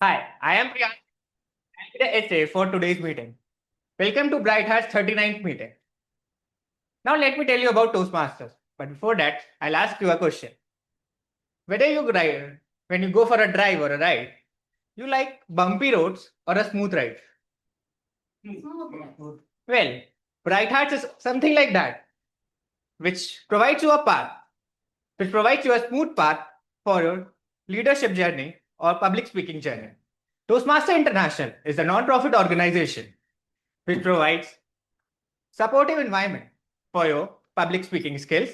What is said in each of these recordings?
Hi, I am Priyank. I did the essay for today's meeting. Welcome to Bright Heart's 39th meeting. Now let me tell you about Toastmasters. But before that, I'll ask you a question. Whether you drive, when you go for a drive or a ride, you like bumpy roads or a smooth ride? Well, Bright Hearts is something like that, which provides you a path, which provides you a smooth path for your leadership journey or public speaking journey. Toastmaster International is a non-profit organization which provides supportive environment for your public speaking skills.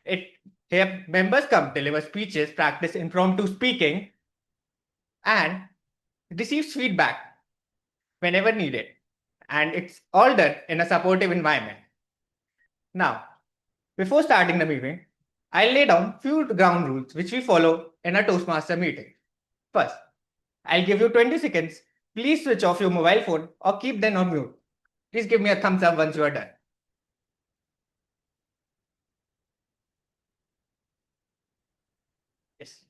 It here members come deliver speeches, practice impromptu speaking, and receives feedback whenever needed. And it's all done in a supportive environment. Now, before starting the meeting, I'll lay down few ground rules which we follow in a Toastmaster meeting. First, I'll give you 20 seconds. Please switch off your mobile phone or keep them on mute. Please give me a thumbs up once you are done. Yes.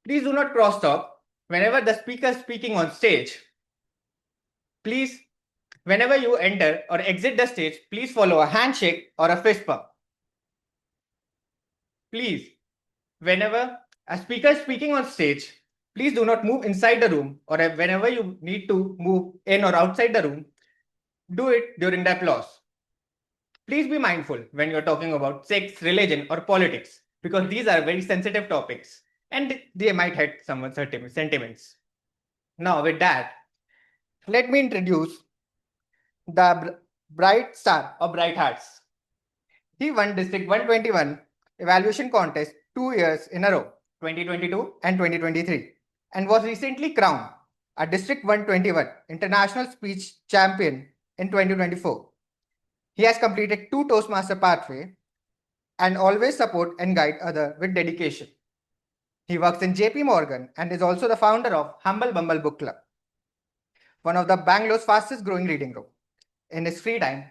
Please do not cross talk whenever the speaker is speaking on stage. Please, whenever you enter or exit the stage, please follow a handshake or a fist bump. Please, whenever a speaker is speaking on stage, please do not move inside the room, or whenever you need to move in or outside the room, do it during the applause. Please be mindful when you're talking about sex, religion, or politics, because these are very sensitive topics and they might hurt someone's sentiments. Now, with that, let me introduce the Bright Star or Bright Hearts. He won District 121 evaluation contest 2 years in a row, 2022 and 2023, and was recently crowned a District 121 International Speech Champion in 2024. He has completed 2 Toastmaster pathway and always support and guide others with dedication. He works in JP Morgan and is also the founder of Humble Bumble Book Club, one of the Bangalore's fastest growing reading group. In his free time,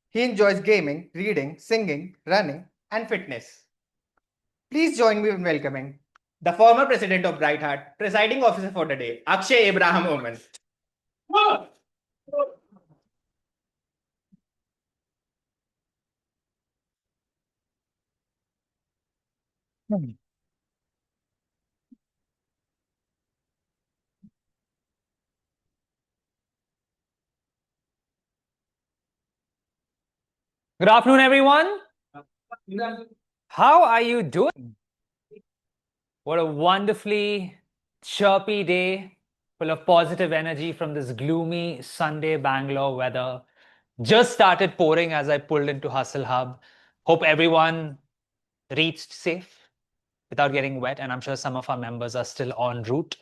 he enjoys gaming, reading, singing, running, and fitness. Please join me in welcoming the former president of Bright Heart, presiding officer for the day, Akshay Abraham Oman. Good afternoon, everyone. How are you doing? What a wonderfully chirpy day, full of positive energy from this gloomy Sunday Bangalore weather. Just started pouring as I pulled into Hustle Hub. Hope everyone reached safe without getting wet, and I'm sure some of our members are still en route.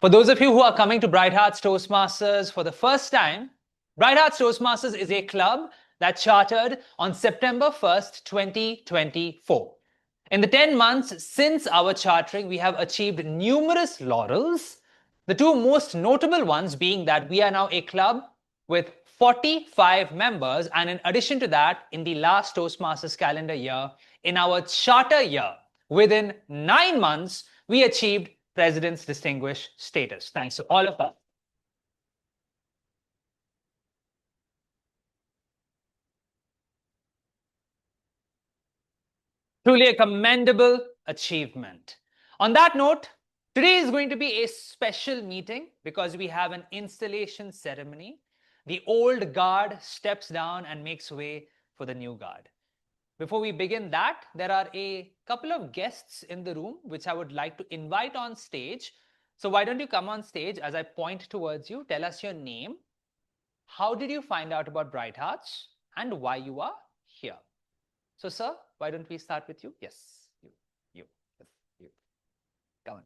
For those of you who are coming to Bright Hearts Toastmasters for the first time, Bright Hearts Toastmasters is a club that chartered on September 1st, 2024. In the 10 months since our chartering, we have achieved numerous laurels. The two most notable ones being that we are now a club with 45 members, and in addition to that, in the last Toastmasters calendar year, in our charter year, within 9 months, we achieved President's Distinguished status. Thanks to all of us. Truly a commendable achievement. On that note, today is going to be a special meeting because we have an installation ceremony. The old guard steps down and makes way for the new guard. Before we begin that, there are a couple of guests in the room which I would like to invite on stage. So why don't you come on stage as I point towards you, tell us your name, how did you find out about Bright Hearts, and why you are here. So, sir, why don't we start with you? Yes, you. Come on.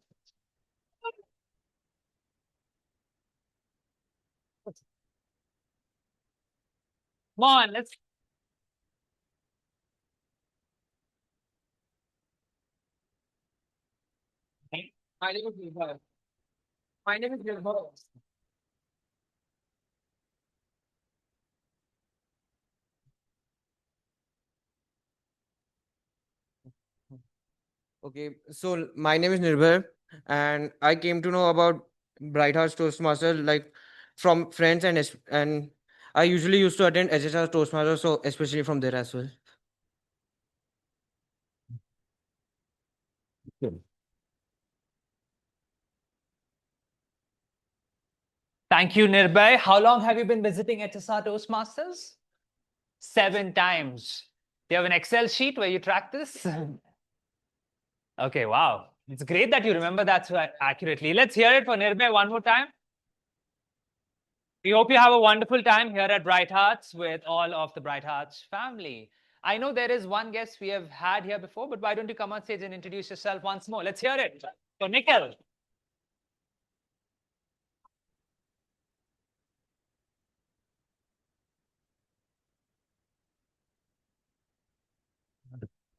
Come on, let's. My name is Nirbhay. My name is Nirbhay. Okay, so my name is Nirbhay. and I came to know about Bright Hearts Toastmasters like from friends and I usually used to attend HSR Toastmasters, so especially from there as well. Thank you, Nirbhay. How long have you been visiting HSR Toastmasters? 7 times. Do you have an Excel sheet where you track this? Okay, wow. It's great that you remember that so accurately. Let's hear it for Nirbhay one more time. We hope you have a wonderful time here at Bright Hearts with all of the Bright Hearts family. I know there is one guest we have had here before, but why don't you come on stage and introduce yourself once more? Let's hear it for Nikhil.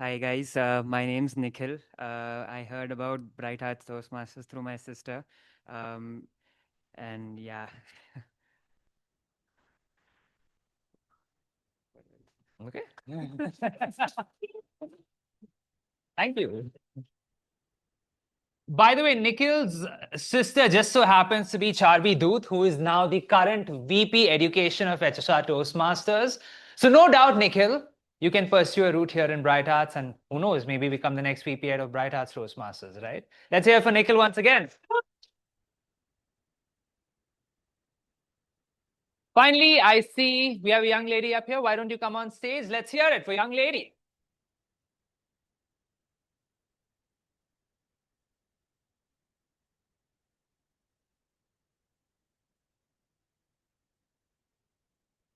Hi guys, my name's Nikhil. I heard about Bright Hearts Toastmasters through my sister. And yeah. Okay. Thank you. By the way, Nikhil's sister just so happens to be Charvi Doot, who is now the current VP Education of HSR Toastmasters. So no doubt, Nikhil, you can pursue a route here in Bright Arts and who knows, maybe become the next VP head of Bright Arts Toastmasters, right? Let's hear for Nikhil once again. Finally, I see we have a young lady up here. Why don't you come on stage? Let's hear it for young lady.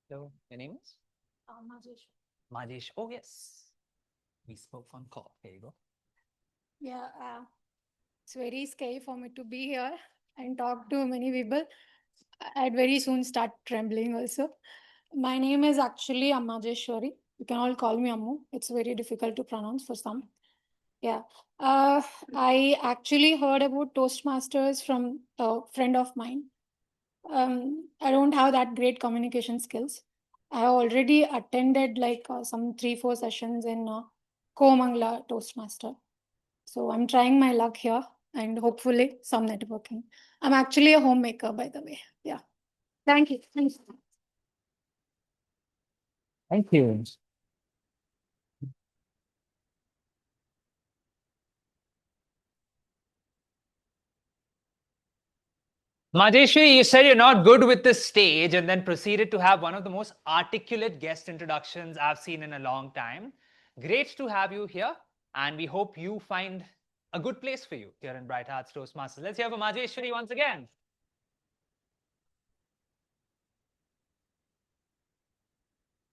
So, your name is? Majesh. Majesh. Oh, yes. We spoke on call. Here you go. Yeah, it's very scary for me to be here and talk to many people. I'd very soon start trembling also. My name is actually Ammajeshwari. You can all call me Ammu. It's very difficult to pronounce for some. Yeah. I actually heard about Toastmasters from a friend of mine. I don't have that great communication skills. I have already attended like some 3-4 sessions in Komangla Toastmaster. So I'm trying my luck here and hopefully some networking. I'm actually a homemaker, by the way. Yeah. Thank you. Thanks. Thank you. Majeshwari, you said you're not good with the stage and then proceeded to have one of the most articulate guest introductions I've seen in a long time. Great to have you here, and we hope you find a good place for you here in Bright Hearts Toastmasters. Let's hear from Majeshwari once again.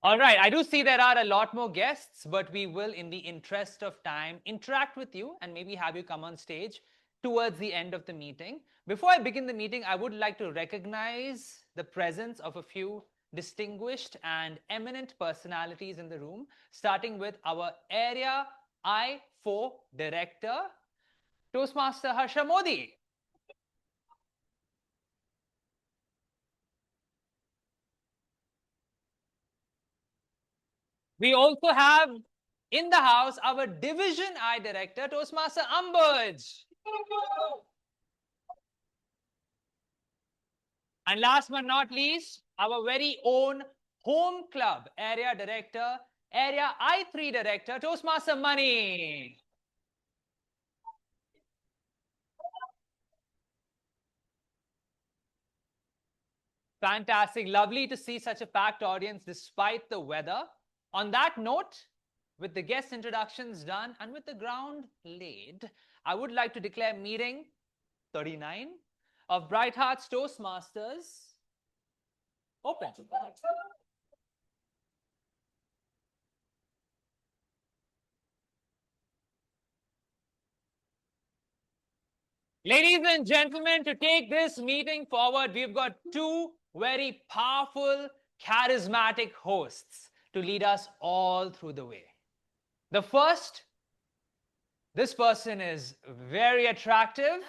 All right, I do see there are a lot more guests, but we will, in the interest of time, interact with you and maybe have you come on stage towards the end of the meeting. Before I begin the meeting, I would like to recognize the presence of a few distinguished and eminent personalities in the room, starting with our Area I4 Director, Toastmaster Harsha Modi. We also have in the house our Division I Director, Toastmaster Ambuj. And last but not least, our very own Home Club Area Director, Area I3 Director, Toastmaster Money. Fantastic. Lovely to see such a packed audience despite the weather. On that note, with the guest introductions done and with the ground laid, I would like to declare meeting 39 of Bright Hearts Toastmasters open. Ladies and gentlemen, to take this meeting forward, we've got two very powerful, charismatic hosts to lead us all through the way. The first, this person is very attractive,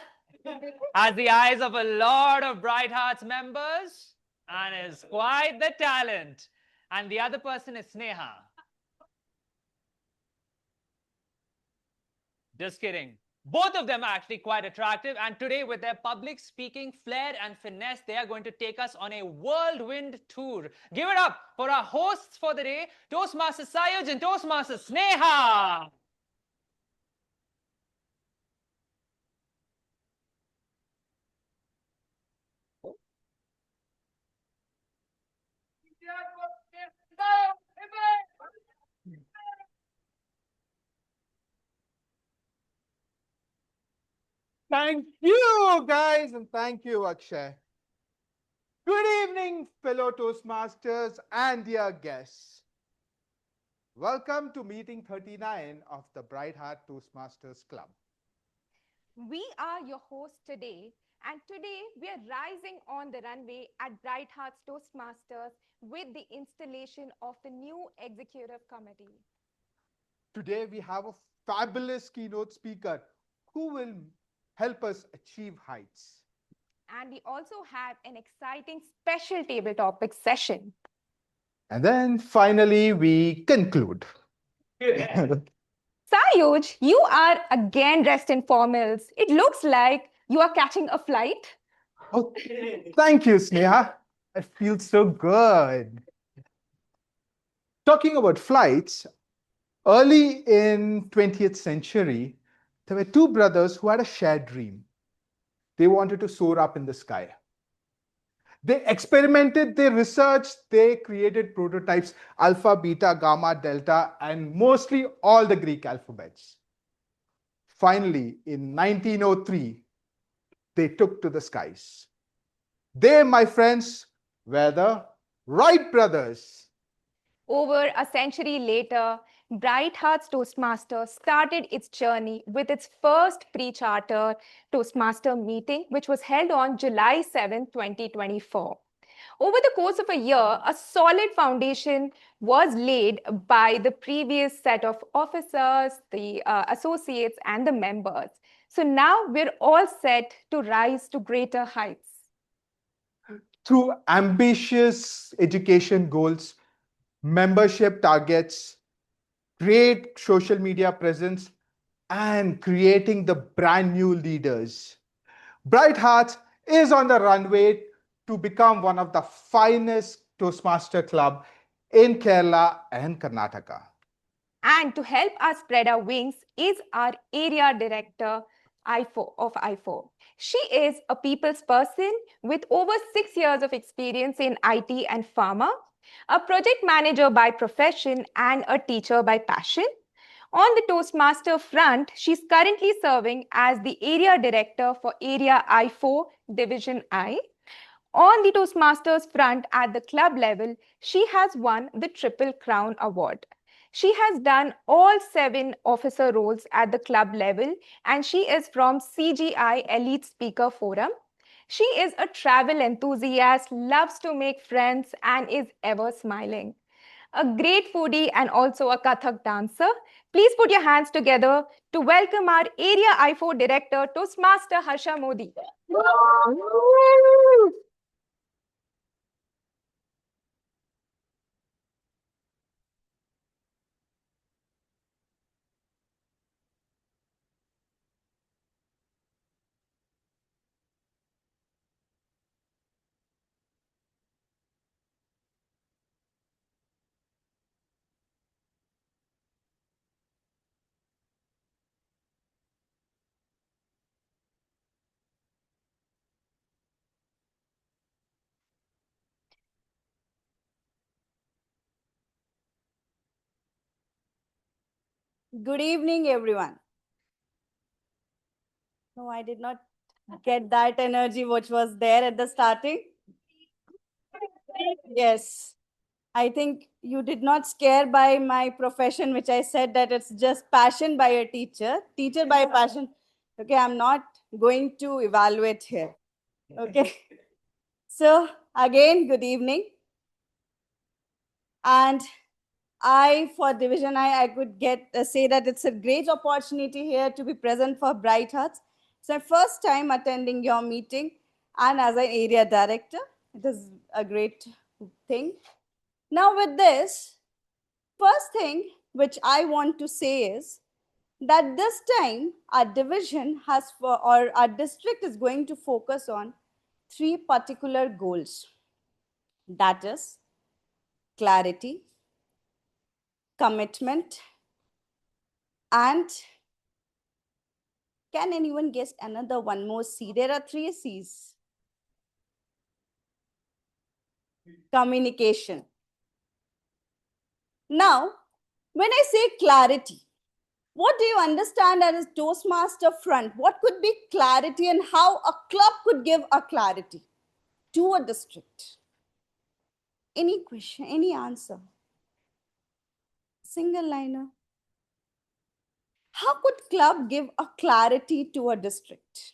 has the eyes of a lot of Bright Hearts members, and is quite the talent. And the other person is Sneha. Just kidding. Both of them are actually quite attractive, and today, with their public speaking flair and finesse, they are going to take us on a whirlwind tour. Give it up for our hosts for the day, Toastmaster Sayuj and Toastmaster Sneha. Thank you, guys, and thank you, Akshay. Good evening, fellow Toastmasters and dear guests. Welcome to meeting 39 of the Bright Heart Toastmasters Club. We are your hosts today, and today we are rising on the runway at Bright Hearts Toastmasters with the installation of the new executive committee. Today, we have a fabulous keynote speaker who will help us achieve heights. And we also have an exciting special table topic session. And then finally, we conclude. Sayuj, you are again dressed in formals. It looks like you are catching a flight. Oh, thank you, Sneha. It feels so good. Talking about flights, early in 20th century, there were two brothers who had a shared dream. They wanted to soar up in the sky. They experimented, they researched, they created prototypes, alpha, beta, gamma, delta, and mostly all the Greek alphabets. Finally, in 1903, they took to the skies. They, my friends, were the Wright brothers. Over a century later, Bright Hearts Toastmasters started its journey with its first pre-charter Toastmaster meeting, which was held on July 7, 2024. Over the course of a year, a solid foundation was laid by the previous set of officers, the associates, and the members. So now we're all set to rise to greater heights. Through ambitious education goals, membership targets, great social media presence, and creating the brand new leaders, Bright Hearts is on the runway to become one of the finest Toastmaster club in Kerala and Karnataka. And to help us spread our wings is our area director of I4. She is a people's person with over 6 years of experience in IT and pharma, a project manager by profession and a teacher by passion. On the Toastmaster front, she's currently serving as the area director for Area I4 Division I. On the Toastmasters front at the club level, she has won the Triple Crown Award. She has done all 7 officer roles at the club level, and she is from CGI Elite Speaker Forum. She is a travel enthusiast, loves to make friends, and is ever smiling. A great foodie and also a Kathak dancer. Please put your hands together to welcome our Area I4 Director, Toastmaster Harsha Modi. Good evening, everyone. No, I did not get that energy which was there at the starting. Yes, I think you did not scare by my profession, which I said that it's just passion by a teacher by passion. Okay, I'm not going to evaluate here. Okay. So again, good evening. And for Division I could say that it's a great opportunity here to be present for Bright Hearts. It's my first time attending your meeting, and as an area director, it is a great thing. Now with this, first thing which I want to say is that this time our division has or our district is going to focus on 3 particular goals. That is clarity, commitment, and can anyone guess another one more C? There are 3 C's. Communication. Now, when I say clarity, what do you understand as Toastmaster front? What could be clarity and how a club could give a clarity to a district? Any question, any answer? Single liner. How could club give a clarity to a district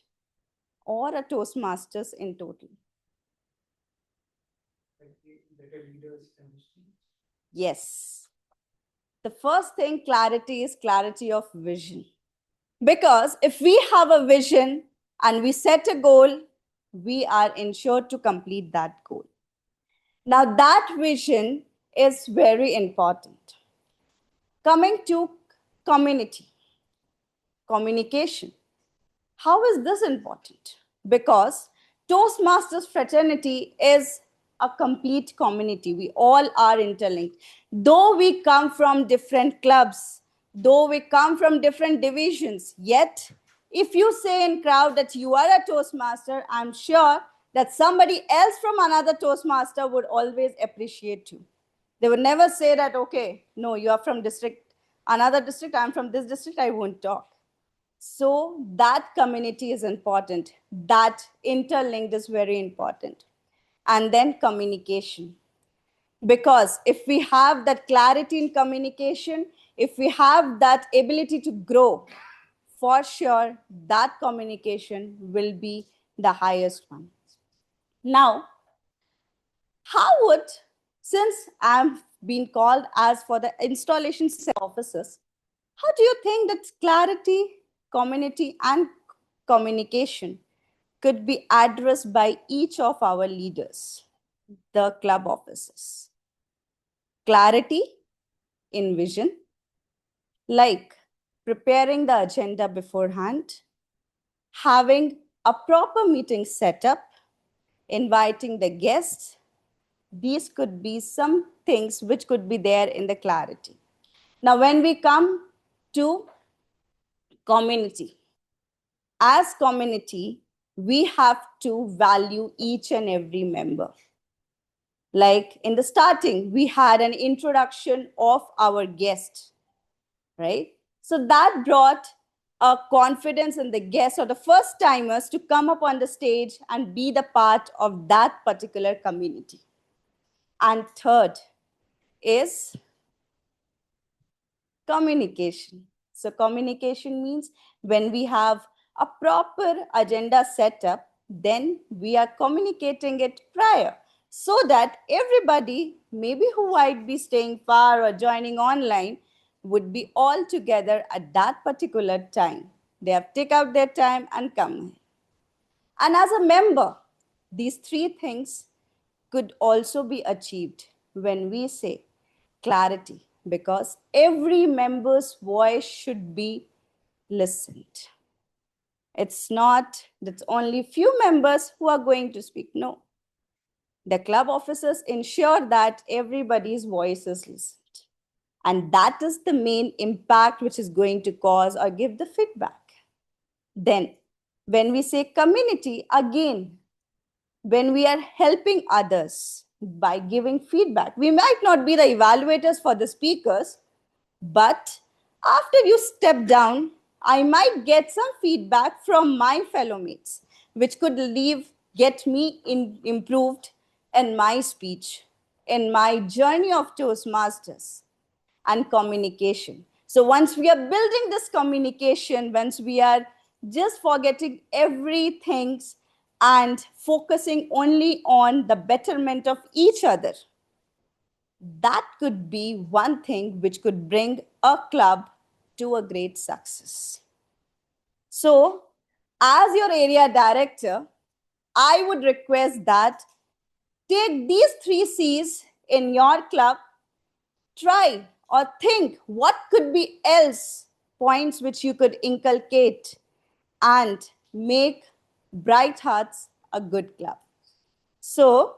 or a Toastmasters in total? Yes. The first thing, clarity, is clarity of vision. Because if we have a vision and we set a goal, we are ensured to complete that goal. Now, that vision is very important. Coming to community, communication. How is this important? Because Toastmasters fraternity is a complete community. We all are interlinked. Though we come from different clubs, though we come from different divisions, yet if you say in crowd that you are a Toastmaster, I'm sure that somebody else from another Toastmaster would always appreciate you. They would never say that, okay, no, you are from district, another district, I'm from this district, I won't talk. So that community is important. That interlinked is very important. And then communication. Because if we have that clarity in communication, if we have that ability to grow, for sure, that communication will be the highest one. Now, how would, since I've been called as for the installation officers, how do you think that clarity, community, and communication could be addressed by each of our leaders, the club officers? Clarity in vision, like preparing the agenda beforehand, having a proper meeting set up, inviting the guests. These could be some things which could be there in the clarity. Now, when we come to community, as community, we have to value each and every member. Like in the starting, we had an introduction of our guest, right? So that brought a confidence in the guests or the first timers to come up on the stage and be the part of that particular community. And third is communication. So communication means when we have a proper agenda set up, then we are communicating it prior so that everybody, maybe who might be staying far or joining online, would be all together at that particular time. They have take out their time and come. And as a member, these 3 things could also be achieved when we say clarity, because every member's voice should be listened. It's not that only few members who are going to speak. No. The club officers ensure that everybody's voice is listened. And that is the main impact which is going to cause or give the feedback. Then, when we say community, again, when we are helping others by giving feedback, we might not be the evaluators for the speakers, but after you step down, I might get some feedback from my fellow mates, which could get me improved in my speech, in my journey of Toastmasters and communication. So once we are building this communication, once we are just forgetting everything and focusing only on the betterment of each other, that could be one thing which could bring a club to a great success. So, as your area director, I would request that take these 3 C's in your club, try or think what could be else points which you could inculcate and make Bright Hearts a good club. So,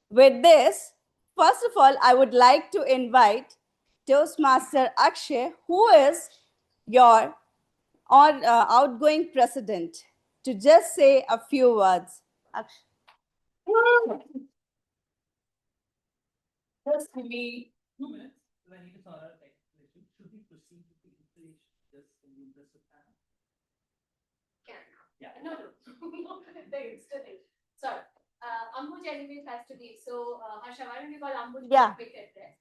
with this, first of all, I would like to invite Toastmaster Akshay, who is your outgoing president, to just say a few words. Akshay. Just give me 2 minutes. I need to sort out should we proceed with the installation just in the interest of time? Yeah. No. The installation. Sorry. Ambuj anyways has to be. So, Harsha, why don't you call Ambuj Yeah. quick address?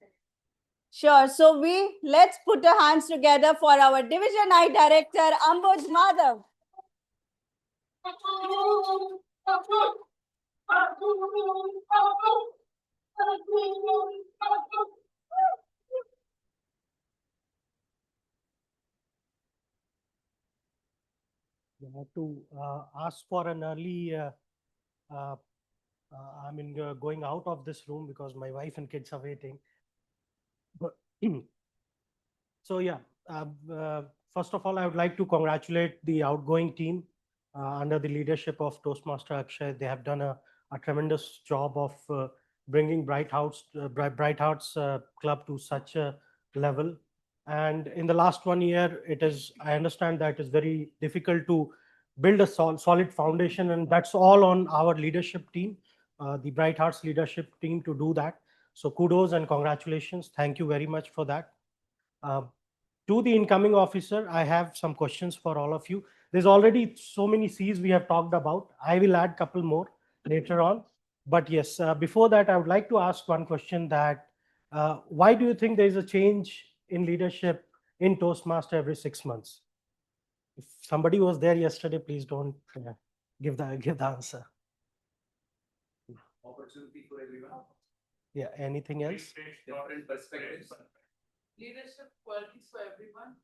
Sure. So let's put our hands together for our Division I Director, Ambuj Madhav. You have to ask for an early, going out of this room because my wife and kids are waiting. But so yeah, first of all, I would like to congratulate the outgoing team under the leadership of Toastmaster Akshay. They have done a tremendous job of bringing Bright Hearts Club to such a level. And in the last 1 year, I understand that it's very difficult to build a solid foundation, and that's all on our leadership team, the Bright Hearts leadership team, to do that. So kudos and congratulations. Thank you very much for that. To the incoming officer, I have some questions for all of you. There's already so many C's we have talked about. I will add a couple more later on. But yes, before that, I would like to ask one question that why do you think there is a change in leadership in Toastmaster every 6 months? If somebody was there yesterday, please don't give the answer. Opportunity for everyone. Yeah, anything else? Different perspectives. Leadership qualities for everyone.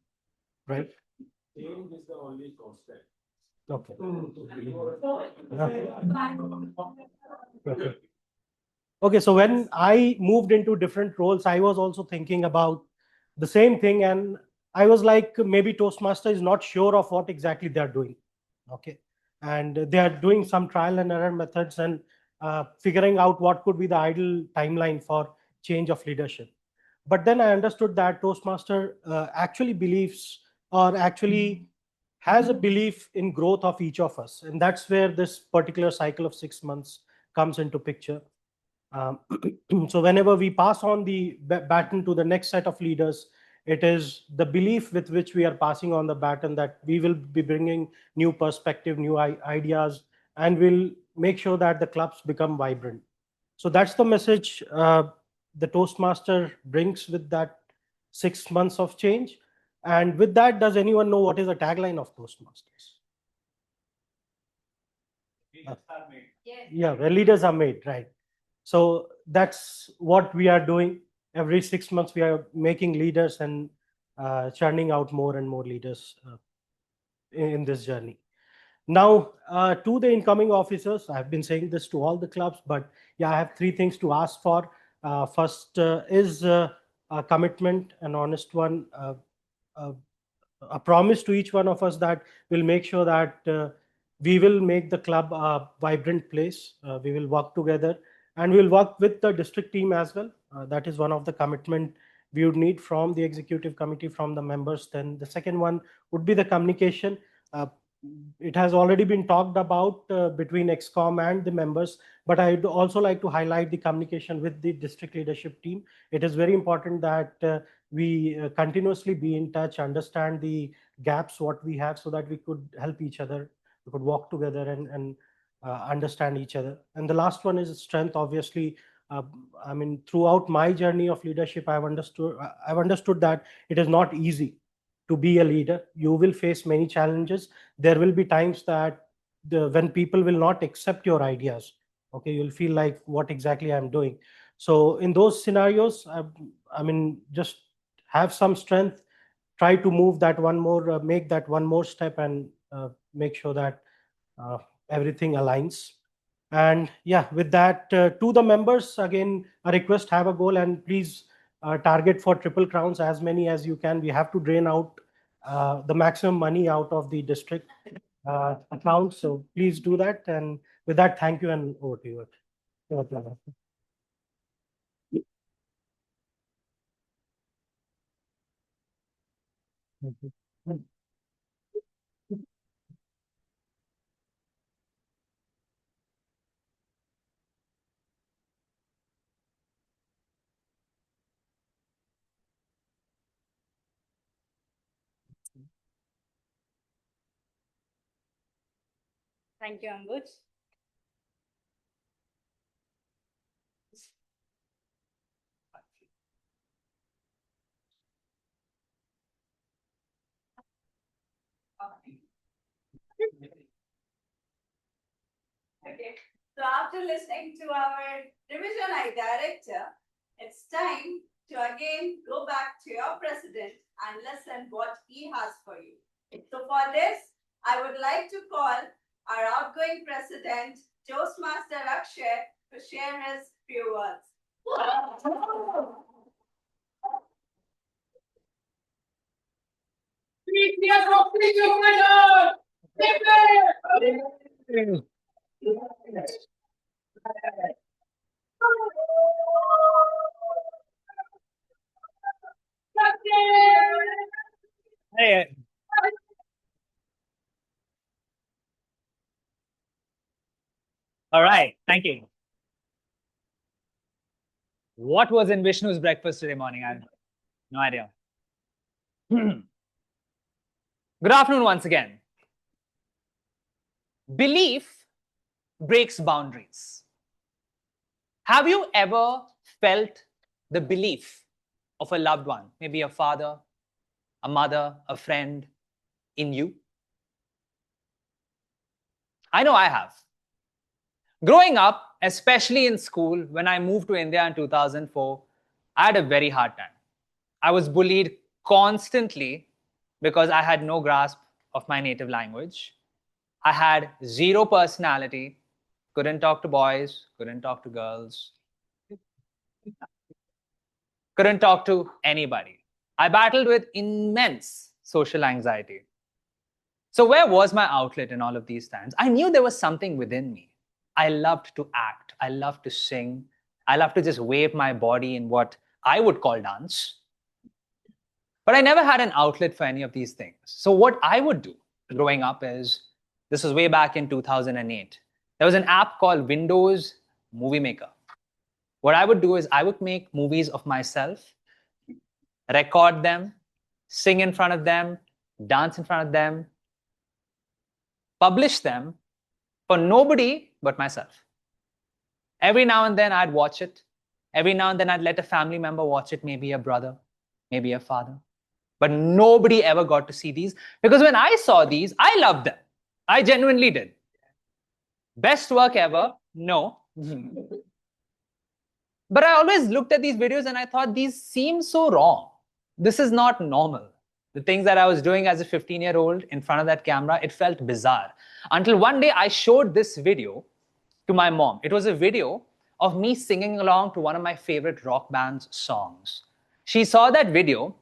Right. Change is the only constant. Okay. Okay. Okay, so when I moved into different roles, I was also thinking about the same thing, and I was like, maybe Toastmaster is not sure of what exactly they are doing. Okay, and they are doing some trial and error methods and figuring out what could be the ideal timeline for change of leadership. But then I understood that Toastmaster actually believes, or actually has a belief in growth of each of us, and that's where this particular cycle of 6 months comes into picture. So whenever we pass on the baton to the next set of leaders, it is the belief with which we are passing on the baton that we will be bringing new perspective, new ideas, and will make sure that the clubs become vibrant. So that's the message the Toastmaster brings with that 6 months of change. And with that, does anyone know what is the tagline of Toastmasters? Yeah, where leaders are made, right? So that's what we are doing. Every 6 months, we are making leaders and churning out more and more leaders in this journey. Now, to the incoming officers, I've been saying this to all the clubs, but yeah, I have 3 things to ask for. First is a commitment, an honest one, a promise to each one of us that we'll make sure that we will make the club a vibrant place. We will work together, and we'll work with the district team as well. That is one of the commitment we would need from the executive committee, from the members. Then the second one would be the communication. It has already been talked about between ExCom and the members, but I'd also like to highlight the communication with the district leadership team. It is very important that we continuously be in touch, understand the gaps what we have, so that we could help each other, we could walk together and understand each other. And the last one is strength. Obviously, I mean, throughout my journey of leadership, I've understood that it is not easy to be a leader. You will face many challenges. There will be times that when people will not accept your ideas, okay, you'll feel like, what exactly I'm doing. So in those scenarios, I mean, just have some strength, try to move that one more, make that one more step, and make sure that everything aligns. And yeah, with that, to the members, again, a request: have a goal, and please target for triple crowns, as many as you can. We have to drain out the maximum money out of the district account. So please do that. And with that, thank you, and over to you. Over to you. Thank you. Thank you, Ambuj. Okay. So after listening to our Division I director, it's time to again go back to your president and listen what he has for you. So for this, I would like to call our outgoing president, Toastmaster Akshay, to share his few words. Hey, all right, thank you. What was in Vishnu's breakfast today morning? I have no idea. Good afternoon once again. Belief breaks boundaries. Have you ever felt the belief of a loved one, maybe a father, a mother, a friend, in you? I know I have. Growing up, especially in school, when I moved to India in 2004, I had a very hard time. I was bullied constantly because I had no grasp of my native language. I had zero personality, couldn't talk to boys, couldn't talk to girls, couldn't talk to anybody. I battled with immense social anxiety. So where was my outlet in all of these times? I knew there was something within me. I loved to act. I loved to sing. I loved to just wave my body in what I would call dance. But I never had an outlet for any of these things. So what I would do growing up is, this was way back in 2008. There was an app called Windows Movie Maker. What I would do is I would make movies of myself, record them, sing in front of them, dance in front of them, publish them for nobody but myself. Every now and then I'd watch it. Every now and then I'd let a family member watch it, maybe a brother, maybe a father. But nobody ever got to see these, because when I saw these, I loved them. I genuinely did. Best work ever? No. But I always looked at these videos and I thought, these seem so wrong. This is not normal. The things that I was doing as a 15-year-old in front of that camera, it felt bizarre. Until one day I showed this video to my mom. It was a video of me singing along to one of my favorite rock band's songs. She saw that video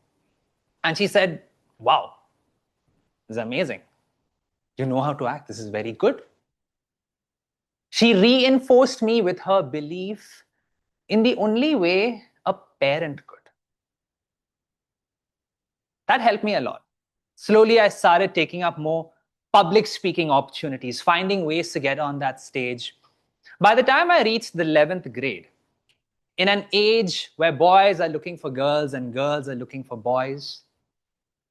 and she said, wow, this is amazing. You know how to act. This is very good. She reinforced me with her belief in the only way a parent could. That helped me a lot. Slowly, I started taking up more public speaking opportunities, finding ways to get on that stage. By the time I reached the 11th grade, in an age where boys are looking for girls and girls are looking for boys,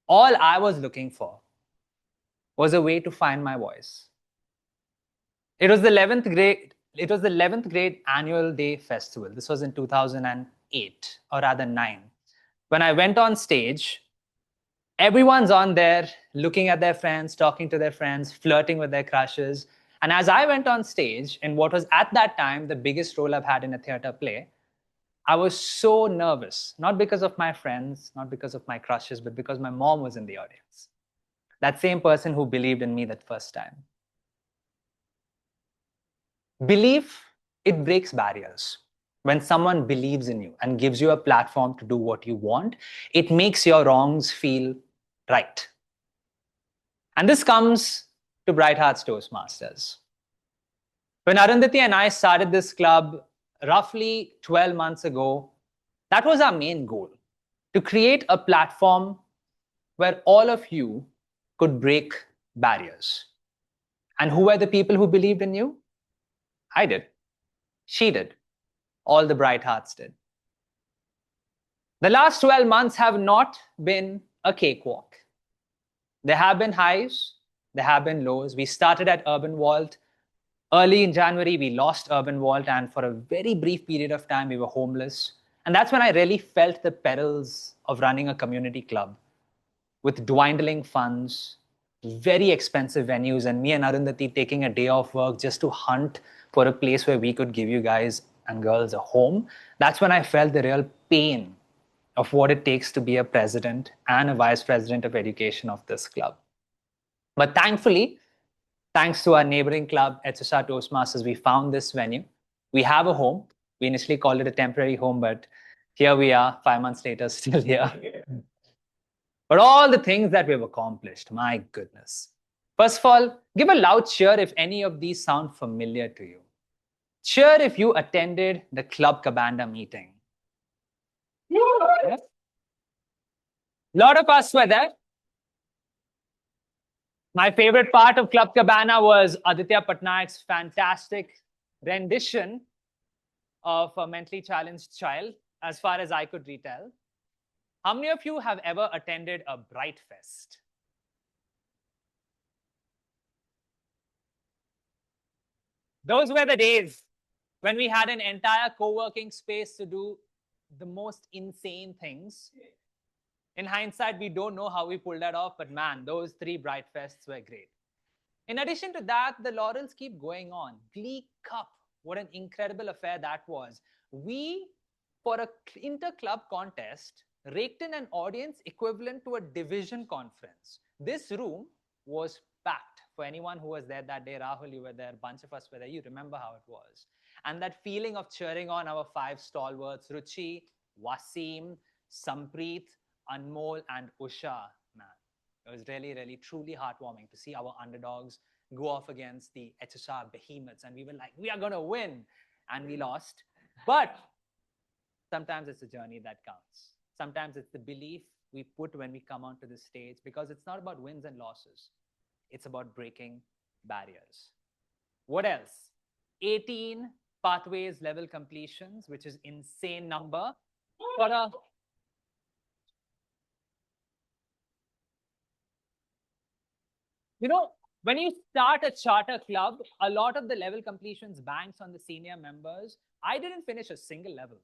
all I was looking for was a way to find my voice. It was the 11th grade. It was the 11th grade annual day festival. This was in 2008, or rather 9. When I went on stage, everyone's on there looking at their friends, talking to their friends, flirting with their crushes. And as I went on stage in what was at that time the biggest role I've had in a theater play, I was so nervous, not because of my friends, not because of my crushes, but because my mom was in the audience. That same person who believed in me that first time. Belief, it breaks barriers. When someone believes in you and gives you a platform to do what you want, it makes your wrongs feel right. And this comes to Bright Hearts Toastmasters. When Arundhati and I started this club roughly 12 months ago, that was our main goal, to create a platform where all of you could break barriers. And who were the people who believed in you? I did. She did. All the Bright Hearts did. The last 12 months have not been a cakewalk. There have been highs, there have been lows. We started at Urban Vault. Early in January, we lost Urban Vault, and for a very brief period of time, we were homeless. And that's when I really felt the perils of running a community club with dwindling funds, very expensive venues, and me and Arundhati taking a day off work just to hunt for a place where we could give you guys and girls a home. That's when I felt the real pain of what it takes to be a president and a vice president of education of this club. But thankfully, thanks to our neighboring club, HSR Toastmasters, we found this venue. We have a home. We initially called it a temporary home, but here we are, 5 months later, still here. But all the things that we've accomplished, my goodness. First of all, give a loud cheer if any of these sound familiar to you. Cheer if you attended the Club Cabana meeting. A lot of us were there. My favorite part of Club Cabana was Aditya Patnaik's fantastic rendition of a mentally challenged child, as far as I could retell. How many of you have ever attended a Bright Fest? Those were the days when we had an entire co-working space to do the most insane things. In hindsight, we don't know how we pulled that off, but man, those 3 Bright Fests were great. In addition to that, the laurels keep going on. Glee Cup, what an incredible affair that was. We, for a inter-club contest, raked in an audience equivalent to a division conference. This room was packed. For anyone who was there that day, Rahul, you were there, a bunch of us were there, you remember how it was. And that feeling of cheering on our 5 stalwarts, Ruchi, Wasim, Sampreet, Anmol, and Usha, man. It was really, really, truly heartwarming to see our underdogs go off against the HSR behemoths. And we were like, we are going to win. And we lost. But sometimes it's a journey that counts. Sometimes it's the belief we put when we come onto the stage, because it's not about wins and losses. It's about breaking barriers. What else? 18 pathways level completions, which is insane number. For a when you start a charter club, a lot of the level completions banks on the senior members. I didn't finish a single level.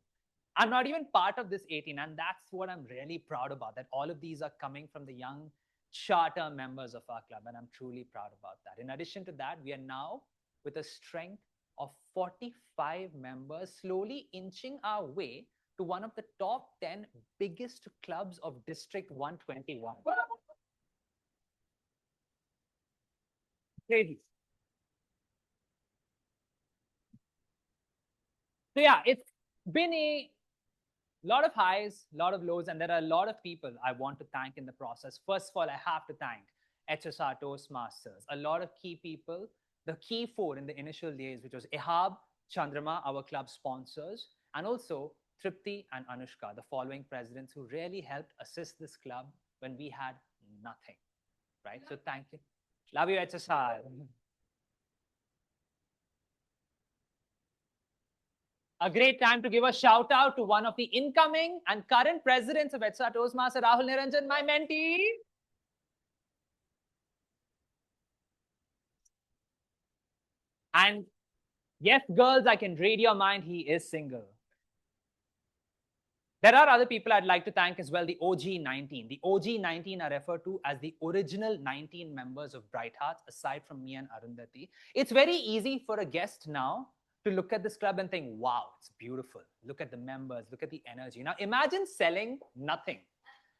I'm not even part of this 18, and that's what I'm really proud about, that all of these are coming from the young charter members of our club, and I'm truly proud about that. In addition to that, we are now with a strength of 45 members, slowly inching our way to one of the top 10 biggest clubs of District 121. Crazy. So yeah, it's been a lot of highs, a lot of lows, and there are a lot of people I want to thank in the process. First of all, I have to thank HSR Toastmasters, a lot of key people, the key 4 in the initial days, which was Ehab, Chandrama, our club sponsors, and also Tripti and Anushka, the following presidents who really helped assist this club when we had nothing, right? So thank you. Love you, HSR. A great time to give a shout out to one of the incoming and current presidents of HSR Toastmaster, Rahul Niranjan, my mentee. And yes, girls, I can read your mind. He is single. There are other people I'd like to thank as well. The OG 19. The OG 19 are referred to as the original 19 members of Bright Hearts, aside from me and Arundhati. It's very easy for a guest now to look at this club and think, wow, it's beautiful. Look at the members, look at the energy. Now imagine selling nothing,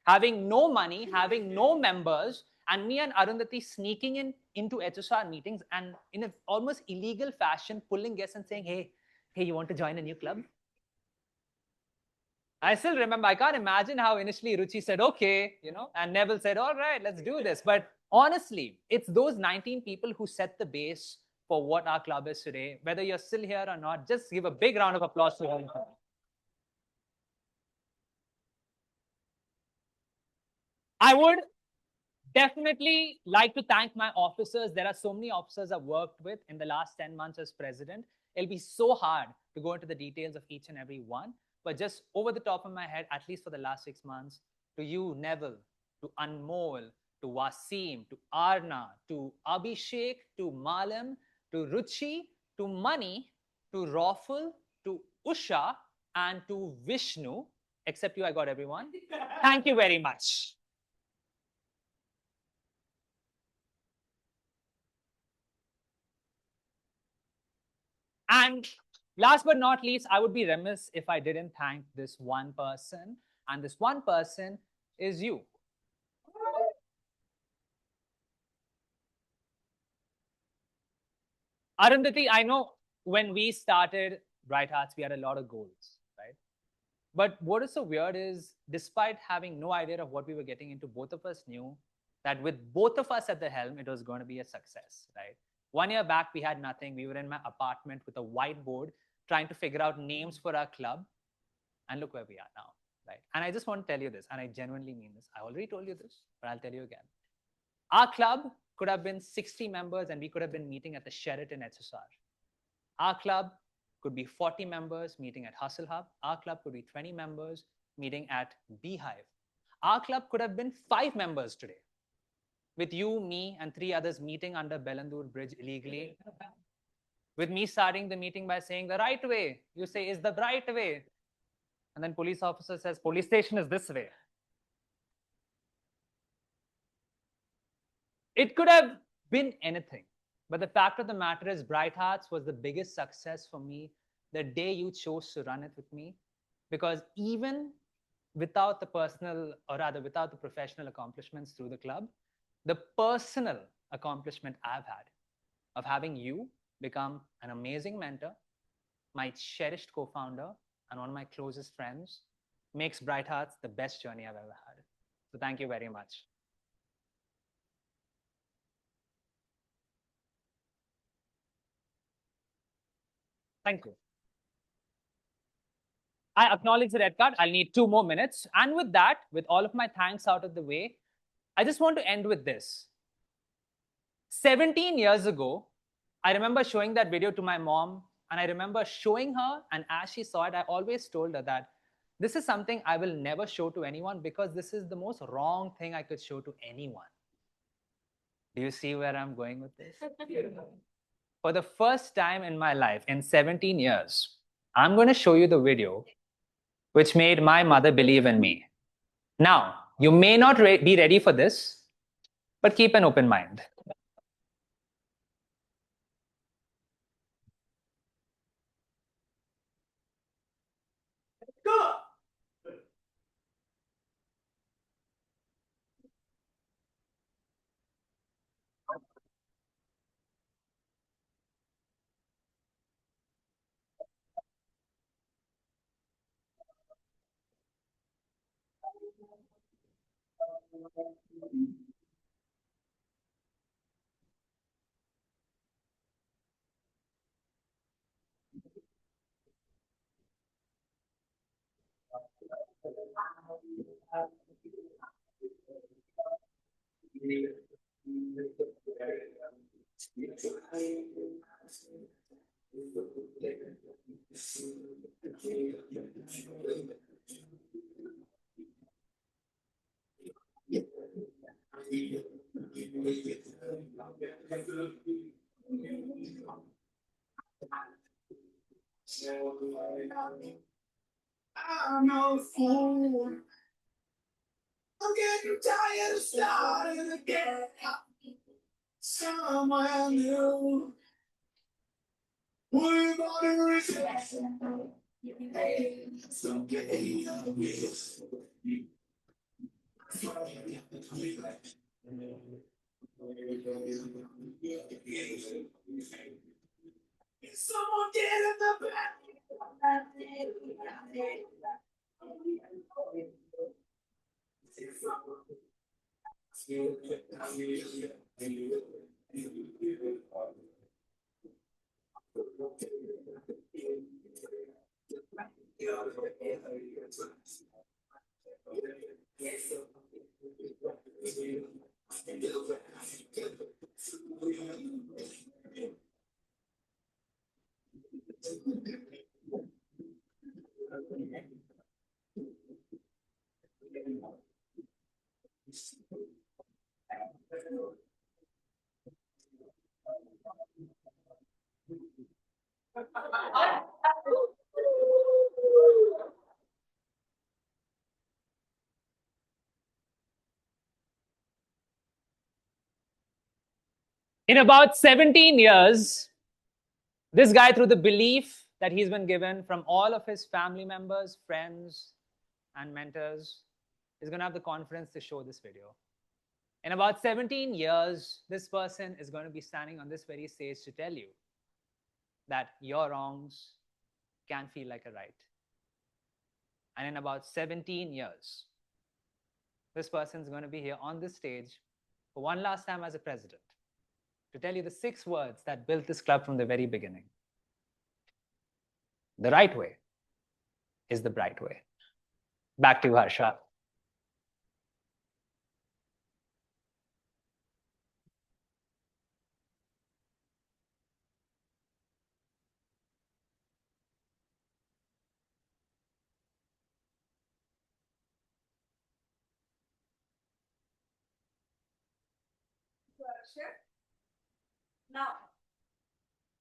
having no money, having no members, and me and Arundhati sneaking into HSR meetings and in an almost illegal fashion, pulling guests and saying, hey, you want to join a new club? I still remember, I can't imagine how initially Ruchi said, okay, and Neville said, all right, let's do this. But honestly, it's those 19 people who set the base for what our club is today. Whether you're still here or not, just give a big round of applause to them. I would definitely like to thank my officers. There are so many officers I've worked with in the last 10 months as president. It'll be so hard to go into the details of each and every one. But just over the top of my head, at least for the last 6 months, to you, Neville, to Anmol, to Wasim, to Arna, to Abhishek, to Malam, to Ruchi, to Mani, to Raffle, to Usha, and to Vishnu, except you, I got everyone. Thank you very much. And last but not least, I would be remiss if I didn't thank this one person. And this one person is you. Arundhati, I know when we started Bright Hearts, we had a lot of goals, right? But what is so weird is, despite having no idea of what we were getting into, both of us knew that with both of us at the helm, it was going to be a success, right? 1 year back, we had nothing. We were in my apartment with a whiteboard trying to figure out names for our club. And look where we are now, right? And I just want to tell you this, and I genuinely mean this. I already told you this, but I'll tell you again. Our club could have been 60 members and we could have been meeting at the Sheraton HSR. Our club could be 40 members meeting at Hustle Hub. Our club could be 20 members meeting at Beehive. Our club could have been 5 members today, with you, me, and 3 others meeting under Bellandur Bridge illegally. With me starting the meeting by saying the right way. You say, is the right way. And then police officer says, police station is this way. It could have been anything. But the fact of the matter is, Bright Hearts was the biggest success for me the day you chose to run it with me. Because even without the personal, or rather without the professional accomplishments through the club, the personal accomplishment I've had of having you become an amazing mentor, my cherished co-founder, and one of my closest friends makes Bright Hearts the best journey I've ever had. So thank you very much. Thank you. I acknowledge the red card. I'll need 2 more minutes. And with that, with all of my thanks out of the way, I just want to end with this. 17 years ago, I remember showing that video to my mom, and I remember showing her, and as she saw it, I always told her that this is something I will never show to anyone because this is the most wrong thing I could show to anyone. Do you see where I'm going with this? For the first time in my life, in 17 years, I'm going to show you the video which made my mother believe in me. Now, you may not be ready for this, but keep an open mind. Go! I'm no fool. I'm getting tired of starting again. Somewhere new. We're gonna reflect. It's okay. Someone get in the back. In about 17 years, this guy, through the belief that he's been given from all of his family members, friends, and mentors, is going to have the confidence to show this video. In about 17 years, this person is going to be standing on this very stage to tell you that your wrongs can feel like a right. And in about 17 years, this person is going to be here on this stage for one last time as a president to tell you the 6 words that built this club from the very beginning. The right way is the bright way. Back to you, Harsha. Now,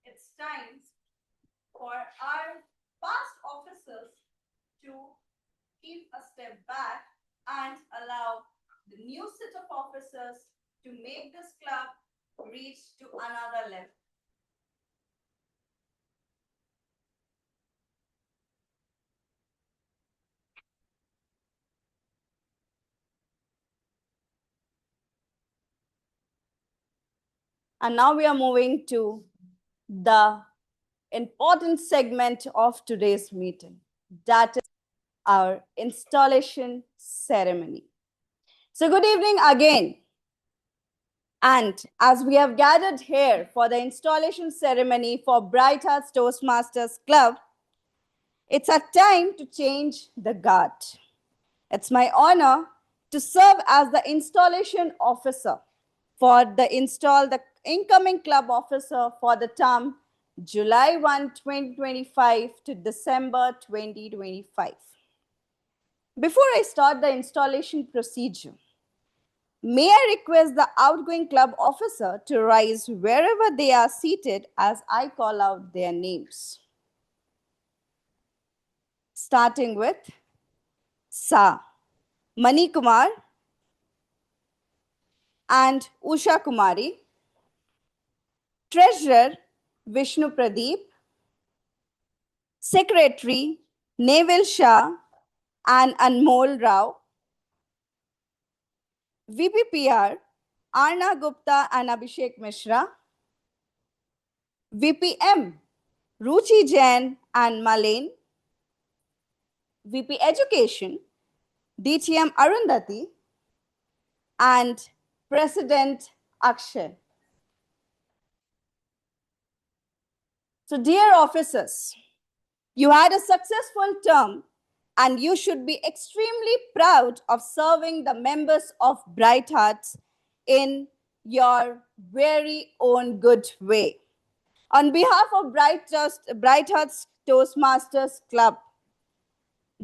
it's time for our past officers to keep a step back and allow the new set of officers to make this club reach to another level. And now we are moving to the important segment of today's meeting. That is our installation ceremony. So good evening again. And as we have gathered here for the installation ceremony for Bright Hearts Toastmasters Club, it's a time to change the guard. It's my honor to serve as the installation officer for the incoming club officer for the term July 1, 2025 to December 2025. Before I start the installation procedure, may I request the outgoing club officer to rise wherever they are seated as I call out their names. Starting with Sa, Mani Kumar, and Usha Kumari, Treasurer Vishnu Pradeep, Secretary Neville Shah and Anmol Rao, VPPR Arna Gupta and Abhishek Mishra, VPM Ruchi Jain and Malain, VP Education DTM Arundhati, and President Akshay. So dear officers, you had a successful term and you should be extremely proud of serving the members of Bright Hearts in your very own good way. On behalf of Bright Hearts Toastmasters Club,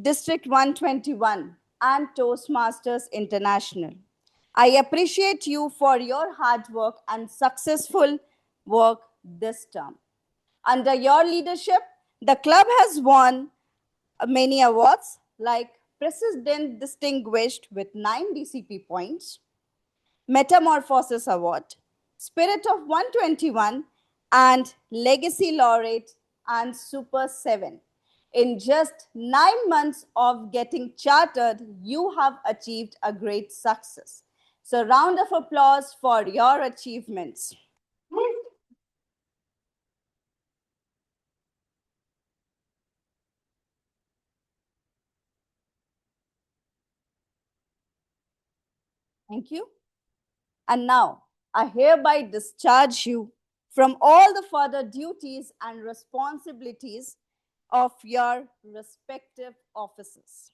District 121 and Toastmasters International, I appreciate you for your hard work and successful work this term. Under your leadership, the club has won many awards like President Distinguished with 9 DCP points, Metamorphosis Award, Spirit of 121, and Legacy Laureate and Super 7. In just 9 months of getting chartered, you have achieved a great success. So round of applause for your achievements. Thank you. And now, I hereby discharge you from all the further duties and responsibilities of your respective offices.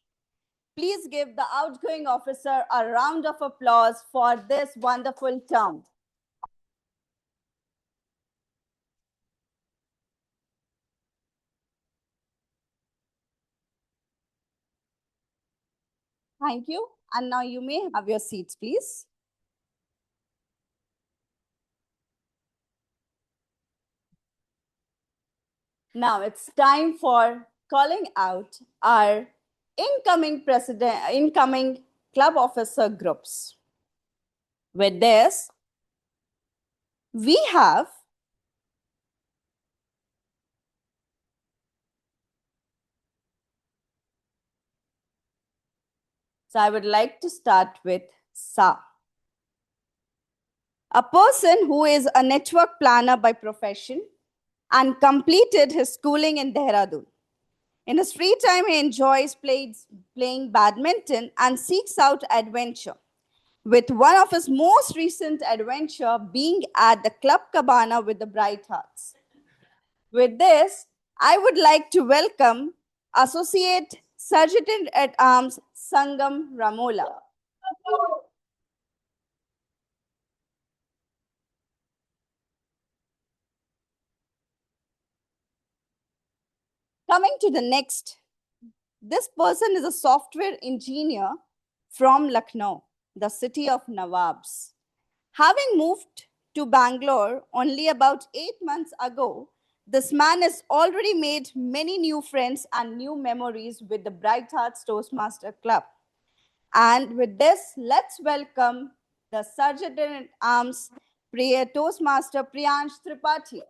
Please give the outgoing officer a round of applause for this wonderful term. Thank you. And now you may have your seats, please. Now it's time for calling out our incoming club officer groups. With this, we have so I would like to start with Sa, a person who is a network planner by profession and completed his schooling in Dehradun. In his free time, he enjoys playing badminton and seeks out adventure, with one of his most recent adventure being at the Club Cabana with the Bright Hearts. With this, I would like to welcome Associate Sergeant at Arms Sangam Ramola. Coming to the next, this person is a software engineer from Lucknow, the city of Nawabs. Having moved to Bangalore only about 8 months ago, this man has already made many new friends and new memories with the Bright Hearts Toastmaster Club. And with this, let's welcome the Sergeant at Arms Toastmaster Priyansh Tripathi.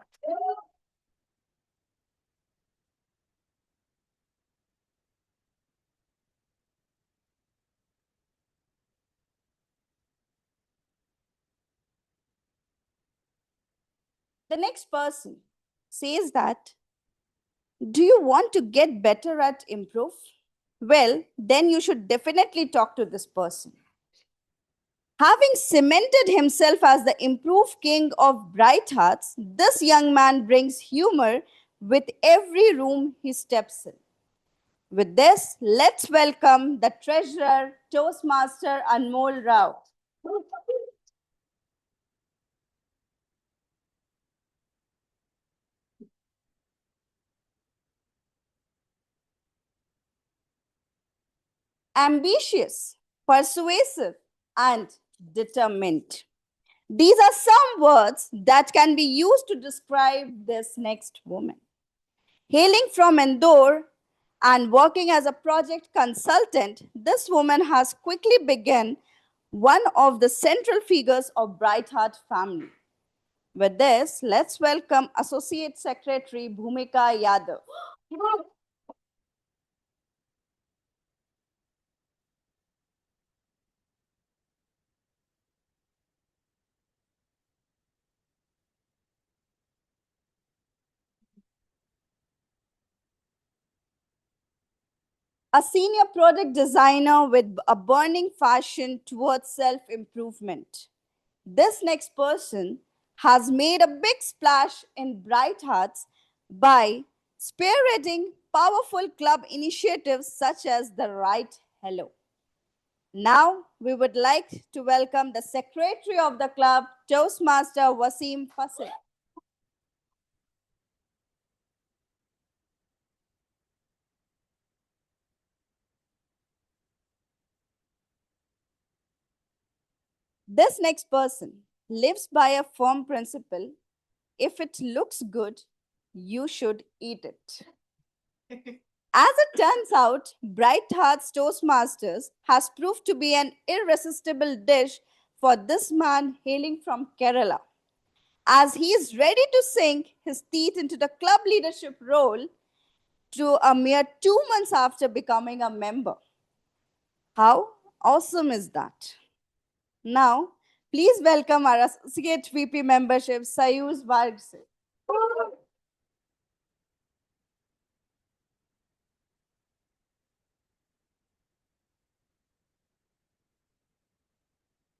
The next person says that, do you want to get better at improv? Well, then you should definitely talk to this person. Having cemented himself as the improv king of Bright Hearts, this young man brings humor with every room he steps in. With this, let's welcome the treasurer, Toastmaster Anmol Rao. Ambitious, persuasive, and determined. These are some words that can be used to describe this next woman. Hailing from Indore and working as a project consultant, this woman has quickly become one of the central figures of Bright Heart family. With this, let's welcome Associate Secretary Bhumika Yadav. A senior product designer with a burning passion towards self-improvement. This next person has made a big splash in Bright Hearts by spearheading powerful club initiatives such as the Right Hello. Now, we would like to welcome the secretary of the club, Toastmaster Wasim Fasek. This next person lives by a firm principle: if it looks good, you should eat it. As it turns out, Bright Hearts Toastmasters has proved to be an irresistible dish for this man hailing from Kerala, as he is ready to sink his teeth into the club leadership role to a mere 2 months after becoming a member. How awesome is that? Now, please welcome our Associate VP membership, Sayuz Vargse.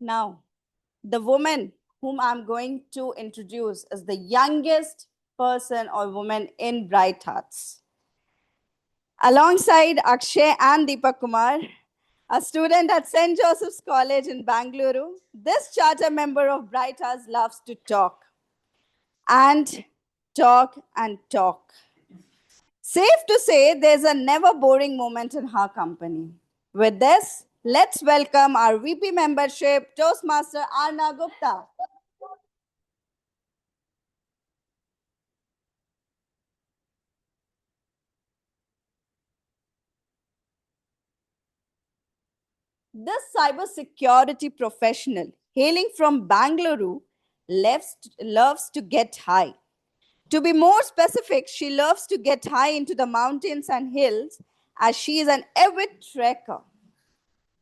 Now, the woman whom I'm going to introduce is the youngest person or woman in Bright Hearts. Alongside Akshay and Deepak Kumar, a student at St. Joseph's College in Bangalore, this charter member of Bright Hearts loves to talk and talk and talk. Safe to say, there's a never boring moment in her company. With this, let's welcome our VP membership, Toastmaster Arna Gupta. This cybersecurity professional, hailing from Bangalore, loves to get high. To be more specific, she loves to get high into the mountains and hills as she is an avid trekker.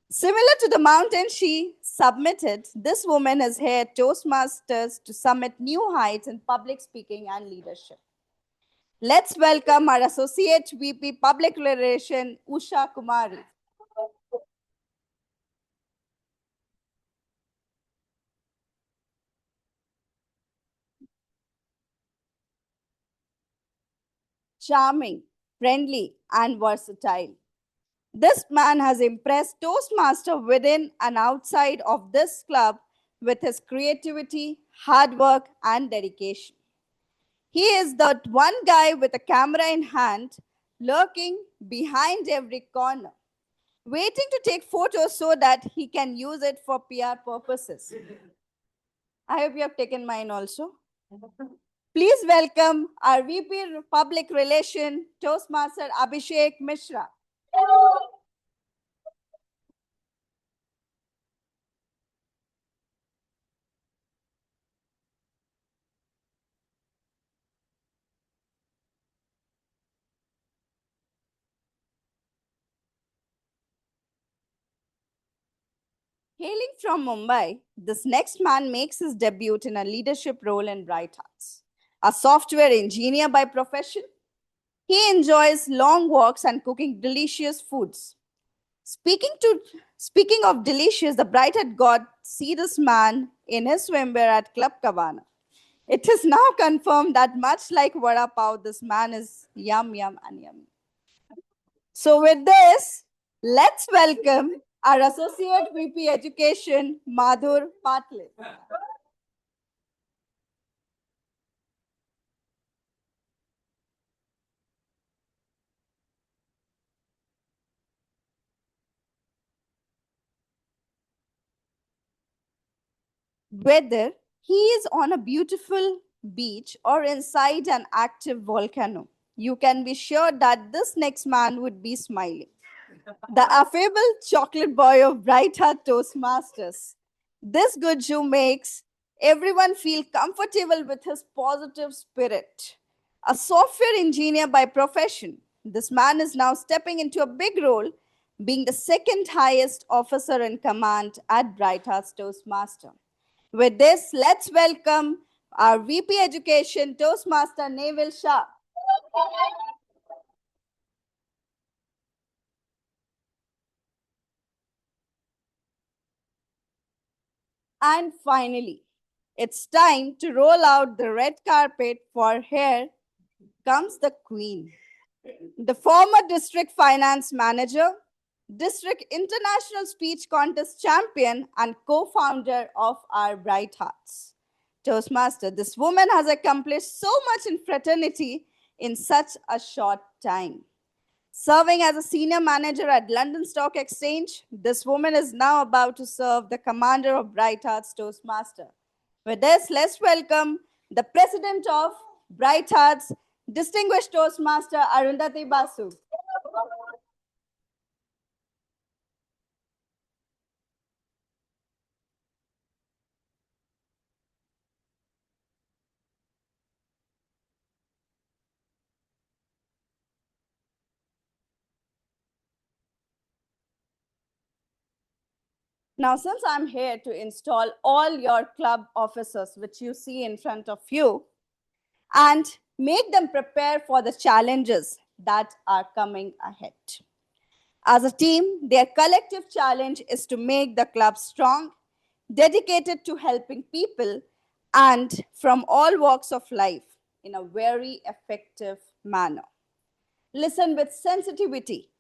Similar to the mountain she submitted, this woman is here at Toastmasters to summit new heights in public speaking and leadership. Let's welcome our Associate VP Public Relations, Usha Kumari. Charming, friendly, and versatile. This man has impressed Toastmaster within and outside of this club with his creativity, hard work, and dedication. He is that one guy with a camera in hand, lurking behind every corner, waiting to take photos so that he can use it for PR purposes. I hope you have taken mine also. Please welcome our VP Public Relation, Toastmaster Abhishek Mishra. Hailing from Mumbai, this next man makes his debut in a leadership role in Bright Hearts. A software engineer by profession, he enjoys long walks and cooking delicious foods. Speaking of delicious, the Bright Heart God see this man in his swimwear at Club Cabana. It is now confirmed that much like vada pav, this man is yum yum and yummy. So with this, let's welcome our Associate VP Education, Madhur Patle. Whether he is on a beautiful beach or inside an active volcano, you can be sure that this next man would be smiling. The affable chocolate boy of Bright Heart Toastmasters. This good Jew makes everyone feel comfortable with his positive spirit. A software engineer by profession, this man is now stepping into a big role, being the second highest officer in command at Bright Heart Toastmaster. With this, let's welcome our VP Education Toastmaster Neville Shah. And finally, it's time to roll out the red carpet for here comes the queen. The former district finance manager, district international speech contest champion, and co-founder of our Bright Hearts. Toastmaster, this woman has accomplished so much in fraternity in such a short time. Serving as a senior manager at London Stock Exchange, this woman is now about to serve the commander of Bright Hearts Toastmaster. With this, let's welcome the president of Bright Hearts, distinguished Toastmaster Arundhati Basu. Now, since I'm here to install all your club officers, which you see in front of you, and make them prepare for the challenges that are coming ahead. As a team, their collective challenge is to make the club strong, dedicated to helping people and from all walks of life in a very effective manner. Listen with sensitivity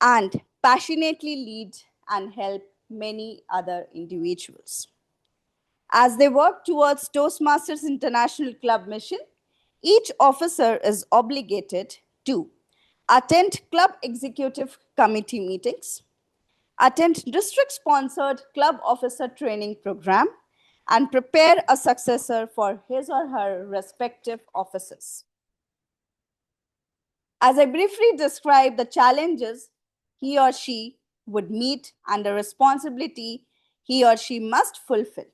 and passionately lead and help many other individuals. As they work towards Toastmasters International Club mission, each officer is obligated to attend club executive committee meetings, attend district-sponsored club officer training program, and prepare a successor for his or her respective offices. As I briefly describe the challenges he or she would meet and the responsibility he or she must fulfill,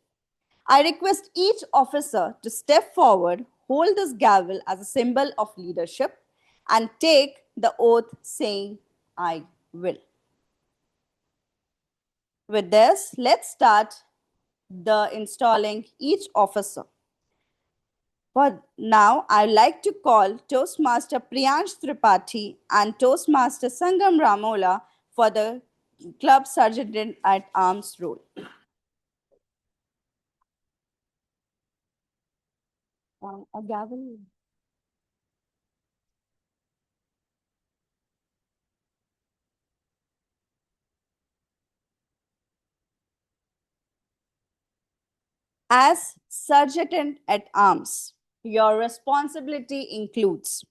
I request each officer to step forward, hold this gavel as a symbol of leadership, and take the oath saying, I will. With this, let's start the installing each officer. But now I'd like to call Toastmaster Priyansh Tripathi and Toastmaster Sangam Ramola for the club sergeant at arms role. A gavel. As sergeant at arms, your responsibility includes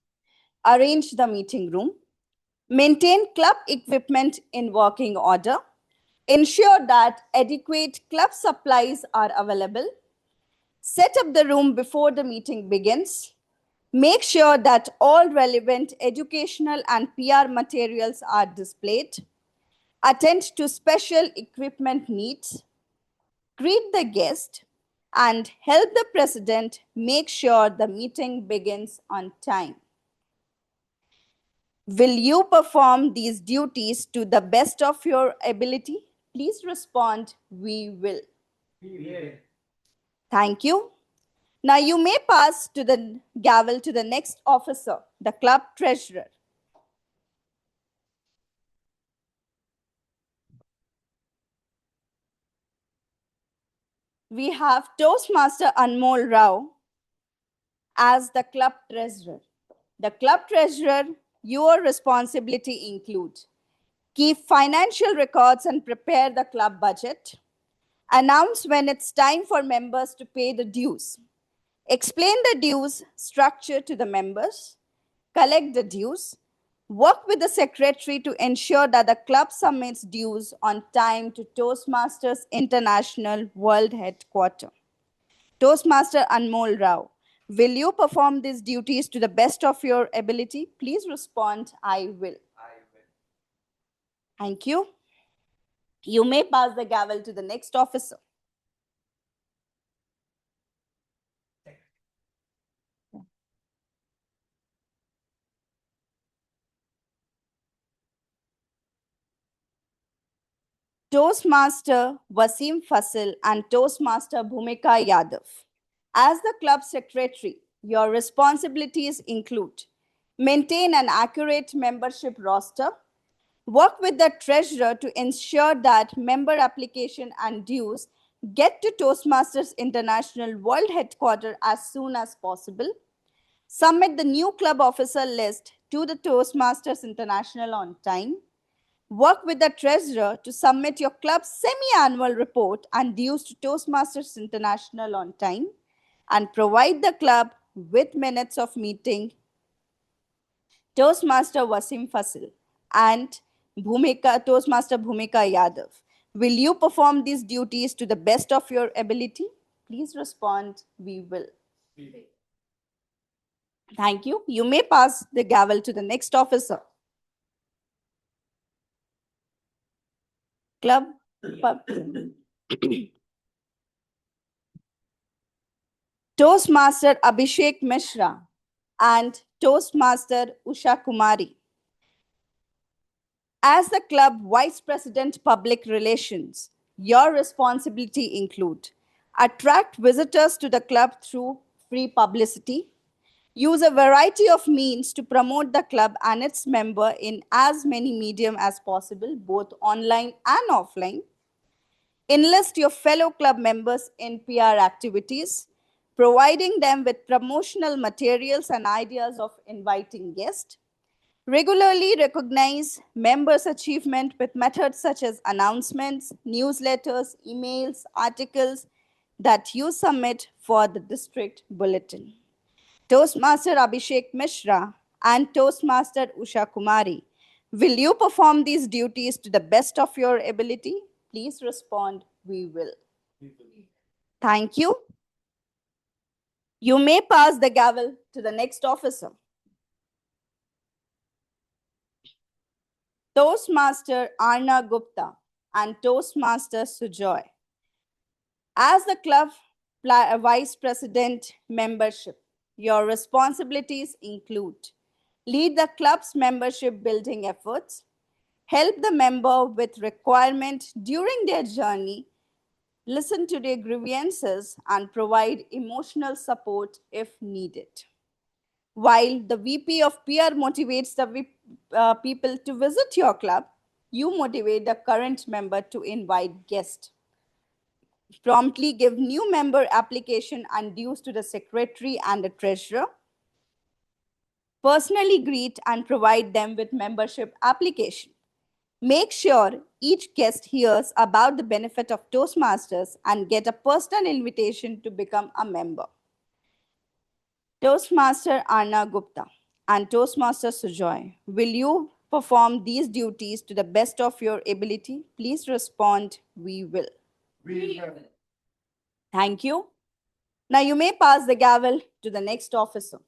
arrange the meeting room, maintain club equipment in working order, ensure that adequate club supplies are available, set up the room before the meeting begins, make sure that all relevant educational and PR materials are displayed, attend to special equipment needs, greet the guest, and help the president make sure the meeting begins on time. Will you perform these duties to the best of your ability? Please respond, we will. Yeah. Thank you. Now you may pass to the gavel to the next officer, the club treasurer. We have Toastmaster Anmol Rao as the club treasurer. The club treasurer, your responsibility includes keep financial records and prepare the club budget, announce when it's time for members to pay the dues, explain the dues structure to the members, collect the dues, work with the secretary to ensure that the club submits dues on time to Toastmasters International World Headquarters. Toastmaster Anmol Rao, will you perform these duties to the best of your ability? Please respond, I will. I will. Thank you. You may pass the gavel to the next officer. Toastmaster Wasim Fasil and Toastmaster Bhumika Yadav. As the club secretary, your responsibilities include maintain an accurate membership roster, work with the treasurer to ensure that member application and dues get to Toastmasters International World Headquarters as soon as possible, submit the new club officer list to the Toastmasters International on time, work with the treasurer to submit your club's semi-annual report and dues to Toastmasters International on time, and provide the club with minutes of meeting. Toastmaster Wasim Fasil and Toastmaster Bhumika Yadav, will you perform these duties to the best of your ability? Please respond, we will. Thank you. You may pass the gavel to the next officer. Club. Toastmaster Abhishek Mishra and Toastmaster Usha Kumari. As the club Vice President Public Relations, your responsibility include attract visitors to the club through free publicity, use a variety of means to promote the club and its member in as many medium as possible, both online and offline, Enlist your fellow club members in PR activities, providing them with promotional materials and ideas of inviting guests. Regularly recognize members' achievement with methods such as announcements, newsletters, emails, articles that you submit for the district bulletin. Toastmaster Abhishek Mishra and Toastmaster Usha Kumari, will you perform these duties to the best of your ability? Please respond, we will. Thank you. You may pass the gavel to the next officer. Toastmaster Arna Gupta and Toastmaster Sujoy. As the club vice president membership, your responsibilities include lead the club's membership building efforts, help the member with requirement during their journey, listen to their grievances, and provide emotional support if needed. While the VP of PR motivates the people to visit your club, you motivate the current member to invite guests. Promptly give new member application and dues to the secretary and the treasurer. Personally greet and provide them with membership application. Make sure each guest hears about the benefit of Toastmasters and get a personal invitation to become a member. Toastmaster Arna Gupta and Toastmaster Sujoy, will you perform these duties to the best of your ability? Please respond, we will. We will. Thank you. Now you may pass the gavel to the next officer.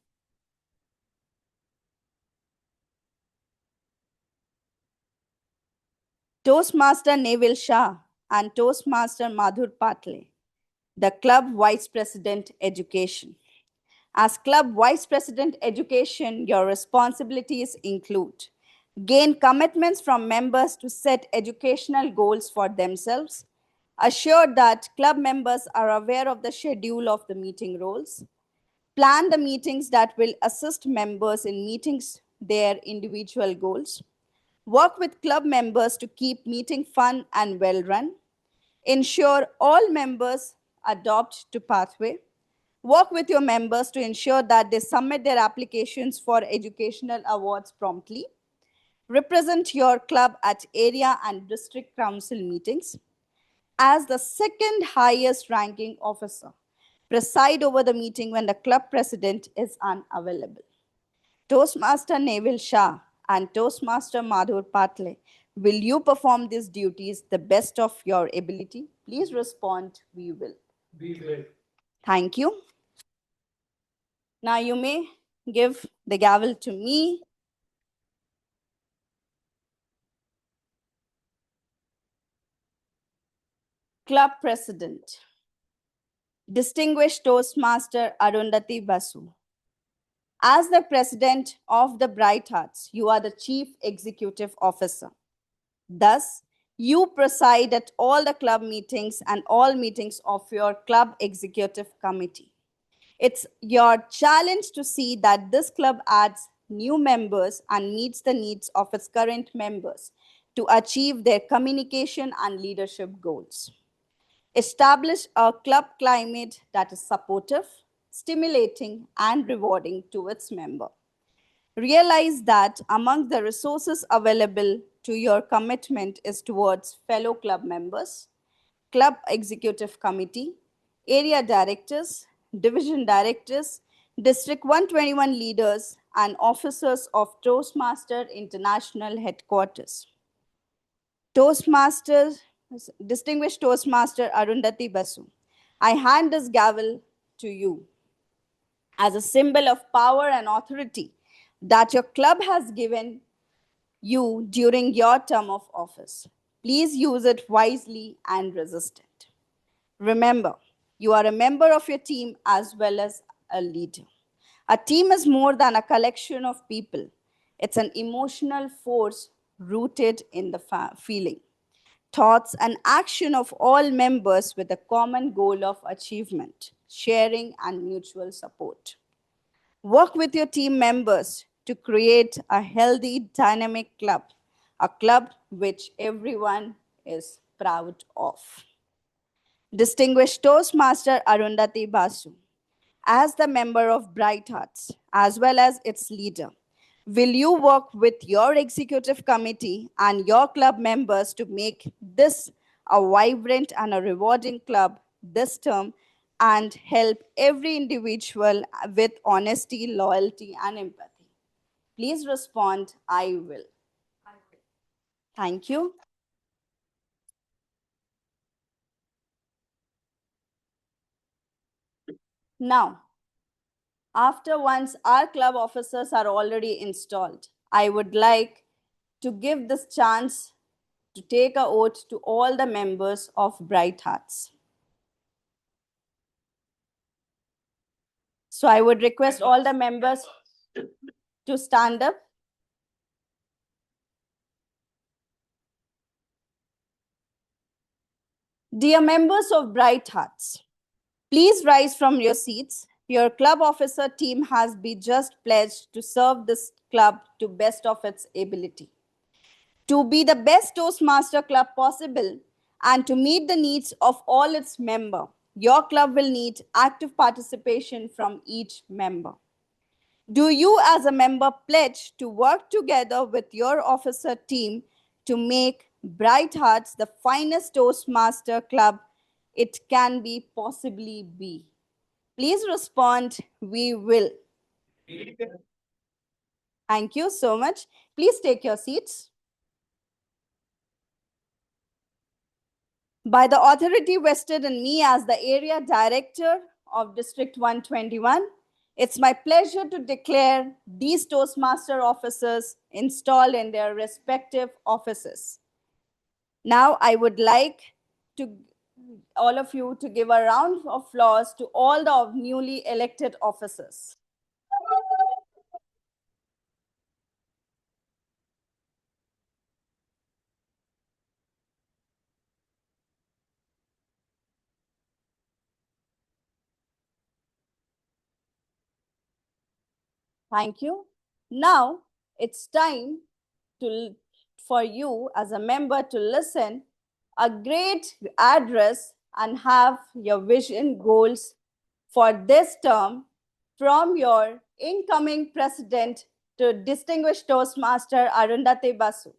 Toastmaster Neville Shah and Toastmaster Madhur Patle, the Club Vice President Education. As Club Vice President Education, your responsibilities include gain commitments from members to set educational goals for themselves, assure that club members are aware of the schedule of the meeting roles, plan the meetings that will assist members in meeting their individual goals, work with club members to keep meeting fun and well run, ensure all members adopt to pathway, work with your members to ensure that they submit their applications for educational awards promptly, represent your club at area and district council meetings. As the second highest ranking officer, preside over the meeting when the club president is unavailable. Toastmaster Neville Shah and Toastmaster Madhur Patle, will you perform these duties the best of your ability? Please respond, we will. We will. Thank you. Now you may give the gavel to me. Club President, Distinguished Toastmaster Arundhati Basu. As the President of the Bright Hearts, you are the Chief Executive Officer. Thus, you preside at all the club meetings and all meetings of your Club Executive Committee. It's your challenge to see that this club adds new members and meets the needs of its current members to achieve their communication and leadership goals. Establish a club climate that is supportive, stimulating, and rewarding to its member. Realize that among the resources available to your commitment is towards fellow club members, club executive committee, area directors, division directors, District 121 leaders, and officers of Toastmaster International Headquarters. Distinguished Toastmaster Arundhati Basu, I hand this gavel to you as a symbol of power and authority that your club has given you during your term of office. Please use it wisely and resist it. Remember, you are a member of your team as well as a leader. A team is more than a collection of people. It's an emotional force rooted in the feeling, thoughts, and action of all members with a common goal of achievement, sharing, and mutual support. Work with your team members to create a healthy, dynamic club, a club which everyone is proud of. Distinguished Toastmaster Arundhati Basu, as the member of Bright Hearts, as well as its leader, will you work with your executive committee and your club members to make this a vibrant and a rewarding club this term and help every individual with honesty, loyalty, and empathy? Please respond, I will. Thank you. Now, after once our club officers are already installed, I would like to give this chance to take a oath to all the members of Bright Hearts. So I would request all the members to stand up. Dear members of Bright Hearts, please rise from your seats. Your club officer team has been just pledged to serve this club to best of its ability. To be the best Toastmaster club possible and to meet the needs of all its members, your club will need active participation from each member. Do you as a member pledge to work together with your officer team to make Bright Hearts the finest Toastmaster club it can be possibly be? Please respond, we will. Thank you so much. Please take your seats. By the authority vested in me as the Area Director of District 121, it's my pleasure to declare these Toastmaster officers installed in their respective offices. Now, I would like all of you to give a round of applause to all the newly elected officers. Thank you. Now, it's time for you as a member to listen a great address and have your vision goals for this term from your incoming president to distinguished Toastmaster Arundhati Basu.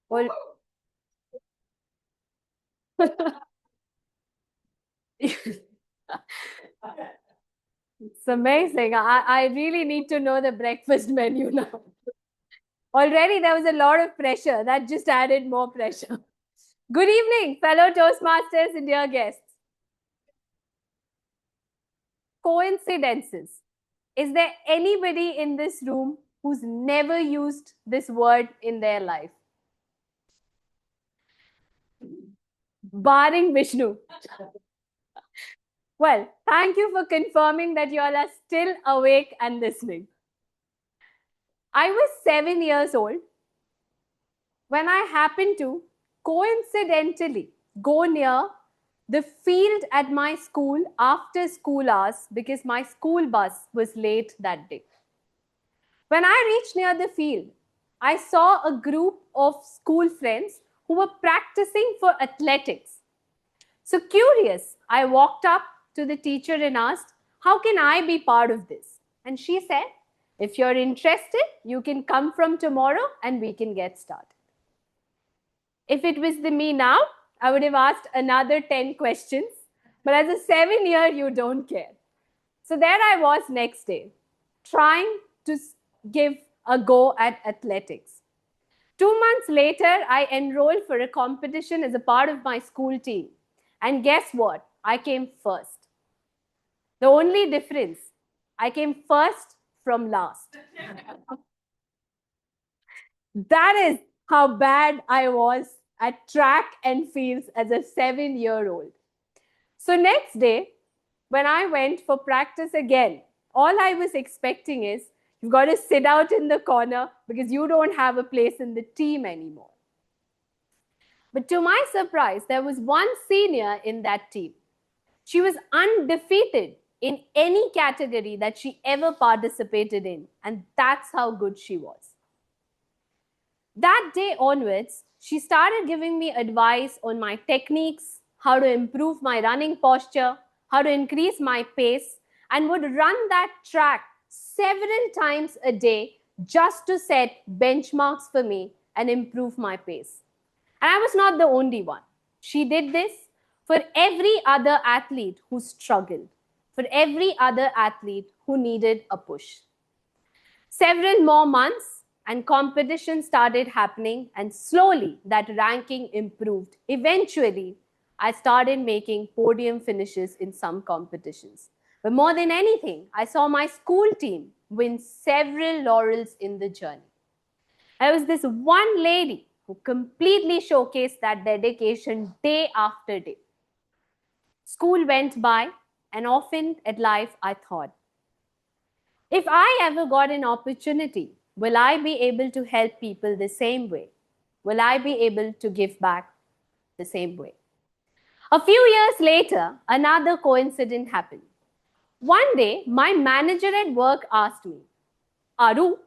Well, it's amazing. I really need to know the breakfast menu now. Already there was a lot of pressure. That just added more pressure. Good evening, fellow Toastmasters and dear guests. Coincidences. Is there anybody in this room who's never used this word in their life? Barring Vishnu. Well, thank you for confirming that you all are still awake and listening. I was 7 years old when I happened to coincidentally go near the field at my school after school hours because my school bus was late that day. When I reached near the field, I saw a group of school friends who were practicing for athletics. So curious, I walked up to the teacher and asked, how can I be part of this? And she said, if you're interested, you can come from tomorrow and we can get started. If it was me now, I would have asked another 10 questions. But as a 7-year, you don't care. So there I was next day, trying to give a go at athletics. 2 months later, I enrolled for a competition as a part of my school team. And guess what? I came first. The only difference, I came first from last. That is how bad I was at track and fields as a 7-year-old. So next day, when I went for practice again, all I was expecting is you've got to sit out in the corner because you don't have a place in the team anymore. But to my surprise, there was one senior in that team. She was undefeated in any category that she ever participated in, and that's how good she was. That day onwards, she started giving me advice on my techniques, how to improve my running posture, how to increase my pace, and would run that track several times a day just to set benchmarks for me and improve my pace. And I was not the only one. She did this for every other athlete who struggled, for every other athlete who needed a push. Several more months and competition started happening, and slowly that ranking improved. Eventually, I started making podium finishes in some competitions. But more than anything, I saw my school team win several laurels in the journey. There was this one lady who completely showcased that dedication day after day. School went by, and often at life I thought, if I ever got an opportunity, will I be able to help people the same way? Will I be able to give back the same way? A few years later, another coincidence happened. One day, my manager at work asked me, Aru,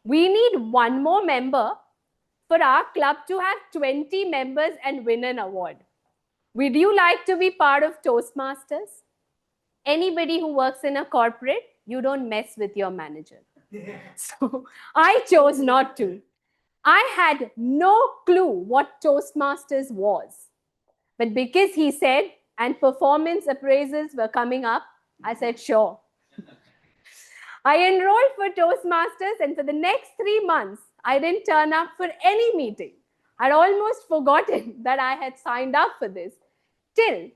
we need one more member for our club to have 20 members and win an award. Would you like to be part of Toastmasters? Anybody who works in a corporate, you don't mess with your manager. So I chose not to. I had no clue what Toastmasters was. But because he said, and performance appraisals were coming up, I said, sure. I enrolled for Toastmasters, and for the next 3 months, I didn't turn up for any meeting. I'd almost forgotten that I had signed up for this, till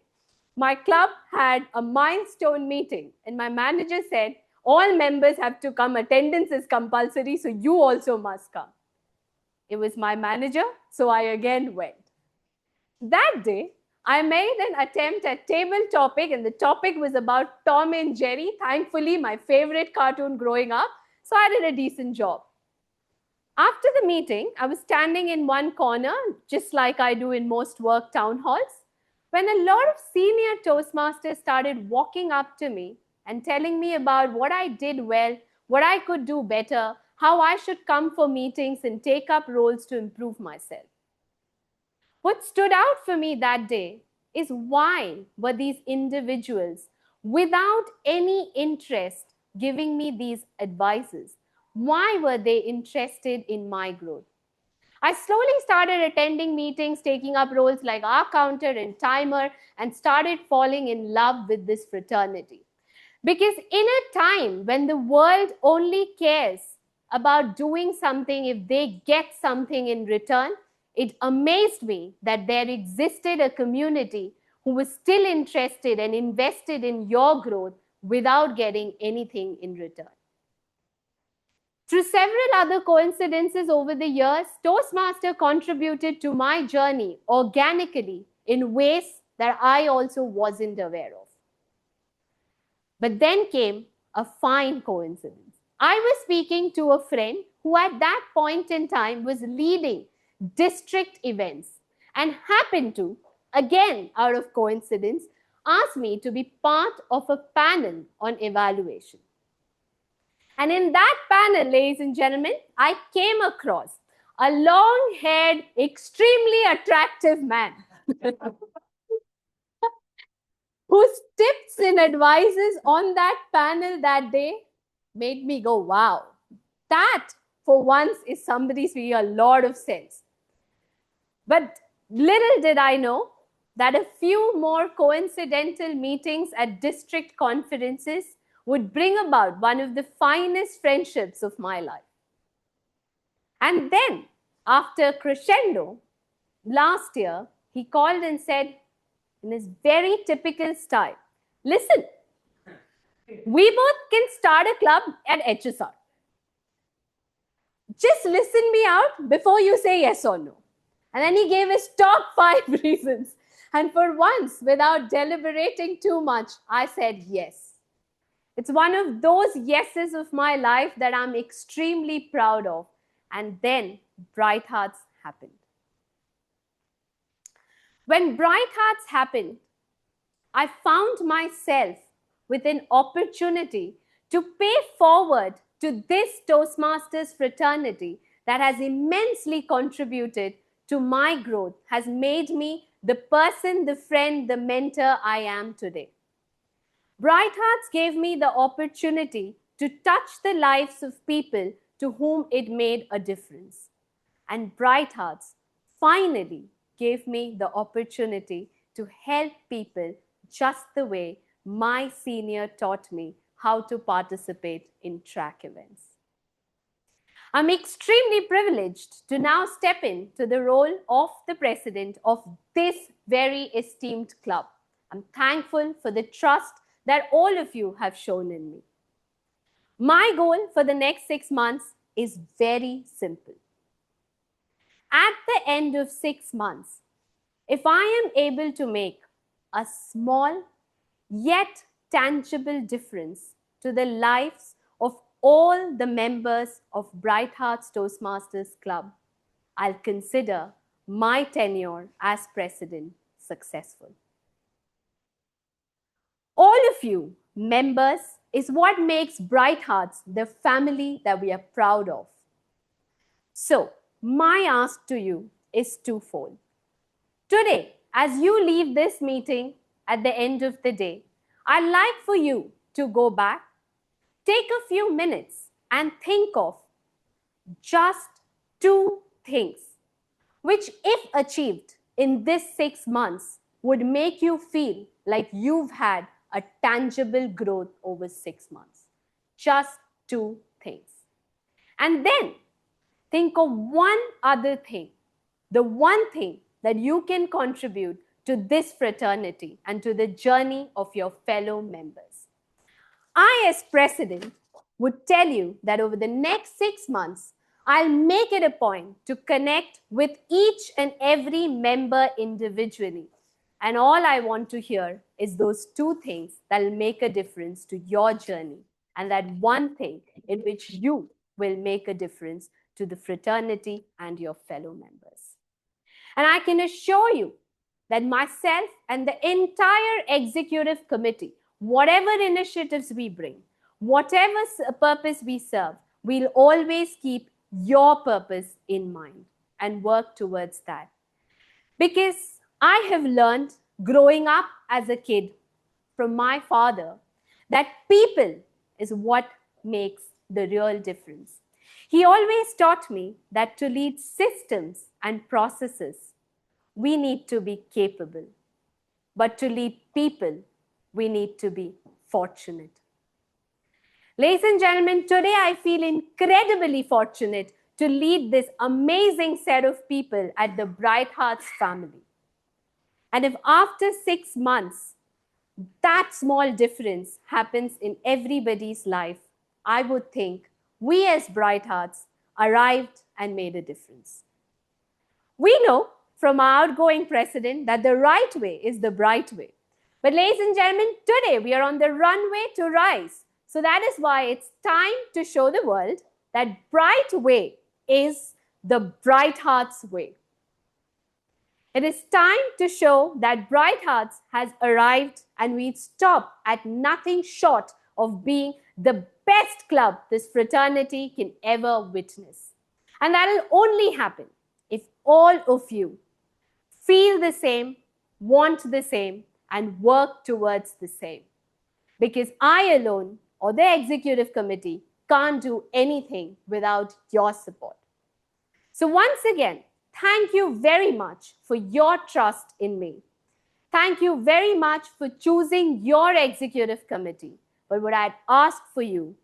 my club had a milestone meeting, and my manager said, all members have to come, attendance is compulsory, so you also must come. It was my manager, so I again went. That day, I made an attempt at table topic, and the topic was about Tom and Jerry, thankfully my favorite cartoon growing up, so I did a decent job. After the meeting, I was standing in one corner, just like I do in most work town halls, when a lot of senior Toastmasters started walking up to me and telling me about what I did well, what I could do better, how I should come for meetings and take up roles to improve myself. What stood out for me that day is why were these individuals, without any interest, giving me these advices? Why were they interested in my growth? I slowly started attending meetings, taking up roles like our counter and timer, and started falling in love with this fraternity. Because in a time when the world only cares about doing something if they get something in return, it amazed me that there existed a community who was still interested and invested in your growth without getting anything in return. Through several other coincidences over the years, Toastmaster contributed to my journey organically in ways that I also wasn't aware of. But then came a fine coincidence. I was speaking to a friend who at that point in time was leading district events and happened to, again out of coincidence, ask me to be part of a panel on evaluation. And in that panel, ladies and gentlemen, I came across a long-haired, extremely attractive man whose tips and advices on that panel that day made me go, wow, that for once is somebody speaking a lot of sense. But little did I know that a few more coincidental meetings at district conferences would bring about one of the finest friendships of my life. And then, after crescendo, last year, he called and said, in his very typical style, listen, we both can start a club at HSR. Just listen me out before you say yes or no. And then he gave his top 5 reasons. And for once, without deliberating too much, I said yes. It's one of those yeses of my life that I'm extremely proud of. And then Bright Hearts happened. When Bright Hearts happened, I found myself with an opportunity to pay forward to this Toastmasters fraternity that has immensely contributed to my growth, has made me the person, the friend, the mentor I am today. Bright Hearts gave me the opportunity to touch the lives of people to whom it made a difference. And Bright Hearts finally gave me the opportunity to help people just the way my senior taught me how to participate in track events. I'm extremely privileged to now step into the role of the president of this very esteemed club. I'm thankful for the trust that all of you have shown in me. My goal for the next 6 months is very simple. At the end of 6 months, if I am able to make a small yet tangible difference to the lives of all the members of Bright Hearts Toastmasters Club, I'll consider my tenure as president successful. All of you members is what makes Bright Hearts the family that we are proud of. So, my ask to you is twofold. Today, as you leave this meeting at the end of the day, I'd like for you to go back, take a few minutes and think of just 2 things which, if achieved in this 6 months, would make you feel like you've had a tangible growth over 6 months. Just 2 things. And then think of one other thing, the one thing that you can contribute to this fraternity and to the journey of your fellow members. I, as president, would tell you that over the next 6 months, I'll make it a point to connect with each and every member individually. And all I want to hear is those 2 things that will make a difference to your journey, and that one thing in which you will make a difference to the fraternity and your fellow members. And I can assure you that myself and the entire executive committee, whatever initiatives we bring, whatever purpose we serve, we'll always keep your purpose in mind and work towards that. Because I have learned growing up as a kid from my father that people is what makes the real difference. He always taught me that to lead systems and processes, we need to be capable. But to lead people, we need to be fortunate. Ladies and gentlemen, today I feel incredibly fortunate to lead this amazing set of people at the Bright Hearts family. And if after 6 months, that small difference happens in everybody's life, I would think we as Bright Hearts arrived and made a difference. We know from our outgoing president that the right way is the bright way. But ladies and gentlemen, today we are on the runway to rise. So that is why it's time to show the world that bright way is the Bright Hearts way. It is time to show that Bright Hearts has arrived, and we stop at nothing short of being the best club this fraternity can ever witness. And that will only happen if all of you feel the same, want the same, and work towards the same. Because I alone or the executive committee can't do anything without your support. So once again, thank you very much for your trust in me. Thank you very much for choosing your executive committee. But what I'd ask for you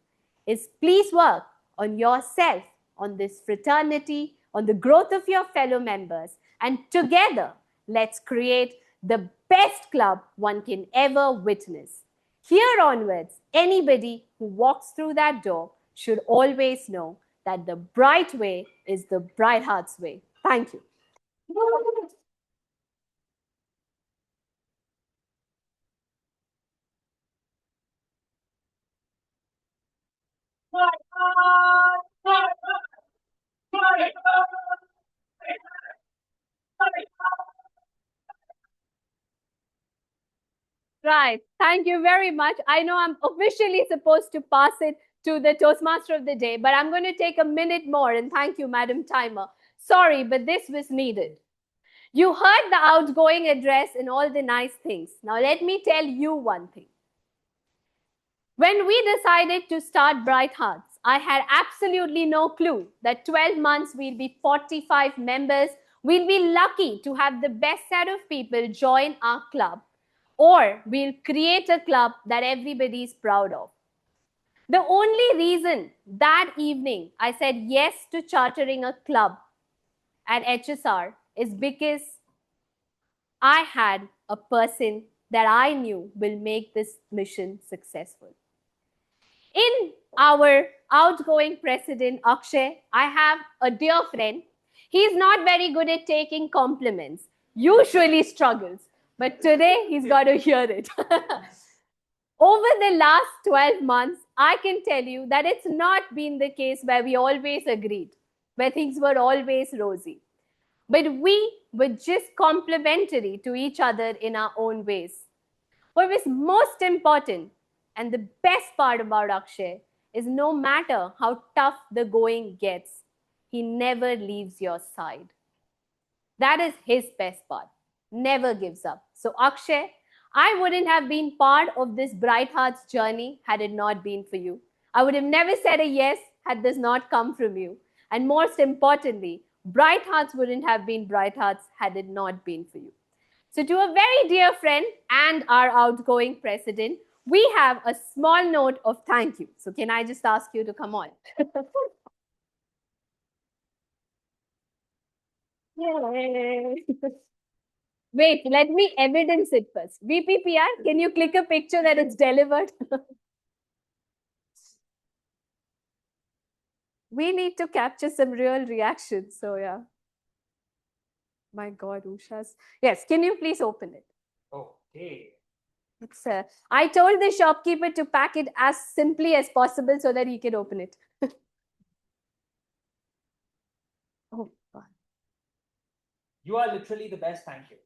is please work on yourself, on this fraternity, on the growth of your fellow members, and together, let's create the best club one can ever witness. Here onwards, anybody who walks through that door should always know that the bright way is the Bright Hearts way. Thank you. Right. Thank you very much. I know I'm officially supposed to pass it to the Toastmaster of the day, but I'm going to take a minute more and thank you, Madam Timer. Sorry, but this was needed. You heard the outgoing address and all the nice things. Now, let me tell you one thing. When we decided to start Bright Hearts, I had absolutely no clue that 12 months we'll be 45 members. We'll be lucky to have the best set of people join our club, or we'll create a club that everybody's proud of. The only reason that evening I said yes to chartering a club at HSR is because I had a person that I knew will make this mission successful. In our outgoing president, Akshay, I have a dear friend. He's not very good at taking compliments, usually struggles, but today he's got to hear it. Over the last 12 months, I can tell you that it's not been the case where we always agreed, where things were always rosy. But we were just complementary to each other in our own ways. What was most important and the best part about Akshay is no matter how tough the going gets, he never leaves your side. That is his best part. Never gives up. So Akshay, I wouldn't have been part of this Bright Hearts journey had it not been for you. I would have never said a yes had this not come from you. And most importantly, Bright Hearts wouldn't have been Bright Hearts had it not been for you. So to a very dear friend and our outgoing president, we have a small note of thank you. So can I just ask you to come on? Yay. Wait, let me evidence it first. VPPR, can you click a picture that it's delivered? We need to capture some real reactions. So yeah. My God, Usha's. Yes, can you please open it? Okay. It's I told the shopkeeper to pack it as simply as possible so that he can open it. Oh, God. You are literally the best, thank you.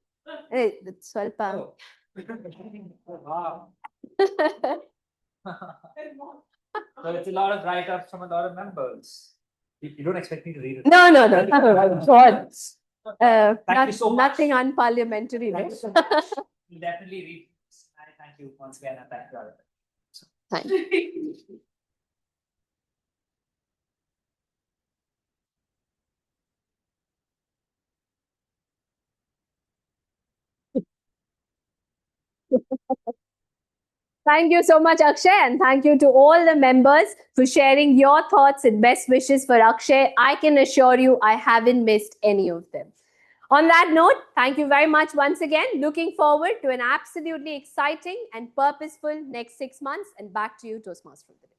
Hey, that's Swalpa. Oh. Wow. So it's a lot of write-ups from a lot of members. You don't expect me to read it? No. God. Thank you so much. Nothing unparliamentary. Right? We'll definitely read this. Thank you once again, and thank you all. Thank you. Thank you so much, Akshay, and thank you to all the members for sharing your thoughts and best wishes for Akshay. I can assure you I haven't missed any of them. On that note, thank you very much once again. Looking forward to an absolutely exciting and purposeful next 6 months. And back to you, Toastmaster of the day.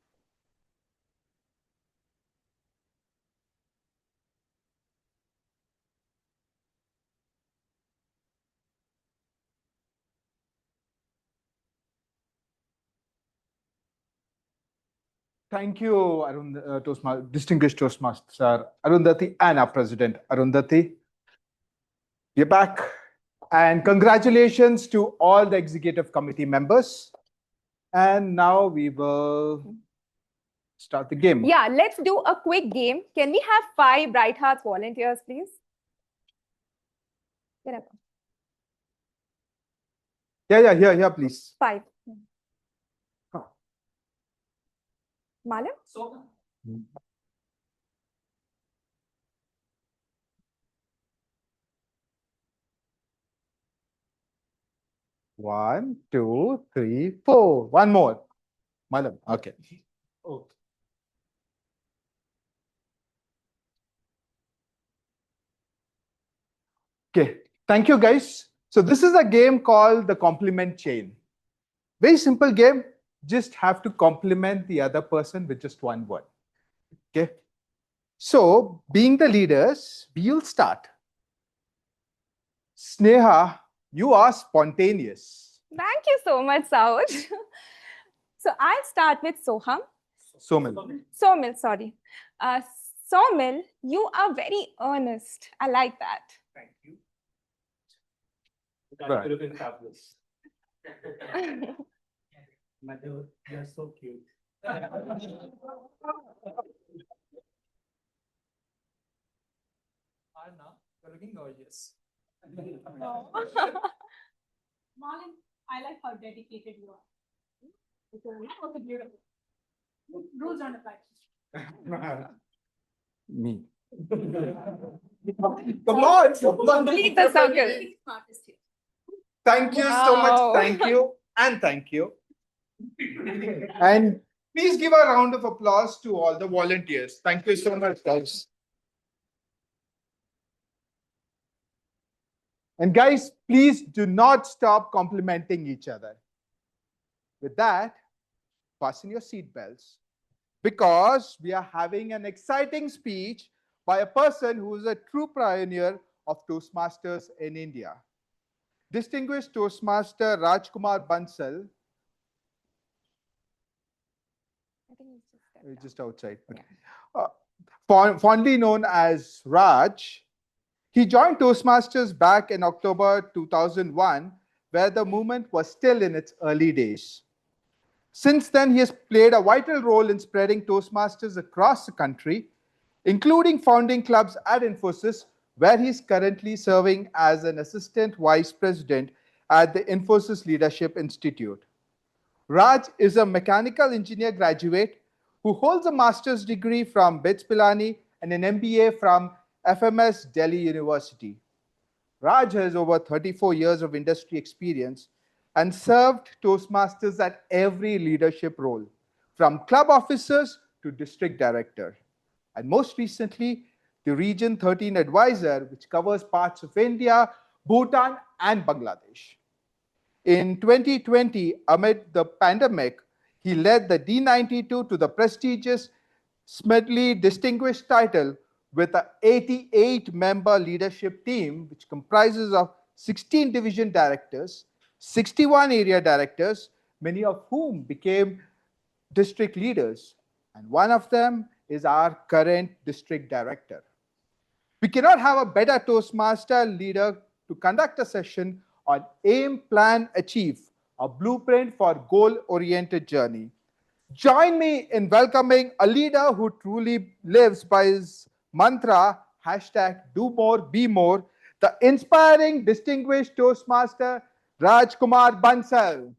Thank you, distinguished Toastmaster Arundhati and our President Arundhati. We're back. And congratulations to all the executive committee members. And now we will start the game. Yeah, let's do a quick game. Can we have 5 Bright Hearts volunteers, please? Get up. Yeah, here, please. 5. Malam? So, One, two, three, four. One more. Malam. Okay. Okay. Thank you, guys. So this is a game called the compliment chain. Very simple game. Just have to compliment the other person with just one word. Okay. So being the leaders, we'll start. Sneha, you are spontaneous. Thank you so much, Saud. So I'll start with Soham. Somil. Somil, sorry. Somil, you are very earnest. I like that. Thank you. Right. Philippine fabulous. Madhu, you're so cute. Arna, you're looking gorgeous. Marlon, I like how dedicated you are. Okay, beautiful. Rules don't apply. Me. Come on. Complete the circle. Thank you so much. Wow. Thank you. And thank you. And please give a round of applause to all the volunteers. Thank you so much, guys. And guys, please do not stop complimenting each other. With that, fasten your seatbelts because we are having an exciting speech by a person who is a true pioneer of Toastmasters in India. Distinguished Toastmaster Rajkumar Bansal. I think it's Just outside. Okay. Fondly known as Raj, he joined Toastmasters back in October 2001, where the movement was still in its early days. Since then, he has played a vital role in spreading Toastmasters across the country, including founding clubs at Infosys, where he is currently serving as an assistant vice president at the Infosys Leadership Institute. Raj is a mechanical engineer graduate who holds a master's degree from BITS Pilani and an MBA from FMS Delhi University. Raj has over 34 years of industry experience and served Toastmasters at every leadership role, from club officers to district director. And most recently, the Region 13 advisor, which covers parts of India, Bhutan, and Bangladesh. In 2020, amid the pandemic, he led the D92 to the prestigious Smedley Distinguished title with an 88-member leadership team, which comprises of 16 division directors, 61 area directors, many of whom became district leaders. And one of them is our current district director. We cannot have a better Toastmaster leader to conduct a session on Aim, Plan, Achieve, a blueprint for goal-oriented journey. Join me in welcoming a leader who truly lives by his mantra, hashtag do more, be more, the inspiring, distinguished Toastmaster, Rajkumar Bansal.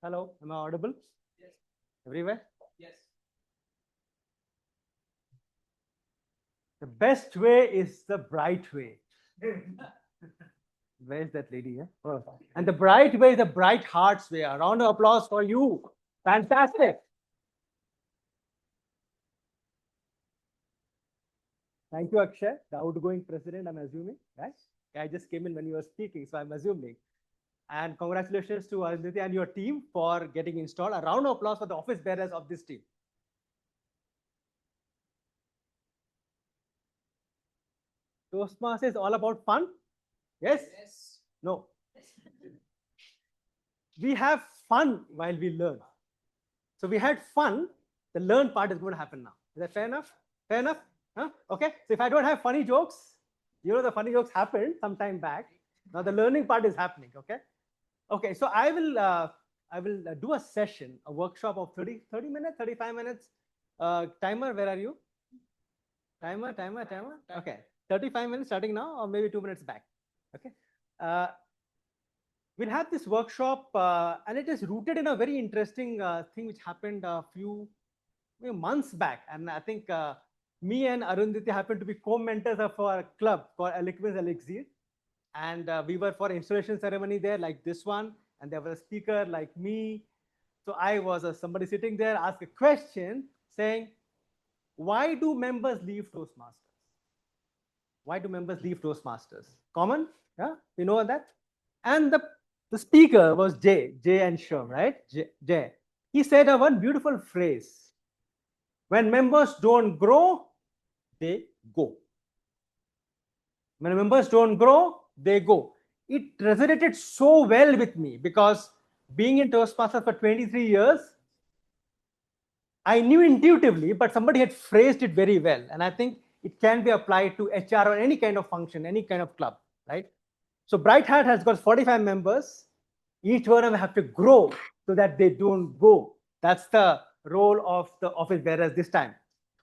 Hello, am I audible? Yes. Everywhere? Yes. The best way is the bright way. Where's that lady? Yeah? Oh. And the bright way is the bright hearts way. A round of applause for you. Fantastic. Thank you, Akshay, the outgoing president, I'm assuming, right? I just came in when you were speaking, so I'm assuming. And congratulations to Arundhati and your team for getting installed. A round of applause for the office bearers of this team. Toastmasters is all about fun? Yes? Yes. No. We have fun while we learn. So we had fun, the learn part is going to happen now. Is that fair enough? Fair enough? Huh? Okay. So if I don't have funny jokes, you know the funny jokes happened some time back. Now the learning part is happening. Okay. Okay. So I will do a session, a workshop of 30 minutes, 35 minutes. Timer, where are you? Timer. Okay. 35 minutes starting now, or maybe 2 minutes back. Okay. We'll have this workshop, and it is rooted in a very interesting thing which happened a few months back. And I think me and Arundhati happened to be co-mentors of our club called Eloquence Elixir. And we were for installation ceremony there, like this one. And there was a speaker like me. So I was somebody sitting there, asked a question saying, why do members leave Toastmasters? Why do members leave Toastmasters? Common? Yeah, you know that? And the speaker was Jay and Sherm, right? Jay. He said a one beautiful phrase. When members don't grow, they go. When members don't grow, they go. It resonated so well with me because being in Toastmasters for 23 years, I knew intuitively, but somebody had phrased it very well. And I think it can be applied to HR or any kind of function, any kind of club, right? So Bright Hat has got 45 members. Each one of them have to grow so that they don't go. That's the role of the office bearers this time.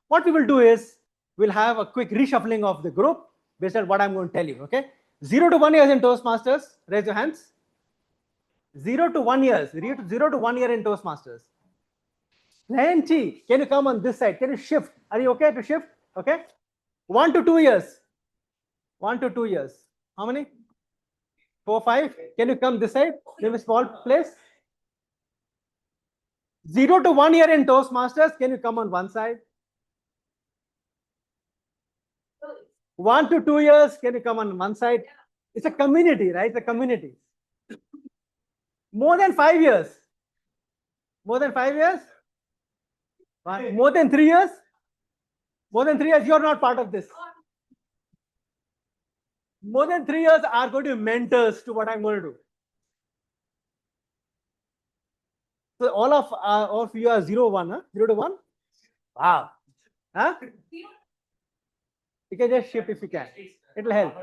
What we will do is we'll have a quick reshuffling of the group based on what I'm going to tell you, okay? 0 to 1 years in Toastmasters, raise your hands. 0 to 1 years, 0 to 1 year in Toastmasters. Plenty. Can you come on this side? Can you shift? Are you okay to shift? Okay. 1 to 2 years. 1 to 2 years. How many? 4, 5. Can you come this side? Give a small place. 0 to 1 year in Toastmasters. Can you come on one side? 1 to 2 years. Can you come on one side? It's a community, right? It's a community. More than 5 years. More than 5 years? More than 3 years? More than 3 years, you're not part of this. More than 3 years are going to be mentors to what I'm going to do. So all of you are 0, 1, huh? 0 to 1? Wow. Huh? You can just shift if you can. It'll help.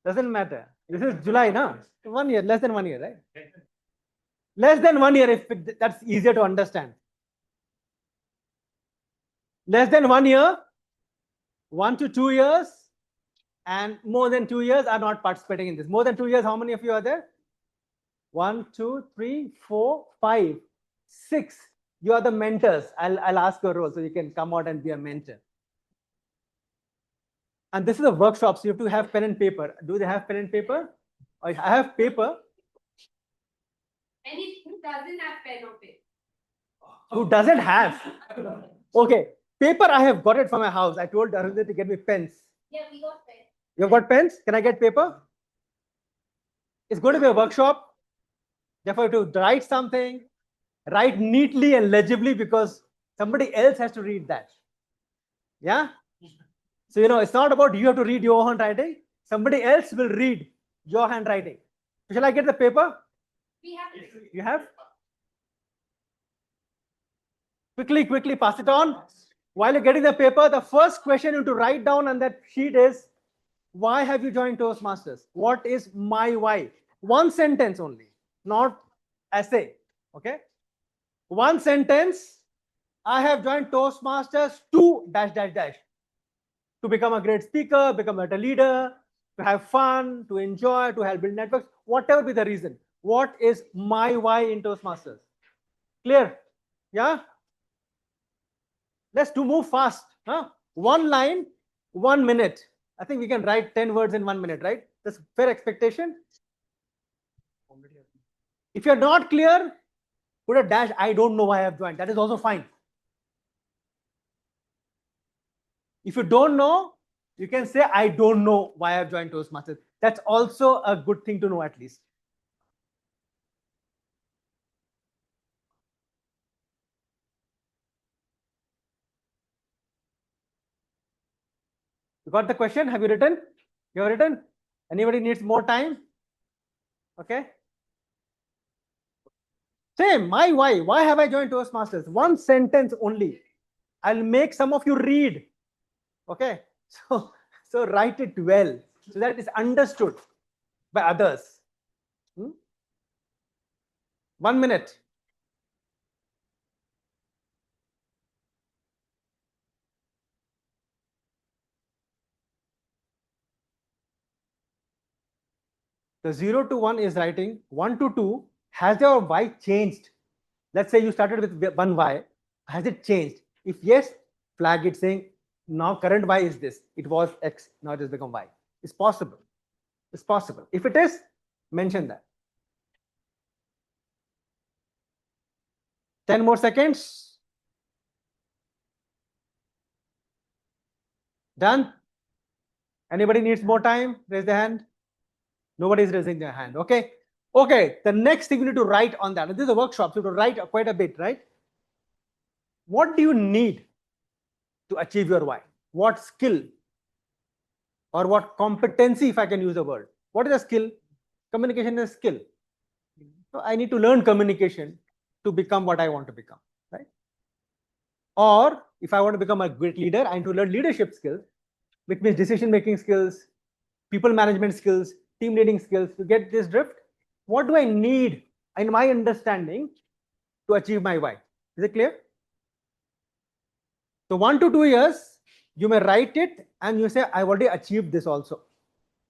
Doesn't matter. This is July, no? 1 year, less than 1 year, right? Less than 1 year, if that's easier to understand. Less than 1 year, 1 to 2 years, and more than 2 years are not participating in this. More than 2 years, how many of you are there? 1, 2, 3, 4, 5, 6. You are the mentors. I'll ask your role so you can come out and be a mentor. And this is a workshop, so you have to have pen and paper. Do they have pen and paper? I have paper. And who doesn't have pen or paper? Who doesn't have? Okay, paper I have got it from my house. I told Arundhati to get me pens. Yeah, we got pen. You've got pens? Can I get paper? It's going to be a workshop. Therefore, to write something, write neatly and legibly because somebody else has to read that. Yeah? So, it's not about you have to read your handwriting. Somebody else will read your handwriting. Shall I get the paper? We have it. You have? Quickly pass it on. While you're getting the paper, the first question you have to write down on that sheet is, why have you joined Toastmasters? What is my why? One sentence only, not essay. Okay? One sentence. I have joined Toastmasters to ... To become a great speaker, become a better leader, to have fun, to enjoy, to help build networks, whatever be the reason. What is my why in Toastmasters? Clear? Yeah? Let's move fast. Huh? One line, 1 minute. I think we can write 10 words in 1 minute, right? That's fair expectation. If you're not clear, put a dash. I don't know why I have joined. That is also fine. If you don't know, you can say, I don't know why I've joined Toastmasters. That's also a good thing to know at least. You got the question? Have you written? You have written? Anybody needs more time? Okay. Same, my why. Why have I joined Toastmasters? One sentence only. I'll make some of you read. Okay. So write it well so that it is understood by others. 1 minute. The 0 to 1 is writing. 1 to 2, has your why changed? Let's say you started with one why. Has it changed? If yes, flag it saying, now current why is this. It was X, now it has become Y. It's possible. It's possible. If it is, mention that. 10 more seconds. Done? Anybody needs more time? Raise their hand. Nobody is raising their hand. Okay. Okay, the next thing you need to write on that. This is a workshop, so you have to write quite a bit, right? What do you need to achieve your why? What skill or what competency, if I can use the word? What is a skill? Communication is a skill. So I need to learn communication to become what I want to become, right? Or if I want to become a great leader, I need to learn leadership skills, which means decision making skills, people management skills, team leading skills. To get this drift, what do I need in my understanding to achieve my why? Is it clear? So 1 to 2 years, you may write it and you say, I've already achieved this also.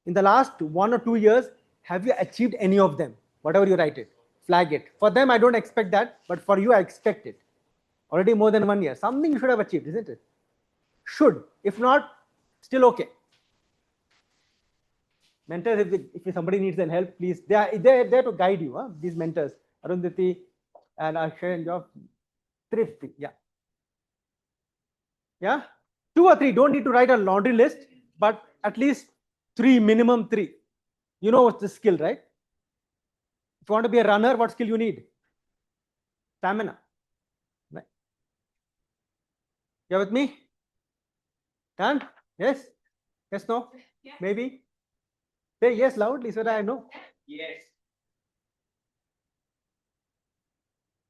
In the last 1 or 2 years, have you achieved any of them? Whatever you write it, flag it. For them, I don't expect that, but for you, I expect it. Already more than 1 year. Something you should have achieved, isn't it? Should. If not, still okay. Mentors, if somebody needs any help, please, they're there to guide you. These mentors, Arundhati and Akshay and Job, Tripti, yeah. Yeah, 2 or 3. Don't need to write a laundry list, but at least 3, minimum 3. You know what's the skill, right? If you want to be a runner, what skill you need? Stamina. Right? You're with me? Done? Yes? Yes, no? Yeah. Maybe? Say yes loudly so that I know. Yes.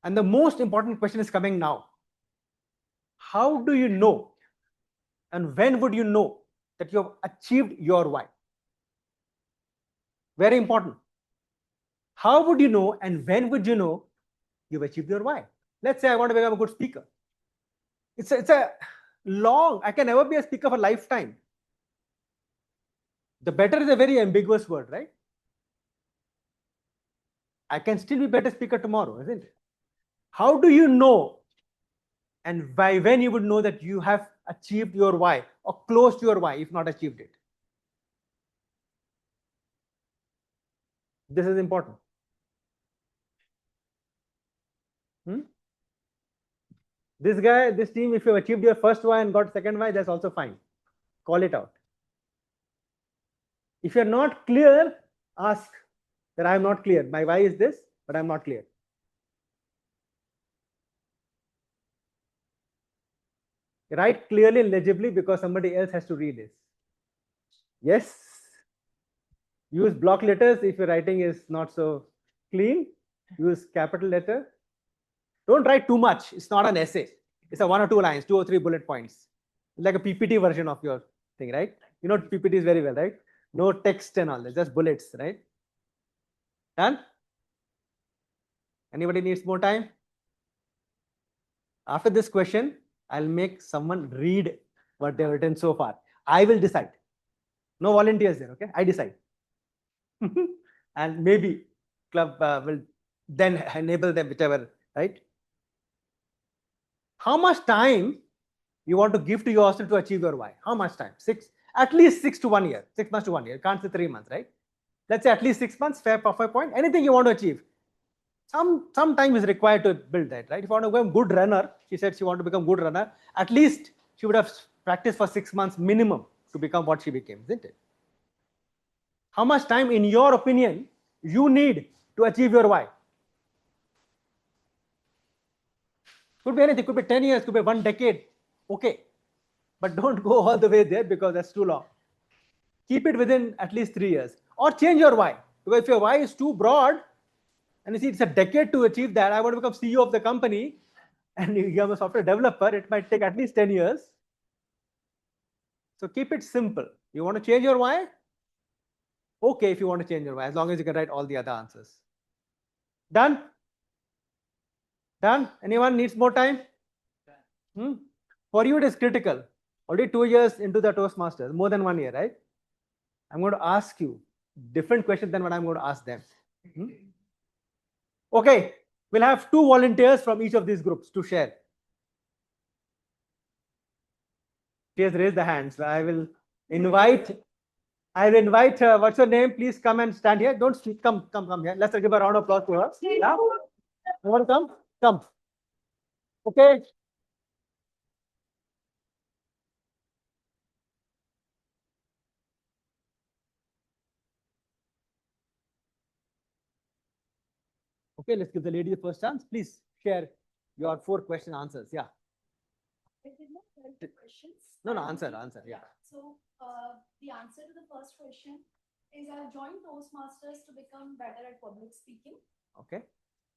And the most important question is coming now. How do you know and when would you know that you have achieved your why? Very important. How would you know and when would you know you've achieved your why? Let's say I want to become a good speaker. It's a long, I can never be a speaker for lifetime. The better is a very ambiguous word, right? I can still be better speaker tomorrow, isn't it? How do you know and by when you would know that you have achieved your why or close to your why if not achieved it? This is important. This guy, this team, if you achieved your first why and got second why, that's also fine. Call it out. If you're not clear, ask that I'm not clear. My why is this, but I'm not clear. Write clearly and legibly because somebody else has to read this. Yes. Use block letters if your writing is not so clean. Use capital letter. Don't write too much. It's not an essay. It's a 1 or 2 lines, 2 or 3 bullet points. Like a PPT version of your thing, right? You know PPTs very well, right? No text and all that, just bullets, right? Done? Anybody needs more time? After this question, I'll make someone read what they've written so far. I will decide. No volunteers there, okay? I decide. And maybe club will then enable them, whichever, right? How much time you want to give to yourself to achieve your why? How much time? At least 6 to 1 year. 6 months to 1 year. Can't say 3 months, right? Let's say at least 6 months, fair point. Anything you want to achieve. Some time is required to build that, right? If you want to become a good runner, she said she wanted to become a good runner, at least she would have practiced for 6 months minimum to become what she became, isn't it? How much time, in your opinion, you need to achieve your why? Could be anything, could be 10 years, could be 1 decade. Okay. But don't go all the way there because that's too long. Keep it within at least 3 years. Or change your why. Because if your why is too broad, and you see it's a decade to achieve that, I want to become CEO of the company, and you become a software developer, it might take at least 10 years. So keep it simple. You want to change your why? Okay, if you want to change your why, as long as you can write all the other answers. Done? Done? Anyone needs more time? For you, it is critical. Already 2 years into the Toastmasters, more than 1 year, right? I'm going to ask you different questions than what I'm going to ask them. Okay, we'll have 2 volunteers from each of these groups to share. She has raised the hands. I will invite. What's your name? Please come and stand here. Don't speak. Come here. Let's give a round of applause to her. Yeah. You want to come? Come. Okay. Okay, let's give the lady the first chance. Please share your 4 question answers. Yeah. I did not hear the questions. No, answer. Yeah. So, the answer to the first question is I've joined Toastmasters to become better at public speaking. Okay.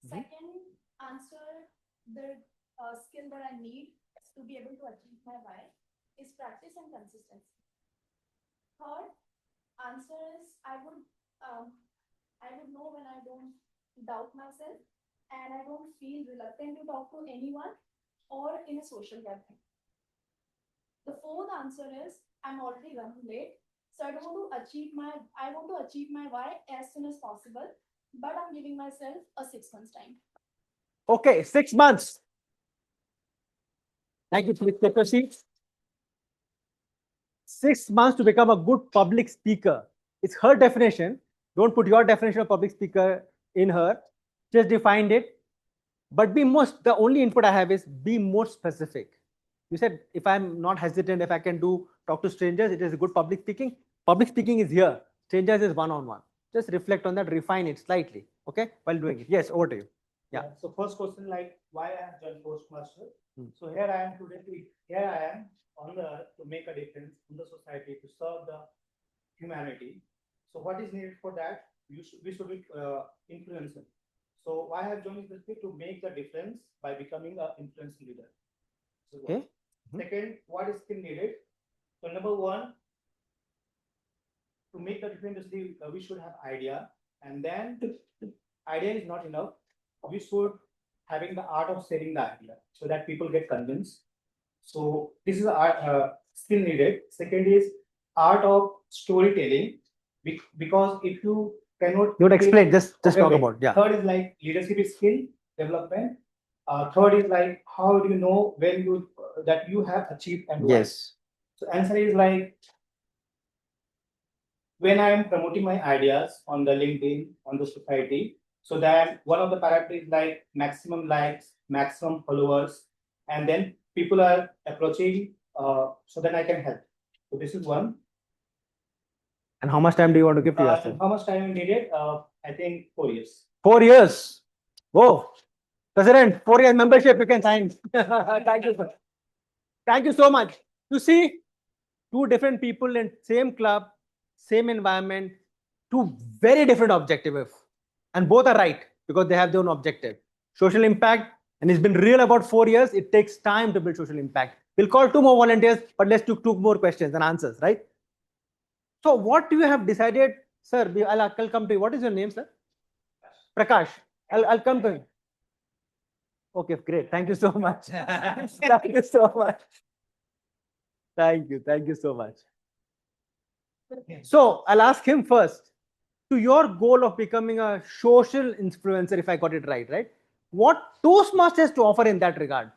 Second answer, the skill that I need to be able to achieve my why is practice and consistency. Third answer is I would know when I don't doubt myself and I don't feel reluctant to talk to anyone or in a social gathering. The fourth answer is I'm already running late, so I want to achieve my why as soon as possible, but I'm giving myself a 6 months time. Okay, 6 months. Thank you. Please take your seats. 6 months to become a good public speaker. It's her definition. Don't put your definition of public speaker in her. Just defined it. But the only input I have is be more specific. You said if I'm not hesitant, if I can talk to strangers, it is a good public speaking. Public speaking is here. Strangers is one-on-one. Just reflect on that, refine it slightly. Okay, while doing it. Yes, over to you. Yeah. So first question, like why I have joined Toastmaster. So here I am today. Here I am on the earth to make a difference in the society, to serve the humanity. So what is needed for that? We should be influencer. So why I have joined this to make the difference by becoming an influence leader. So Okay. Second, what is skill needed? So number one, to make the difference, we should have idea, and then idea is not enough. We should having the art of selling the idea so that people get convinced. So this is skill needed. Second is art of storytelling, because if you cannot. You would explain. Just Okay, talk okay. about. Yeah. Third is like leadership skill development. Third is like how do you know when you that you have achieved and why? Yes. So answer is like when I am promoting my ideas on the LinkedIn, on the society, so that one of the parameters is like maximum likes, maximum followers, and then people are approaching, so then I can help. So this is one. And how much time do you want to give to yourself? How much time needed? I think 4 years. 4 years. Whoa. President, 4 years membership you can sign. Thank you, sir. Thank you so much. You see, 2 different people in same club, same environment, 2 very different objectives. And both are right because they have their own objective. Social impact, and it's been real about 4 years. It takes time to build social impact. We'll call 2 more volunteers, but let's do 2 more questions and answers, right? So what you have decided, sir, I'll come to you. What is your name, sir? Prakash. I'll come to you. Okay, great. Thank you so much. Thank you so much. Thank you so much. So I'll ask him first. To your goal of becoming a social influencer, if I got it right? What Toastmasters has to offer in that regard?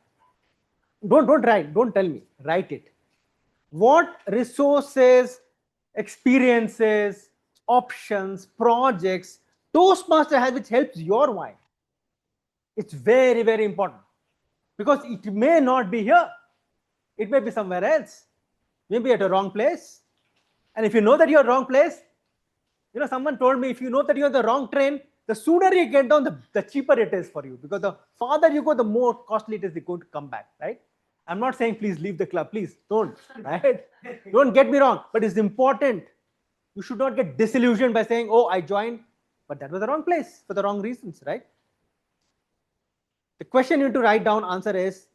Don't write. Don't tell me. Write it. What resources, experiences, options, projects Toastmaster has which helps your why? It's very, very important because it may not be here. It may be somewhere else. Maybe at a wrong place. And if you know that you're wrong place, someone told me if you know that you're on the wrong train, the sooner you get down, the cheaper it is for you, because the farther you go, the more costly it is to come back, right? I'm not saying please leave the club, please don't, right? Don't get me wrong, but it's important. You should not get disillusioned by saying, oh, I joined, but that was the wrong place for the wrong reasons, right? The question you need to write down answer is,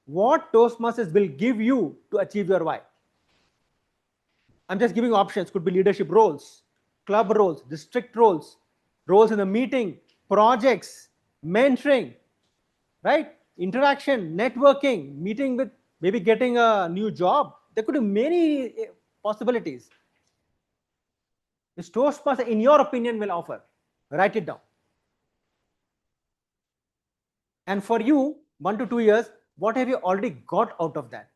what Toastmasters will give you to achieve your why? I'm just giving options. Could be leadership roles, club roles, district roles, roles in the meeting, projects, mentoring, right? Interaction, networking, meeting with, maybe getting a new job. There could be many possibilities. This Toastmaster, in your opinion, will offer. Write it down. And for you, 1 to 2 years, what have you already got out of that?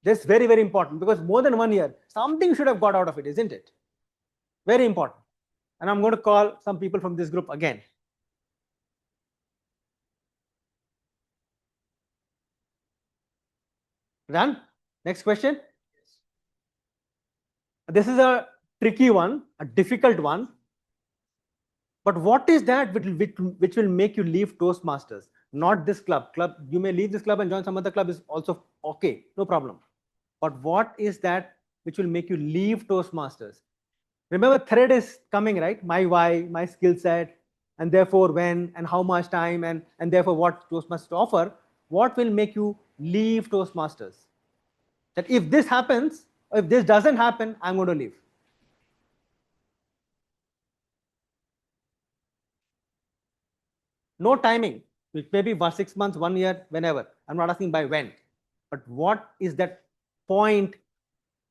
That's very, very important, because more than 1 year, something should have got out of it, isn't it? Very important. And I'm going to call some people from this group again. Done? Next question. This is a tricky one, a difficult one. But what is that which will make you leave Toastmasters? Not this club. You may leave this club and join some other club is also okay, no problem. But what is that which will make you leave Toastmasters? Remember, thread is coming, right? My why, my skill set, and therefore when and how much time, and therefore what Toastmasters offer. What will make you leave Toastmasters? That if this happens, or if this doesn't happen, I'm going to leave. No timing. It may be 6 months, 1 year, whenever. I'm not asking by when. But what is that point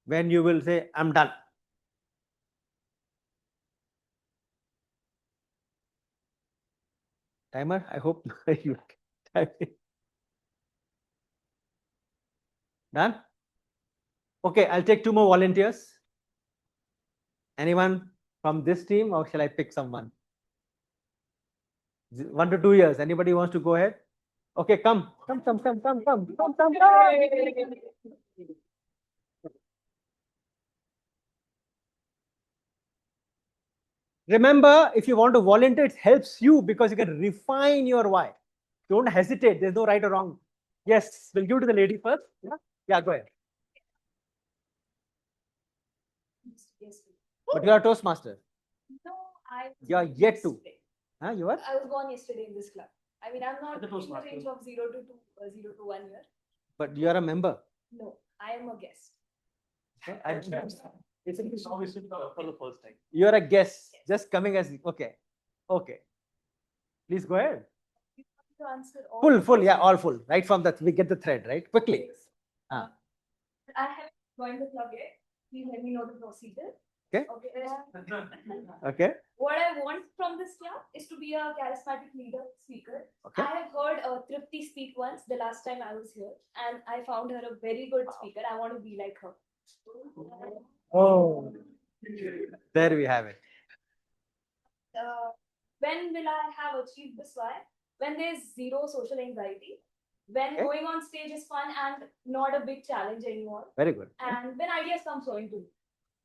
when you will say, I'm done? Timer, I hope you time it. Done? Okay, I'll take 2 more volunteers. Anyone from this team, or shall I pick someone? 1 to 2 years. Anybody wants to go ahead? Okay, come. Remember, if you want to volunteer, it helps you because you can refine your why. Don't hesitate. There's no right or wrong. Yes, we'll give it to the lady first. Yeah, go ahead. Yes. But you are a Toastmaster. No, I. You are yet to. Huh? You are? I was born yesterday in this club. I mean, I'm not in the Toastmaster. range of 0 to 1 year. But you are a member. No, I am a guest. Basically, now we sit for the first time. You are a guest, just coming as okay. Okay. Please go ahead. To answer all Full, yeah, all full. Right from that, we get the thread, right? Quickly. I haven't joined the club yet. Please let me know the procedure. Okay. Okay. Okay. What I want from this club is to be a charismatic leader, speaker. Okay. I have heard Tripti speak once the last time I was here, and I found her a very good speaker. I want to be like her. Oh, there we have it. When will I have achieved this why? When there's zero social anxiety, when Okay. going on stage is fun and not a big challenge anymore, Very good. and when ideas come flowing to me.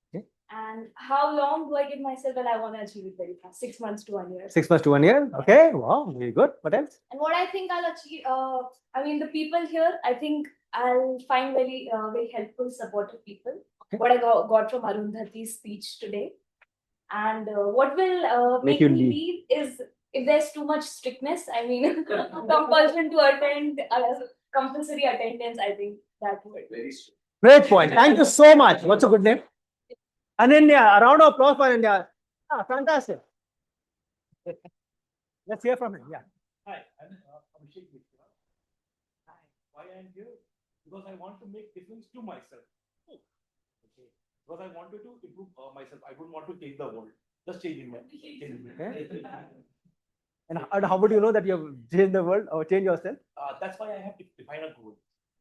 Okay. And how long do I give myself? Well, I want to achieve it very fast, 6 months to 1 year. 6 months to 1 year. Okay. Wow. Very good. What else? And what I think I'll achieve, I mean, the people here, I think I'll find very helpful, supportive people. Okay. What I got from Arundhati's speech today. And what will Make make you me leave. leave is if there's too much strictness, I mean, compulsion to attend, compulsory attendance, I think that would. Very strict. Great point. Thank you so much. What's a good name? Ananya. A round of applause for Ananya. Ah, fantastic. Let's hear from him. Yeah. Hi, I'm Abhishek Mishra. Hi. Why I'm here? Because I want to make difference to myself. Okay. Because I wanted to improve myself. I don't want to change the world. Just changing my. Okay. And how would you know that you have changed the world or changed yourself? That's why I have to define a goal.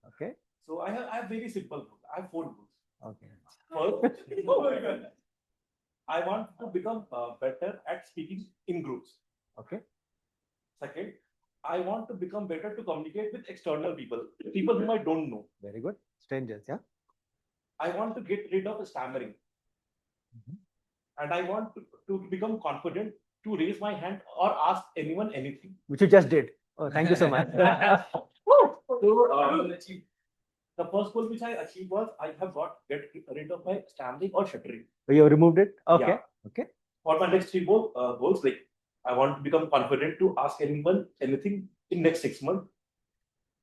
Okay. So I have very simple goals. I have 4 goals. Okay. First, I want to become better at speaking in groups. Okay. Second, I want to become better to communicate with external people whom I don't know. Very good. Strangers, yeah. I want to get rid of stammering. And I want to become confident to raise my hand or ask anyone anything. Which you just did. Oh, thank you so much. So, the first goal which I achieved was I have get rid of my stammering or shuddering. So you have removed it? Okay. Yeah. Okay. For my next 3 goals, like I want to become confident to ask anyone anything in next 6 months,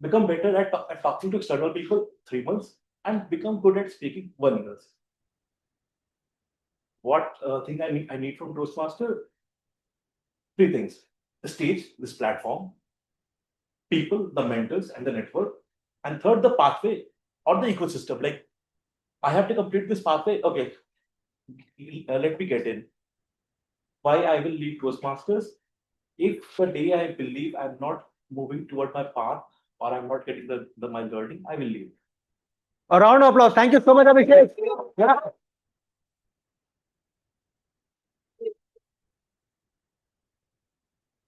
become better at talking to external people 3 months, and become good at speaking 1 year. What thing I need from Toastmaster? 3 things: the stage, this platform, people, the mentors, and the network. And third, the pathway or the ecosystem. Like I have to complete this pathway. Okay, let me get in. Why I will leave Toastmasters? If the day I believe I'm not moving toward my path or I'm not getting my learning, I will leave. A round of applause. Thank you so much, Abhishek. Yeah.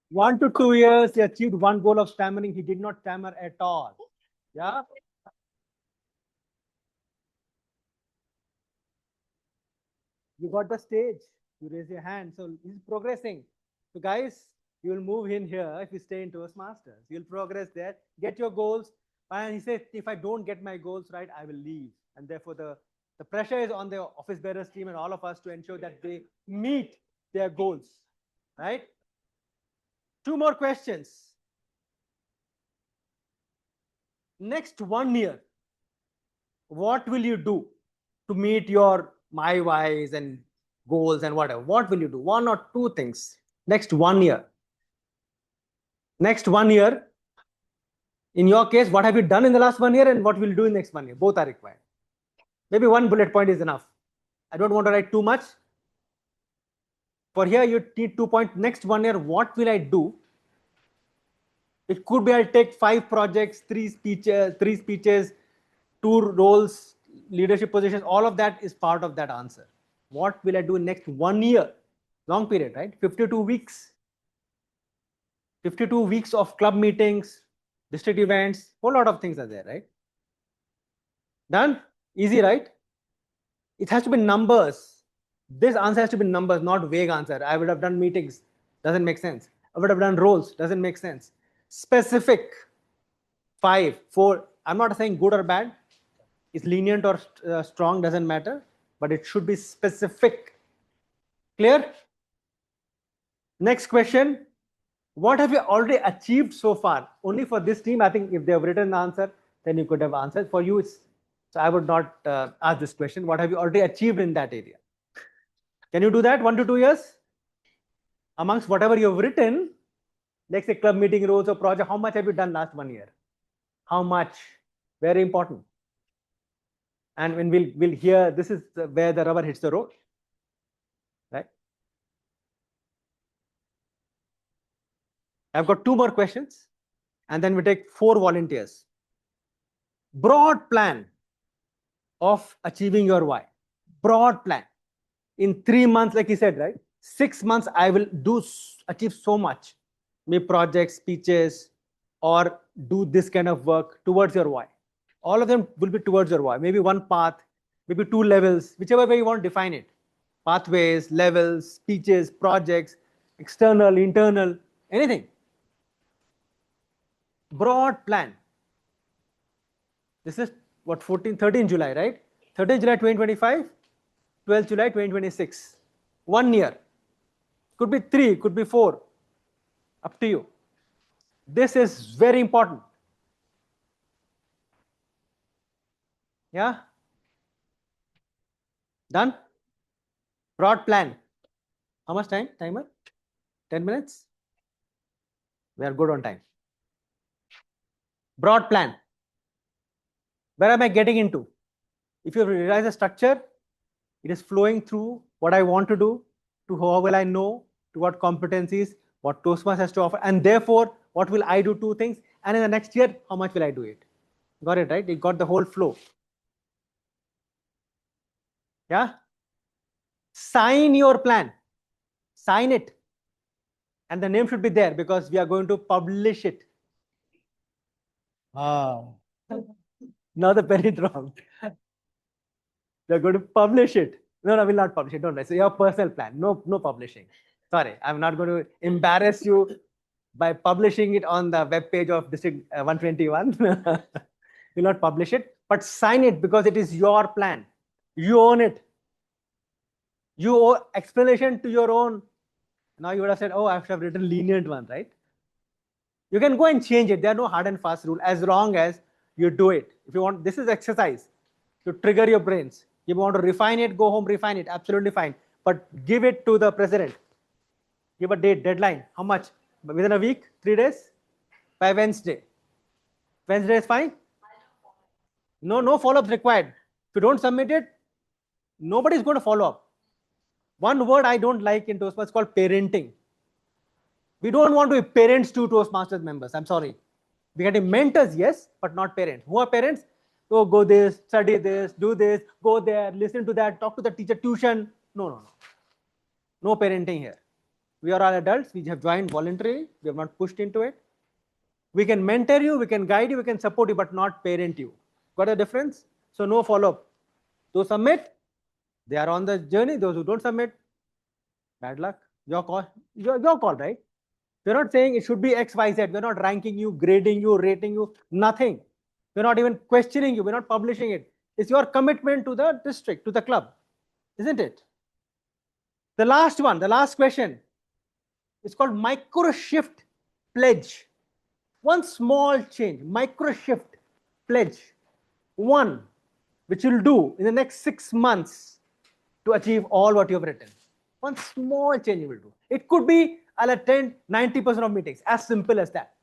One to 2 years, he achieved 1 goal of stammering. He did not stammer at all. Yeah. You got the stage. You raise your hand. So he's progressing. So guys, you will move in here if you stay in Toastmasters. You'll progress there, get your goals. And he says, if I don't get my goals right, I will leave. And therefore, the pressure is on the office bearers team and all of us to ensure that they meet their goals, right? 2 more questions. Next 1 year, what will you do to meet your my whys and goals and whatever? What will you do? 1 or 2 things. Next 1 year. Next 1 year, in your case, what have you done in the last 1 year and what will you do in next 1 year? Both are required. Maybe 1 bullet point is enough. I don't want to write too much. For here, you need 2 points. Next 1 year, what will I do? It could be I'll take 5 projects, 3 speeches, 2 roles, leadership positions. All of that is part of that answer. What will I do in next 1 year? Long period, right? 52 weeks. 52 weeks of club meetings, district events, whole lot of things are there, right? Done? Easy, right? It has to be numbers. This answer has to be numbers, not vague answer. I would have done meetings. Doesn't make sense. I would have done roles. Doesn't make sense. Specific. 5, 4. I'm not saying good or bad. It's lenient or strong, doesn't matter. But it should be specific. Clear? Next question. What have you already achieved so far? Only for this team, I think if they have written the answer, then you could have answered. For you, it's, so I would not ask this question. What have you already achieved in that area? Can you do that 1 to 2 years? Amongst whatever you have written, let's say club meeting roles or project, how much have you done last 1 year? How much? Very important. And when we'll hear, this is where the rubber hits the road, right? I've got 2 more questions, and then we take 4 volunteers. Broad plan of achieving your why. Broad plan. In 3 months, like he said, right? 6 months, I will achieve so much. Maybe projects, speeches, or do this kind of work towards your why. All of them will be towards your why. Maybe 1 path, maybe 2 levels, whichever way you want to define it. Pathways, levels, speeches, projects, external, internal, anything. Broad plan. This is what, 13 July, right? 13 July 2025, 12 July 2026. 1 year. Could be 3, could be 4. Up to you. This is very important. Yeah? Done? Broad plan. How much time? Timer? 10 minutes? We are good on time. Broad plan. Where am I getting into? If you realize the structure, it is flowing through what I want to do, to how will I know, to what competencies, what Toastmasters has to offer, and therefore, what will I do? 2 things. And in the next year, how much will I do it? Got it, right? You got the whole flow. Yeah? Sign your plan. Sign it. And the name should be there because we are going to publish it. Now the penny dropped. They're going to publish it. No, we'll not publish it. Don't worry. So your personal plan. No publishing. Sorry, I'm not going to embarrass you by publishing it on the web page of District 121. We'll not publish it, but sign it because it is your plan. You own it. You owe explanation to your own. Now you would have said, oh, I should have written lenient one, right? You can go and change it. There are no hard and fast rule as long as you do it. If you want, this is exercise to trigger your brains. You want to refine it, go home, refine it. Absolutely fine. But give it to the president. Give a date, deadline. How much? Within a week, 3 days? By Wednesday. Wednesday is fine? No follow-ups required. If you don't submit it, nobody is going to follow up. One word I don't like in Toastmasters is called parenting. We don't want to be parents to Toastmasters members. I'm sorry. We can be mentors, yes, but not parents. Who are parents? Oh, go this, study this, do this, go there, listen to that, talk to the teacher, tuition. No. No parenting here. We are all adults. We have joined voluntarily. We have not pushed into it. We can mentor you, we can guide you, we can support you, but not parent you. Got the difference? So no follow-up. Those submit, they are on the journey. Those who don't submit, bad luck. Your call, your call, right? We're not saying it should be X, Y, Z. We're not ranking you, grading you, rating you, nothing. We're not even questioning you. We're not publishing it. It's your commitment to the district, to the club, isn't it? The last one, the last question. It's called micro shift pledge. One small change, micro shift pledge. One, which you'll do in the next 6 months to achieve all what you have written. One small change you will do. It could be I'll attend 90% of meetings, as simple as that.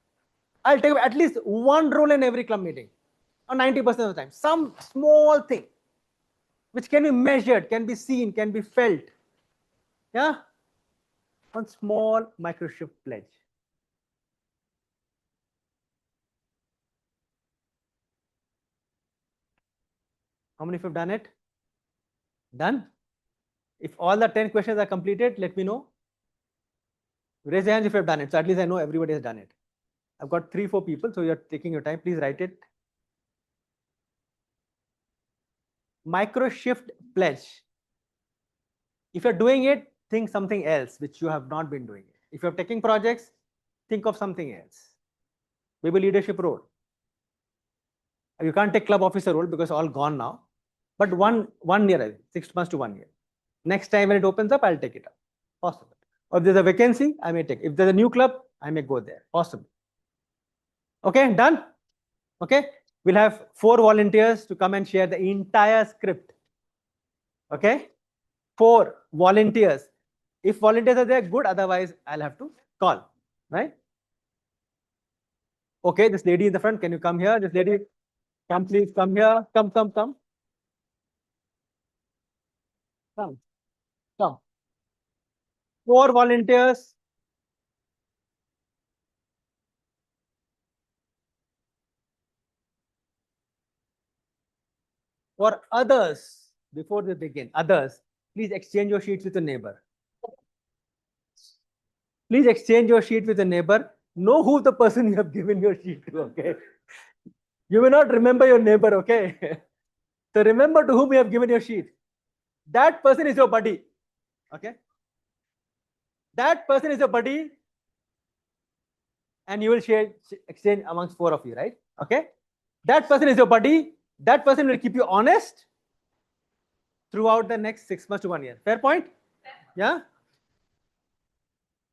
I'll take at least one role in every club meeting, or 90% of the time. Some small thing which can be measured, can be seen, can be felt. Yeah? One small micro shift pledge. How many of you have done it? Done? If all the 10 questions are completed, let me know. Raise your hands if you have done it. So at least I know everybody has done it. I've got 3-4 people, so you're taking your time. Please write it. Micro shift pledge. If you're doing it, think something else which you have not been doing it. If you're taking projects, think of something else. Maybe leadership role. You can't take club officer role because all gone now. But one year, 6 months to 1 year. Next time when it opens up, I'll take it up. Possible. Or if there's a vacancy, I may take. If there's a new club, I may go there. Possible. Okay, done? Okay, we'll have 4 volunteers to come and share the entire script. Okay, 4 volunteers. If volunteers are there, good. Otherwise, I'll have to call. Right? Okay, this lady in the front, can you come here? This lady, come please, come here. Come. Come. 4 volunteers. For others, before they begin, others, please exchange your sheets with a neighbor. Please exchange your sheet with a neighbor. Know who the person you have given your sheet to, okay? You may not remember your neighbor, okay? So remember to whom you have given your sheet. That person is your buddy, okay? That person is your buddy, and you will exchange amongst 4 of you, right? Okay? That person is your buddy. That person will keep you honest throughout the next 6 months to 1 year. Fair point? Yeah?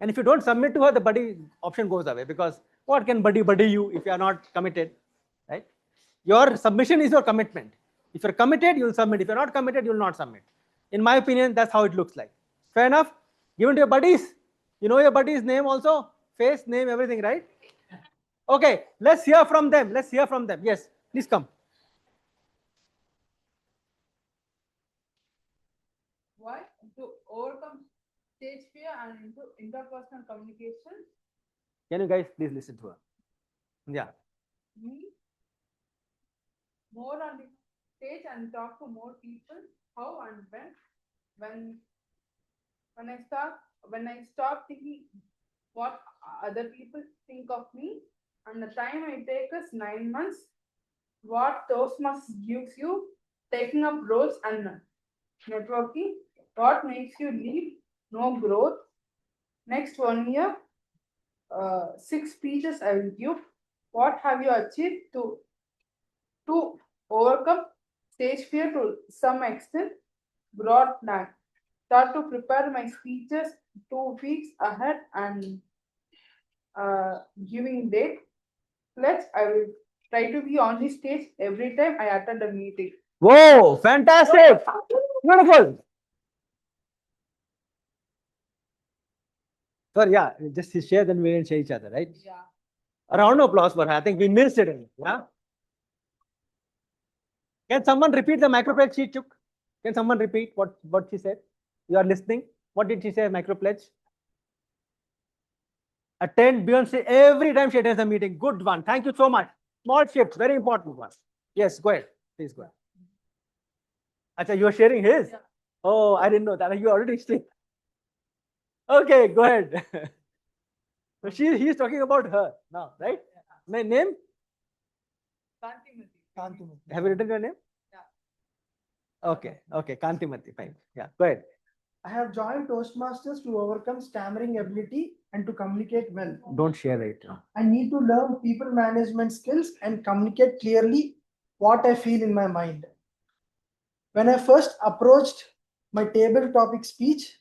And if you don't submit to her, the buddy option goes away, because what can buddy you if you are not committed, right? Your submission is your commitment. If you're committed, you'll submit. If you're not committed, you'll not submit. In my opinion, that's how it looks like. Fair enough? Given to your buddies. You know your buddy's name also? Face, name, everything, right? Okay, let's hear from them. Let's hear from them. Yes, please come. Why? To overcome stage fear and into interpersonal communication. Can you guys please listen to her? Yeah. Me more on the stage and talk to more people. How and when I stop thinking what other people think of me, and the time I take is 9 months. What Toastmasters gives you, taking up roles and networking. What makes you lead? No growth. Next 1 year, 6 speeches I will give. What have you achieved to overcome stage fear to some extent? Broad plan. Start to prepare my speeches 2 weeks ahead and giving date. Pledge, I will try to be on the stage every time I attend a meeting. Whoa, fantastic. Beautiful. Sir, yeah, just share, then we will share each other, right? Yeah. A round of applause for her. I think we missed it. Yeah. Can someone repeat the micro pledge she took? Can someone repeat what she said? You are listening. What did she say? Micro pledge. Attend beyond stage every time she attends a meeting. Good one. Thank you so much. Small shift, very important one. Yes, go ahead. Please go ahead. Acha, you are sharing his? Yeah. Oh, I didn't know that. You already shared. Okay, go ahead. So he's talking about her now, right? My name? Kantimati. Have you written your name? Yeah. Okay, Kantimati, fine. Yeah, go ahead. I have joined Toastmasters to overcome stammering ability and to communicate well. Don't share it. I need to learn people management skills and communicate clearly what I feel in my mind. When I first approached my table topic speech,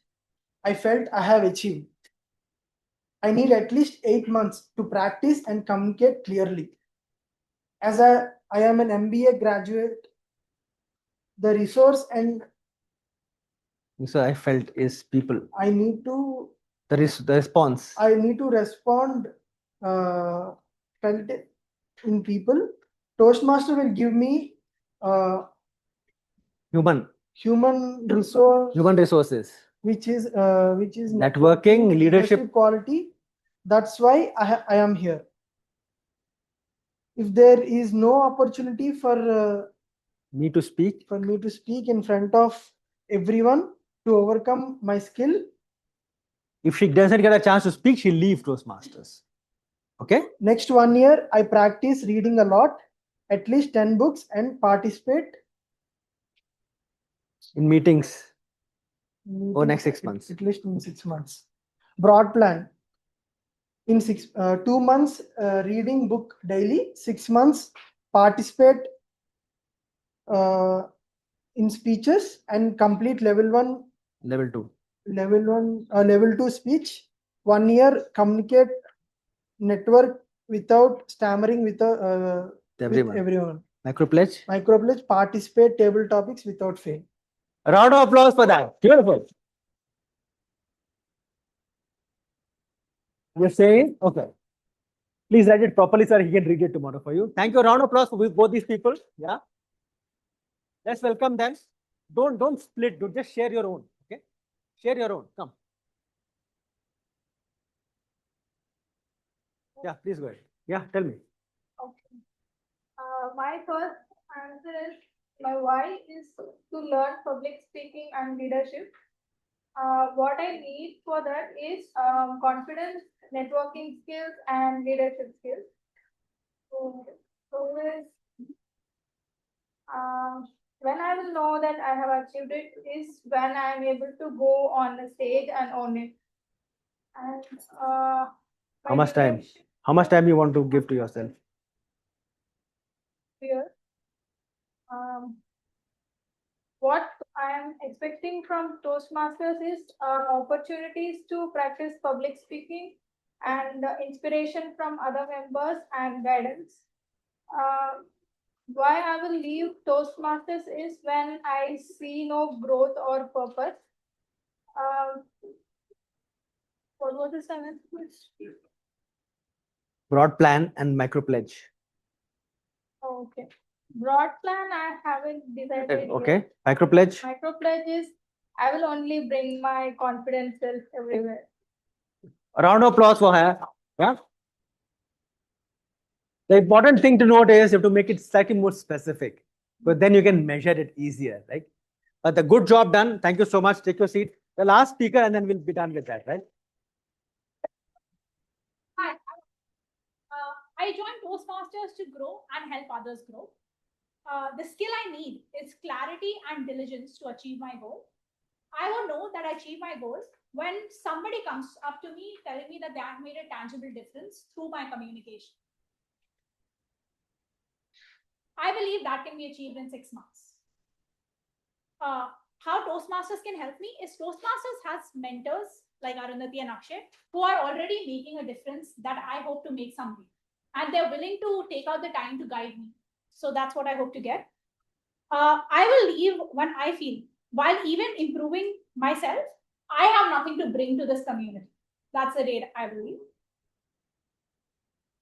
I felt I have achieved. I need at least 8 months to practice and communicate clearly. As I am an MBA graduate, the resource and So I felt is people. I need to The response. I need to respond felt in people. Toastmaster will give me Human human resources. which is Networking, leadership quality. That's why I am here. If there is no opportunity for me to speak in front of everyone to overcome my skill, if she doesn't get a chance to speak, she'll leave Toastmasters. Okay? Next 1 year, I practice reading a lot, at least 10 books, and participate in meetings over next 6 months. At least in 6 months. Broad plan. In 2 months, reading book daily. 6 months, participate in speeches and complete level 1. Level 2. Level 2 speech. 1 year, communicate, network without stammering with everyone. Micro pledge. Participate table topics without fail. A round of applause for that. Beautiful. You're saying? Okay. Please write it properly, sir. He can read it tomorrow for you. Thank you. A round of applause for both these people. Yeah. Let's welcome them. Don't split. Don't just share your own. Okay. Share your own. Come. Yeah, please go ahead. Yeah, tell me. Okay. My first answer is my why is to learn public speaking and leadership. What I need for that is confidence, networking skills, and leadership skills. When I will know that I have achieved it is when I am able to go on the stage and own it. And How much time? How much time you want to give to yourself? Here. What I am expecting from Toastmasters is opportunities to practice public speaking and inspiration from other members and guidance. Why I will leave Toastmasters is when I see no growth or purpose. What was the seventh question? Broad plan and micro pledge. Okay. Broad plan, I haven't decided. Okay. Yet. Micro pledge. Micro pledge is I will only bring my confidence self everywhere. A round of applause for her. Yeah. The important thing to note is you have to make it slightly more specific, but then you can measure it easier, right? But the good job done. Thank you so much. Take your seat. The last speaker, and then we'll be done with that, right? Hi. I joined Toastmasters to grow and help others grow. The skill I need is clarity and diligence to achieve my goal. I will know that I achieve my goals when somebody comes up to me telling me that they have made a tangible difference through my communication. I believe that can be achieved in 6 months. How Toastmasters can help me is Toastmasters has mentors like Arundhati and Akshay who are already making a difference that I hope to make someday. And they're willing to take out the time to guide me. So that's what I hope to get. I will leave when I feel, while even improving myself, I have nothing to bring to this community. That's the date I will leave.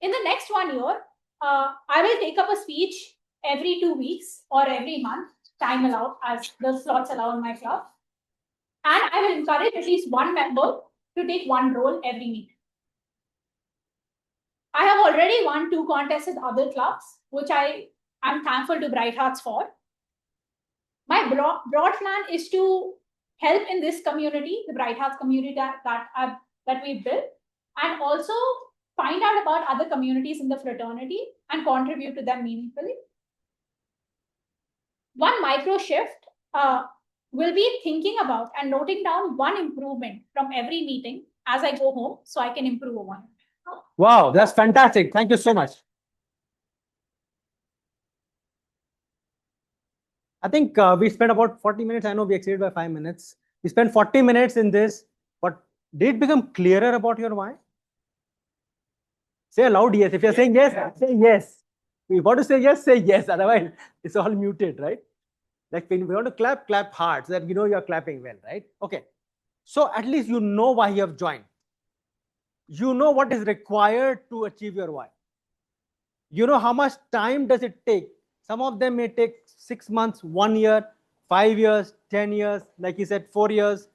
In the next 1 year, I will take up a speech every 2 weeks or every month, time allowed, as the slots allow in my club. And I will encourage at least one member to take one role every meeting. I have already won 2 contests with other clubs, which I am thankful to Bright Hearts for. My broad plan is to help in this community, the Bright Hearts community that we built, and also find out about other communities in the fraternity and contribute to them meaningfully. One micro shift, will be thinking about and noting down one improvement from every meeting as I go home so I can improve one. Wow, that's fantastic. Thank you so much. I think we spent about 40 minutes. I know we exceeded by 5 minutes. We spent 40 minutes in this, but did it become clearer about your why? Say aloud yes. If you're saying yes, say yes. If you want to say yes, say yes. Otherwise, it's all muted, right? Like when we want to clap, clap hard so that you know you're clapping well, right? Okay. So at least you know why you have joined. You know what is required to achieve your why. You know how much time does it take. Some of them may take 6 months, 1 year, 5 years, 10 years, like he said, 4 years.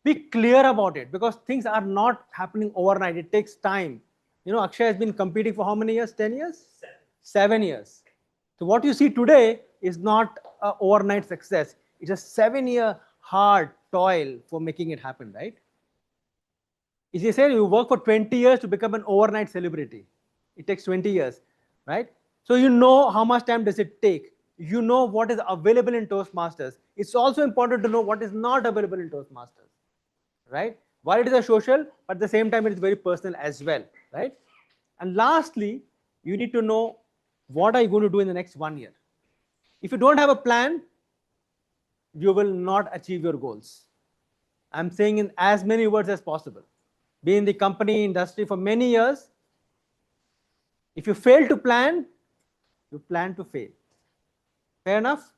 Be clear about it because things are not happening overnight. It takes time. You know, Akshay has been competing for how many years? 10 years? 7 years. So what you see today is not an overnight success. It's a 7-year hard toil for making it happen, right? If you say you work for 20 years to become an overnight celebrity, it takes 20 years, right? So you know how much time does it take. You know what is available in Toastmasters. It's also important to know what is not available in Toastmasters, right? While it is a social, but at the same time it is very personal as well, right? And lastly, you need to know what are you going to do in the next 1 year. If you don't have a plan, you will not achieve your goals. I'm saying in as many words as possible. Be in the company industry for many years. If you fail to plan, you plan to fail. Fair enough?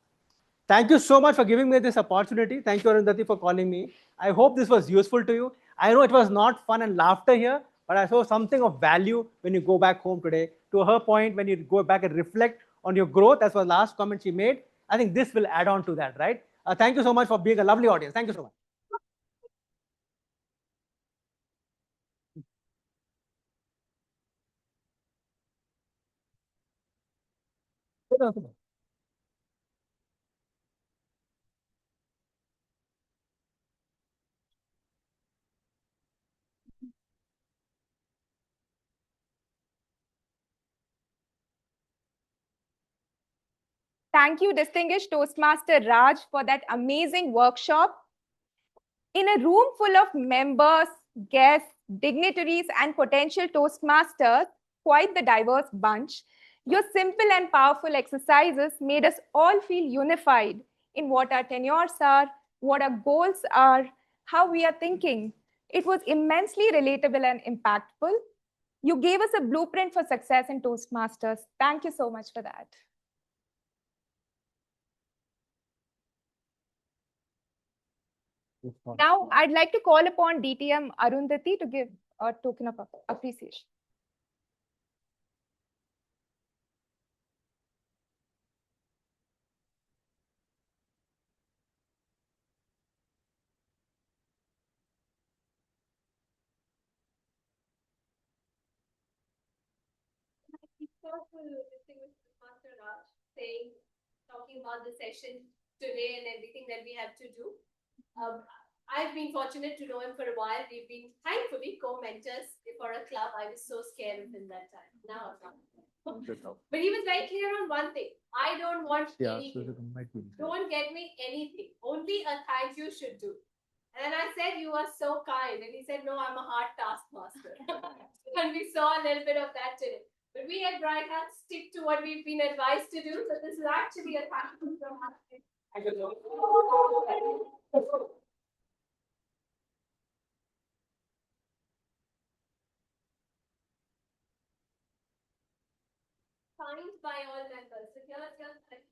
Thank you so much for giving me this opportunity. Thank you, Arundhati, for calling me. I hope this was useful to you. I know it was not fun and laughter here, but I saw something of value when you go back home today. To her point, when you go back and reflect on your growth, as was the last comment she made, I think this will add on to that, right? Thank you so much for being a lovely audience. Thank you so much. Thank you, distinguished Toastmaster Raj, for that amazing workshop. In a room full of members, guests, dignitaries, and potential Toastmasters, quite the diverse bunch, your simple and powerful exercises made us all feel unified in what our tenures are, what our goals are, how we are thinking. It was immensely relatable and impactful. You gave us a blueprint for success in Toastmasters. Thank you so much for that. Now, I'd like to call upon DTM Arundhati to give a token of appreciation. Distinguished Master Raj talking about the session today and everything that we have to do. I've been fortunate to know him for a while. We've been thankfully co-mentors for a club. I was so scared of him that time. Now I'm not. But he was very clear on one thing. I don't want anything. Don't get me anything. Only a thank you should do. And I said, you are so kind. And he said, no, I'm a hard taskmaster. And we saw a little bit of that today. But we at Bright Hearts stick to what we've been advised to do. So this is actually a thank you from us. Signed by all members. So here's your thank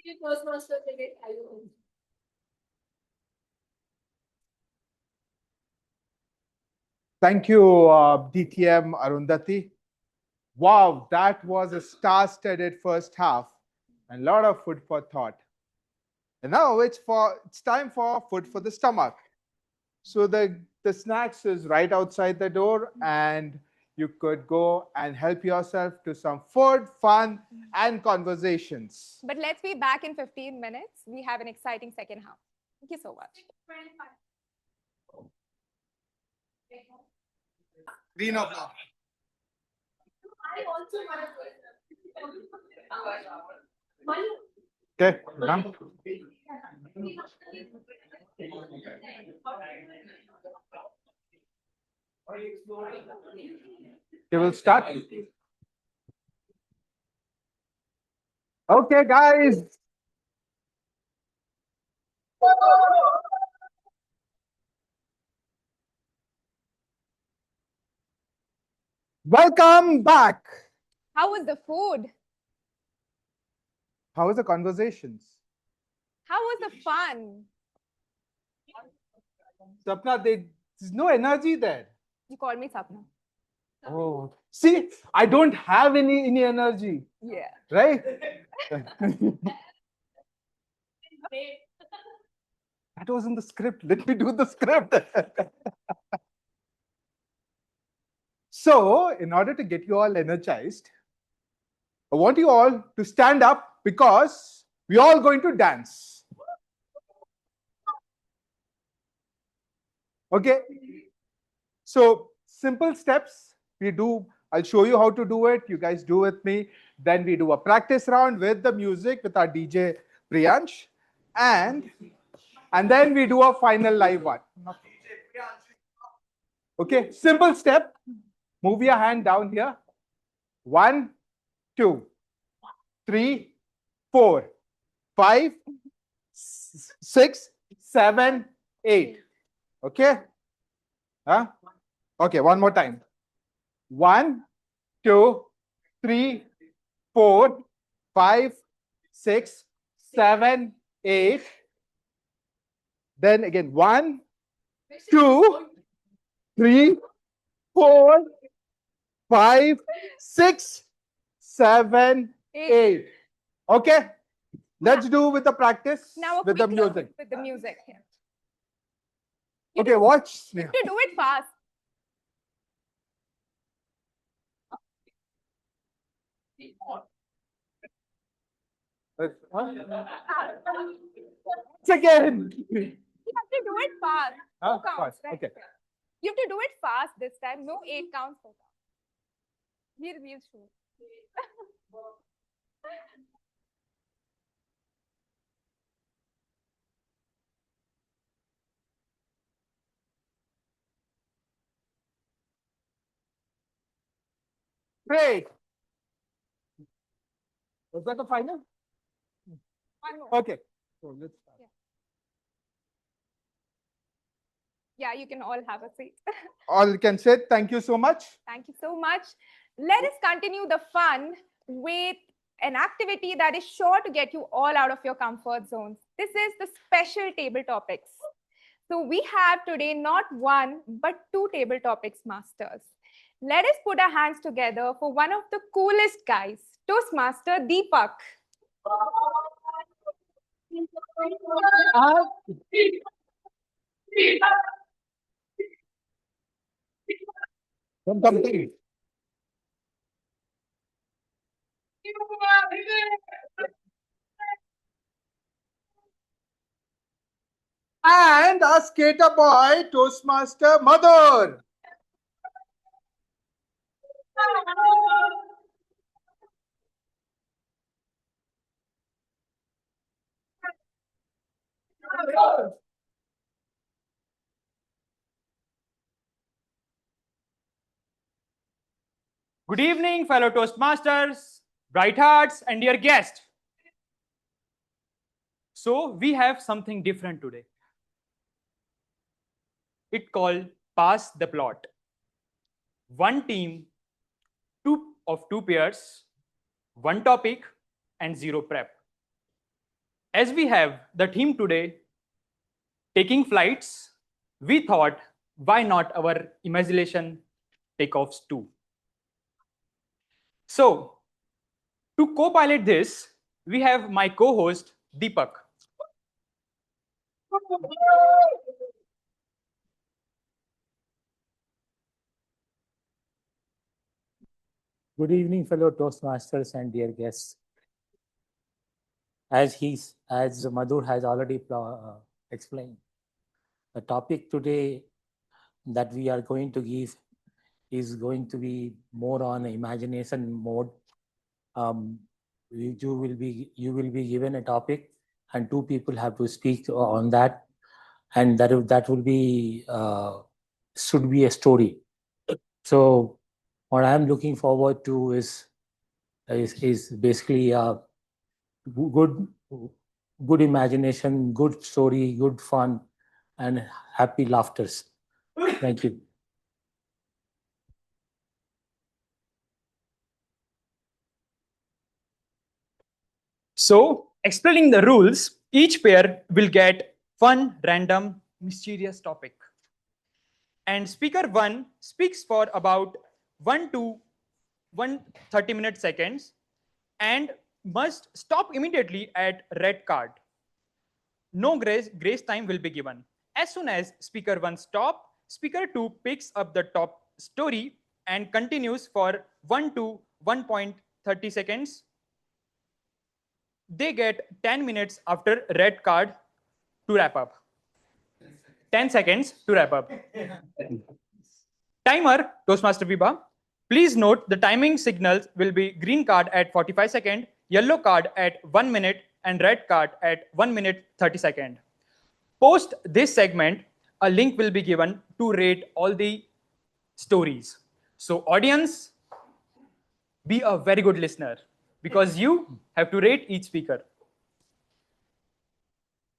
you. Toastmaster today. Thank you, DTM Arundhati. Wow, that was a star-studded first half and a lot of food for thought. And now it's time for food for the stomach. So the snacks is right outside the door, and you could go and help yourself to some food, fun, and conversations. But let's be back in 15 minutes. We have an exciting second half. Thank you so much. Green or black? I also want to Okay, done. Okay, we'll start. Okay, guys. Welcome back. How was the food? How was the conversations? How was the fun? Sapna, there's no energy there. You called me Sapna. Oh, see, I don't have any energy. Yeah. Right? That was in the script. Let me do the script. So, in order to get you all energized, I want you all to stand up because we're all going to dance. Okay? So, simple steps we do. I'll show you how to do it. You guys do with me. Then we do a practice round with the music with our DJ Priyansh. And then we do a final live one. Okay, simple step. Move your hand down here. 1, 2, 3, 4, 5, 6, 7, 8. Okay? Huh? Okay, one more time. 1, 2, 3, 4, 5, 6, 7, 8. Then again, 1, 2, 3, 4, 5, 6, 7, 8. Okay? Let's do with the practice Now with the music. With the music. Yeah. Okay, watch. You have to do it fast. Once again. You have to do it fast. Huh? No counts, right? Okay. You have to do it fast this time. No 8 counts. We'll show. Great. Was that the final? One more. Okay. So let's start. Yeah, you can all have a seat. All can say thank you so much. Thank you so much. Let us continue the fun with an activity that is sure to get you all out of your comfort zones. This is the special table topics. So we have today not one, but 2 table topics masters. Let us put our hands together for one of the coolest guys, Toastmaster Deepak. Come, please. And our skater boy, Toastmaster Madhur. Good evening, fellow Toastmasters, bright hearts, and dear guests. So we have something different today. It called Pass the Plot. One team, two pairs, one topic, and 0 prep. As we have the theme today, taking flights, we thought, why not our imagination takeoffs too? So, to co-pilot this, we have my co-host, Deepak. Good evening, fellow Toastmasters and dear guests. As Madhur has already explained, the topic today that we are going to give is going to be more on imagination mode. you will be given a topic, and two people have to speak on that, and that will be should be a story. So what I'm looking forward to is basically good good imagination, good story, good fun, and happy laughters. Thank you. So, explaining the rules, each pair will get one random mysterious topic. And speaker 1 speaks for about 1 to 130 seconds and must stop immediately at red card. No grace time will be given. As soon as speaker 1 stops, speaker 2 picks up the top story and continues for 1 to 1.30 seconds. They get 10 minutes after red card to wrap up. 10 seconds to wrap up. Timer, Toastmaster Viba. Please note the timing signals will be green card at 45 seconds, yellow card at 1 minute, and red card at 1 minute 30 seconds. Post this segment, a link will be given to rate all the stories. So audience, be a very good listener because you have to rate each speaker.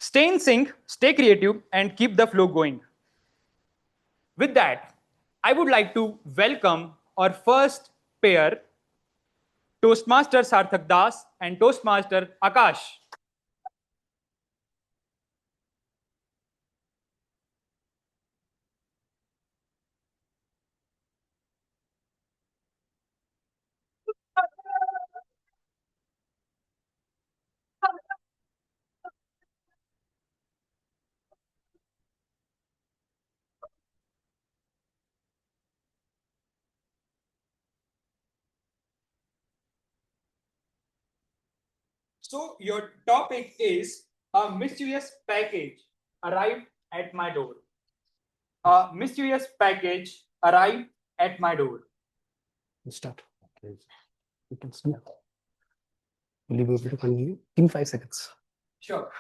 Stay in sync, stay creative, and keep the flow going. With that, I would like to welcome our first pair, Toastmaster Sarthak Das and Toastmaster Akash. So your topic is a mysterious package arrived at my door. A mysterious package arrived at my door. Start. You can start. Will you be able to continue? Give me 5 seconds. Sure.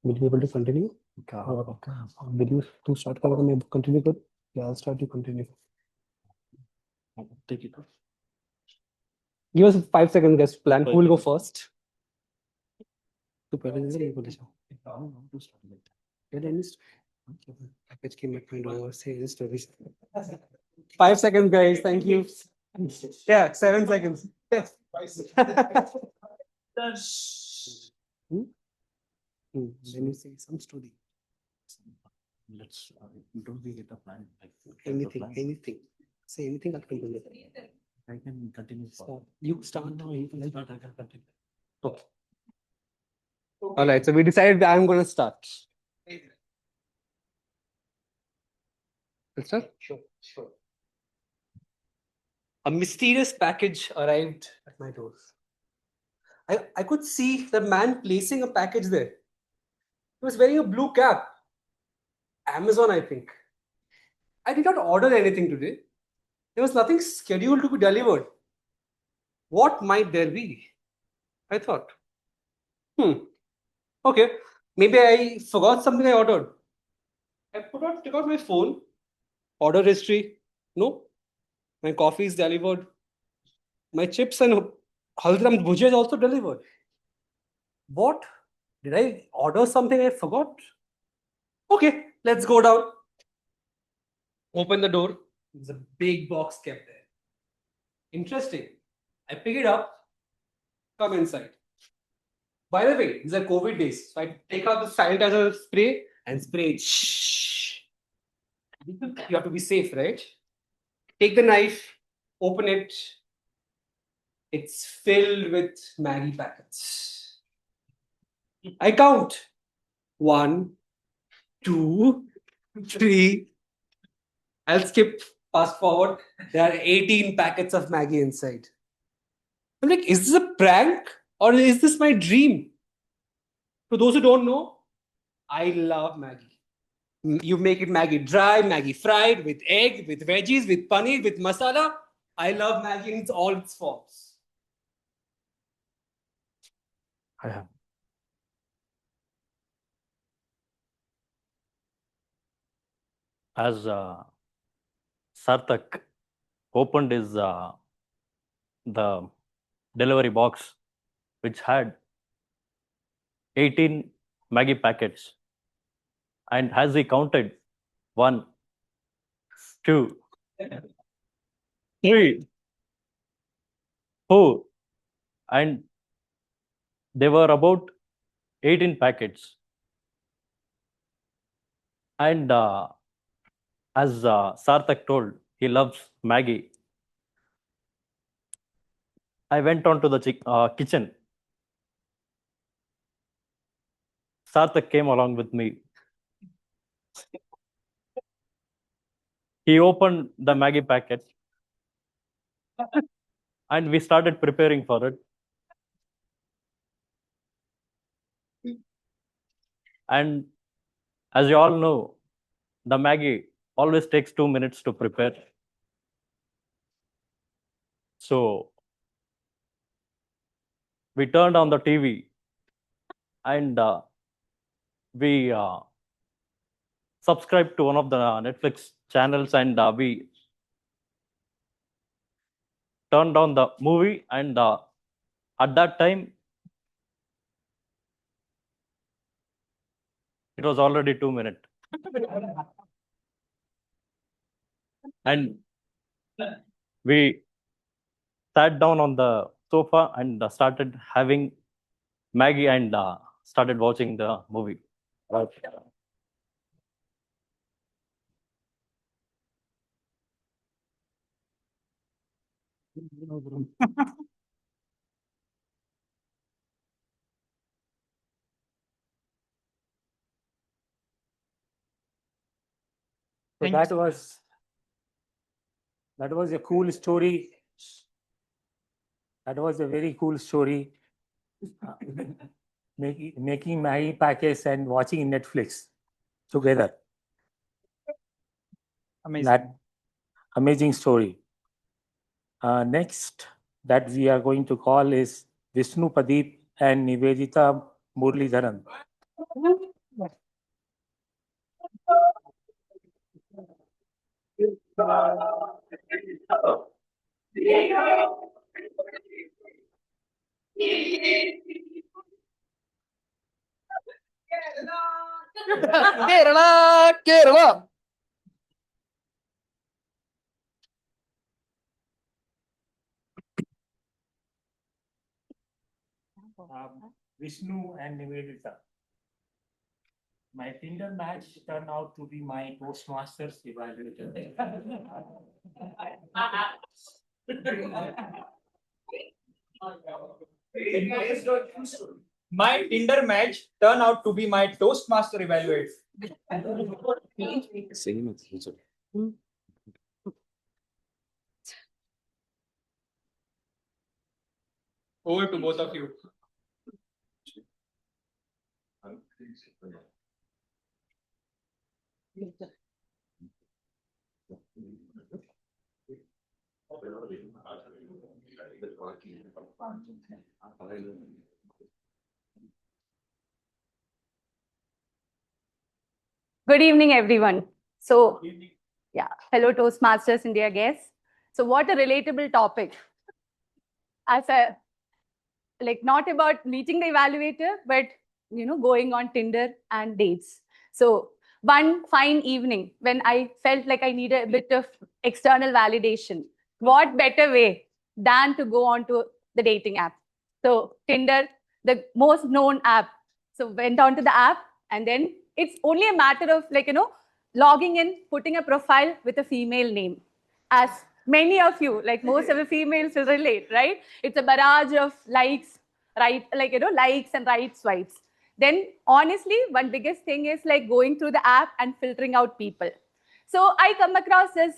Will you be able to continue? Will you to start करोगे continue कर? Yeah, I'll start. You continue. Take it. Give us 5 seconds, guys. Plan. Who will go first? तो पहले जैसे ये बोले जाओ. Tell any story. Package came at my door. Say any stories. 5 seconds, guys. Thank you. Yeah, 7 seconds. Yes. Then you say some story. Let's don't we get a plan? Anything. Say anything. I'll continue. I can continue. You start. No, you can start. I can continue. Okay. All right. So we decided that I'm going to start. Let's start. Sure. A mysterious package arrived at my door. I could see the man placing a package there. He was wearing a blue cap. Amazon, I think. I did not order anything today. There was nothing scheduled to be delivered. What might there be? I thought. Okay. Maybe I forgot something I ordered. I took out my phone. Order history. No. My coffee is delivered. My chips and Haldiram bhujia is also delivered. What? Did I order something I forgot? Okay, let's go down. Open the door. There's a big box kept there. Interesting. I pick it up. Come inside. By the way, these are COVID days. So I take out the sanitizer spray and spray it. Shh. You have to be safe, right? Take the knife, open it. It's filled with Maggi packets. I count. 1, 2, 3. I'll skip fast forward. There are 18 packets of Maggi inside. I'm like, is this a prank or is this my dream? For those who don't know, I love Maggi. You make it Maggi dry, Maggi fried, with egg, with veggies, with paneer, with masala. I love Maggi in all its forms. I have. As Sarthak opened his the delivery box, which had 18 Maggie packets, and as he counted 1, 2, 3, 4, and there were about 18 packets. And as Sarthak told, he loves Maggie. I went on to the kitchen. Sarthak came along with me. He opened the Maggie packet and we started preparing for it. And as you all know, the Maggie always takes 2 minutes to prepare. So we turned on the TV and we subscribed to one of the Netflix channels, and we turned on the movie. And at that time, it was already 2 minutes. And we sat down on the sofa and started having Maggie and started watching the movie. Right. So that was a cool story. That was a very cool story. Making Maggie packets and watching Netflix together. Amazing. That amazing story. Next that we are going to call is Vishnu Pradeep and Nivedita Muralidharan. Kerala, Kerala. Vishnu and Nivedita. My Tinder match turned out to be my Toastmasters evaluator. My Tinder match turned out to be my Toastmaster evaluate. Over to both of you. Good evening, everyone. So, yeah, hello Toastmasters India guests. So, what a relatable topic. As a not about meeting the evaluator, but going on Tinder and dates. So, one fine evening when I felt like I needed a bit of external validation, what better way than to go on to the dating app? So, Tinder, the most known app. So, went on to the app, and then it's only a matter of logging in, putting a profile with a female name. As many of you, like most of the females will relate, right? It's a barrage of likes, right? Likes and right swipes. Then honestly, one biggest thing is like going through the app and filtering out people. So I come across this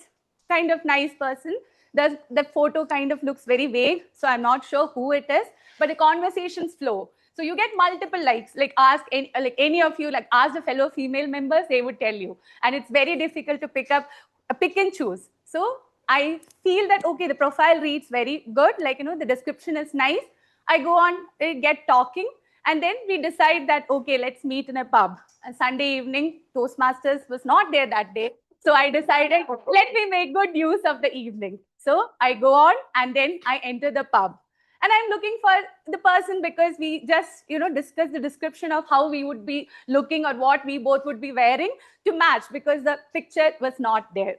kind of nice person. The photo kind of looks very vague, so I'm not sure who it is, but the conversations flow. So you get multiple likes, ask any of you, ask the fellow female members, they would tell you. And it's very difficult to pick and choose. So I feel that, okay, the profile reads very good, the description is nice. I go on, get talking, And then we decide that, okay, let's meet in a pub. And Sunday evening, Toastmasters was not there that day. So I decided, let me make good use of the evening. So I go on and then I enter the pub. And I'm looking for the person because we just, discuss the description of how we would be looking or what we both would be wearing to match because the picture was not there.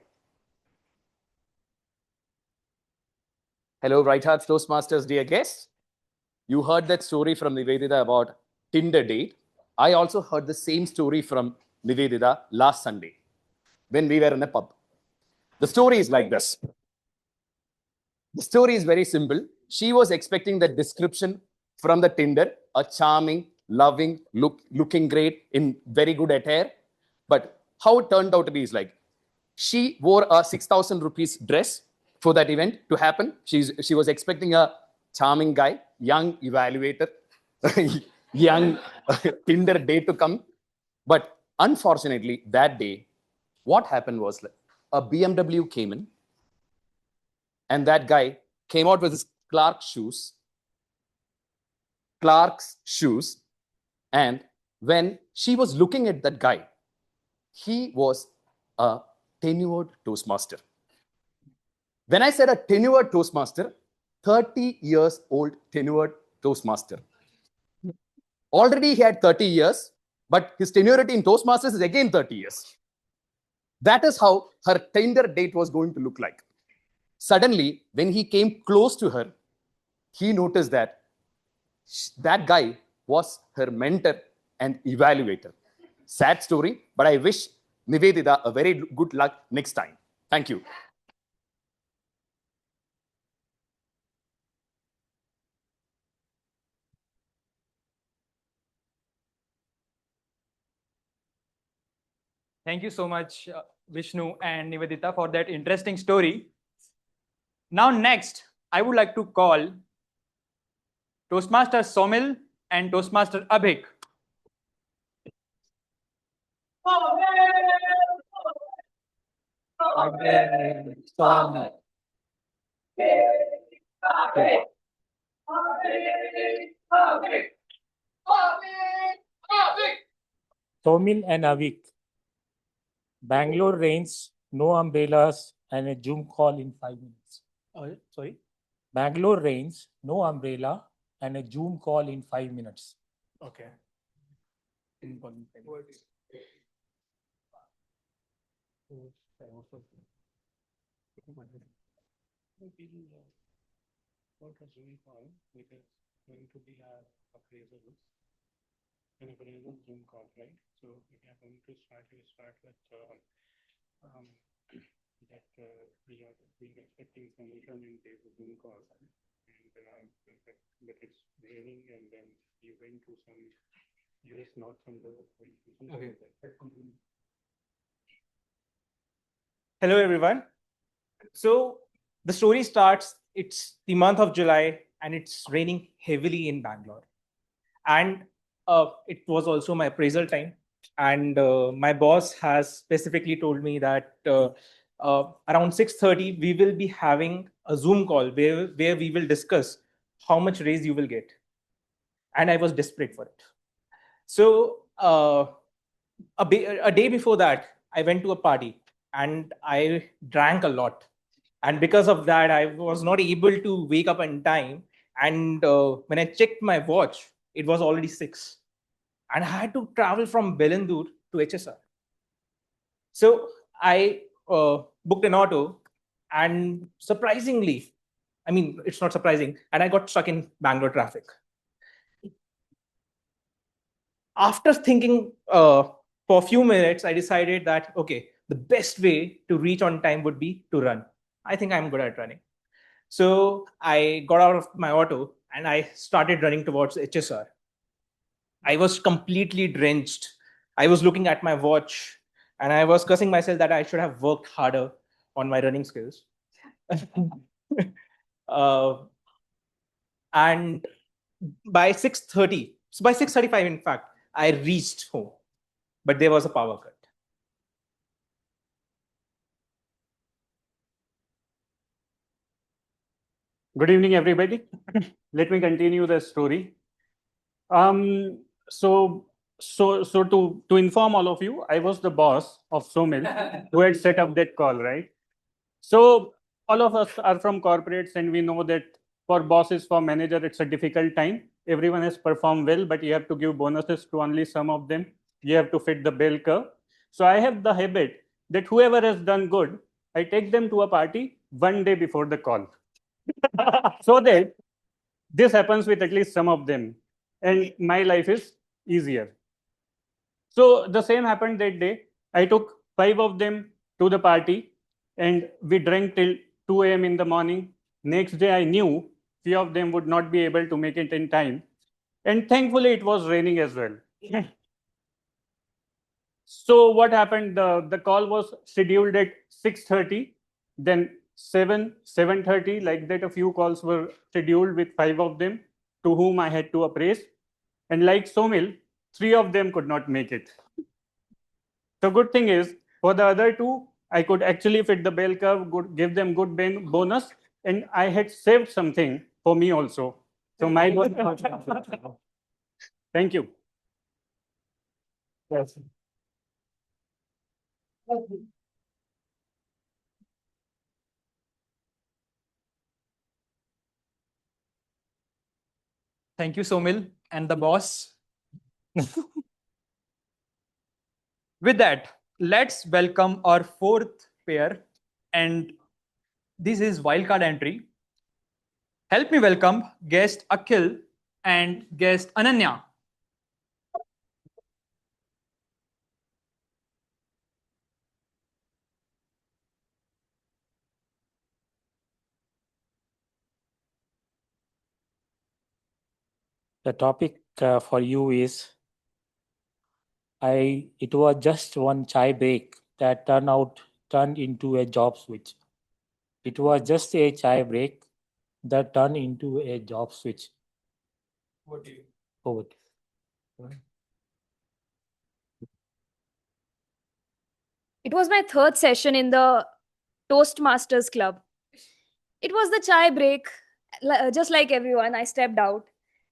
Hello, Bright Hearts Toastmasters, dear guests. You heard that story from Nivedita about Tinder date. I also heard the same story from Nivedita last Sunday when we were in a pub. The story is like this. The story is very simple. She was expecting the description from the Tinder, a charming, loving, looking great, in very good attire. But how it turned out to be is like, she wore a 6,000 rupees dress for that event to happen. She was expecting a charming guy, young evaluator, young Tinder date to come. But unfortunately, that day, what happened was like, a BMW came in, and that guy came out with his Clark's shoes. And when she was looking at that guy, he was a tenured Toastmaster. When I said a tenured Toastmaster, 30 years old tenured Toastmaster. Already he had 30 years, but his tenuity in Toastmasters is again 30 years. That is how her Tinder date was going to look like. Suddenly, when he came close to her, he noticed that that guy was her mentor and evaluator. Sad story, but I wish Nivedita a very good luck next time. Thank you. Thank you so much, Vishnu and Nivedita, for that interesting story. Now, next, I would like to call Toastmaster Somil and Toastmaster Abhik. Tomil and Avik. Bangalore rains, no umbrellas, and a Zoom call in 5 minutes. Sorry? Bangalore rains, no umbrella, and a Zoom call in 5 minutes. Okay. What a Zoom call, because going to be our appraisals. An appraisal Zoom call, right? So if you are going to start with that we are expecting solution in case of Zoom call, and but it's raining, and then you went to some US North Central. Okay. Hello, everyone. So the story starts, it's the month of July and it's raining heavily in Bangalore. And it was also my appraisal time. And my boss has specifically told me that around 6:30, we will be having a Zoom call where we will discuss how much raise you will get. And I was desperate for it. So a day before that, I went to a party and I drank a lot. And because of that, I was not able to wake up in time. And when I checked my watch, it was already 6. And I had to travel from Belandur to HSR. So I booked an auto, and surprisingly, I mean, it's not surprising, and I got stuck in Bangalore traffic. After thinking for a few minutes, I decided that, okay, the best way to reach on time would be to run. I think I'm good at running. So I got out of my auto and I started running towards HSR. I was completely drenched. I was looking at my watch and I was cursing myself that I should have worked harder on my running skills. And by 6:30, so by 6:35, in fact, I reached home, but there was a power cut. Good evening, everybody. Let me continue the story. So to inform all of you, I was the boss of Somil who had set up that call, right? So all of us are from corporates, and we know that for bosses, for manager, it's a difficult time. Everyone has performed well, but you have to give bonuses to only some of them. You have to fit the bell curve. So I have the habit that whoever has done good, I take them to a party one day before the call, so that this happens with at least some of them, and my life is easier. So the same happened that day. I took 5 of them to the party, and we drank till 2 a.m. in the morning. Next day, I knew few of them would not be able to make it in time. And thankfully, it was raining as well. So what happened? The call was scheduled at 6:30, then 7, 7:30, like that. A few calls were scheduled with 5 of them to whom I had to appraise. And like Somil, 3 of them could not make it. The good thing is, for the other two, I could actually fit the bell curve, give them good bonus, and I had saved something for me also. So my thank you. Yes. Thank you, Somil and the boss. With that, let's welcome our fourth pair. And this is wildcard entry. Help me welcome guest Akhil and guest Ananya. The topic for you is it was just one chai break that turned into a job switch. It was just a chai break that turned into a job switch. What do you? Over. It was my third session in the Toastmasters Club. It was the chai break. Just like everyone, I stepped out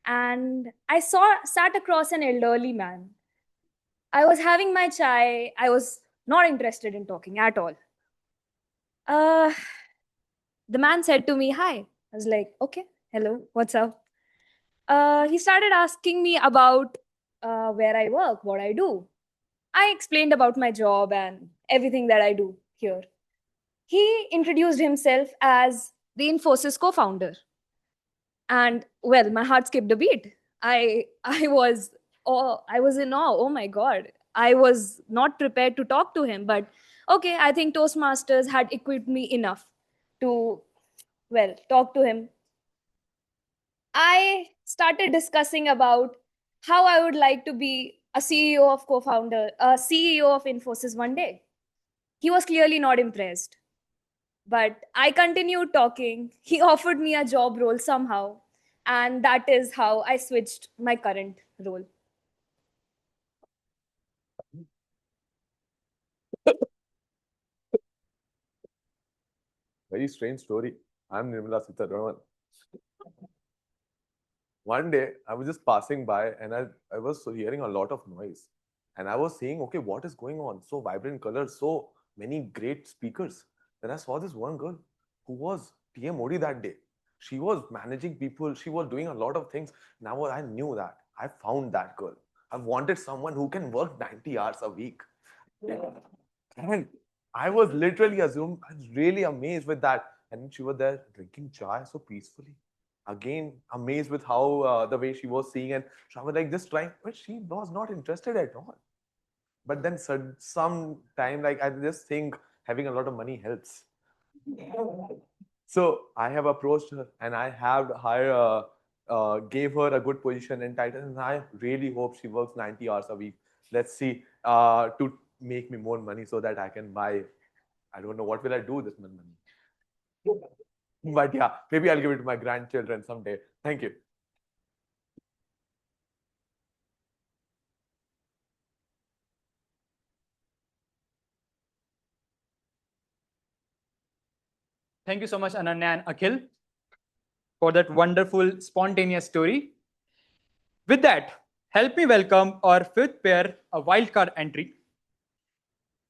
and I sat across an elderly man. I was having my chai. I was not interested in talking at all. The man said to me, "Hi." I was like, "Okay, hello, what's up?" He started asking me about where I work, what I do. I explained about my job and everything that I do here. He introduced himself as the Infosys co-founder. And well, my heart skipped a beat. I was in awe. Oh my God. I was not prepared to talk to him, but okay, I think Toastmasters had equipped me enough to, well, talk to him. I started discussing about how I would like to be a CEO of co-founder, a CEO of Infosys one day. He was clearly not impressed. But I continued talking. He offered me a job role somehow. And that is how I switched my current role. Very strange story. I'm Nirmala Sitaraman. One day, I was just passing by and I was hearing a lot of noise. And I was saying, okay, what is going on? So vibrant colors, so many great speakers. Then I saw this one girl who was PM Modi that day. She was managing people. She was doing a lot of things. Now I knew that. I found that girl. I wanted someone who can work 90 hours a week. And I was literally assumed, I was really amazed with that. And she was there drinking chai so peacefully. Again, amazed with how the way she was seeing, and so I was like just trying, but she was not interested at all. But then some time, like I just think having a lot of money helps. So I have approached her and I have gave her a good position and title, and I really hope she works 90 hours a week. Let's see to make me more money so that I can buy. I don't know what will I do with this money. But yeah, maybe I'll give it to my grandchildren someday. Thank you. Thank you so much, Ananya and Akhil, for that wonderful, spontaneous story. With that, help me welcome our fifth pair, a wildcard entry.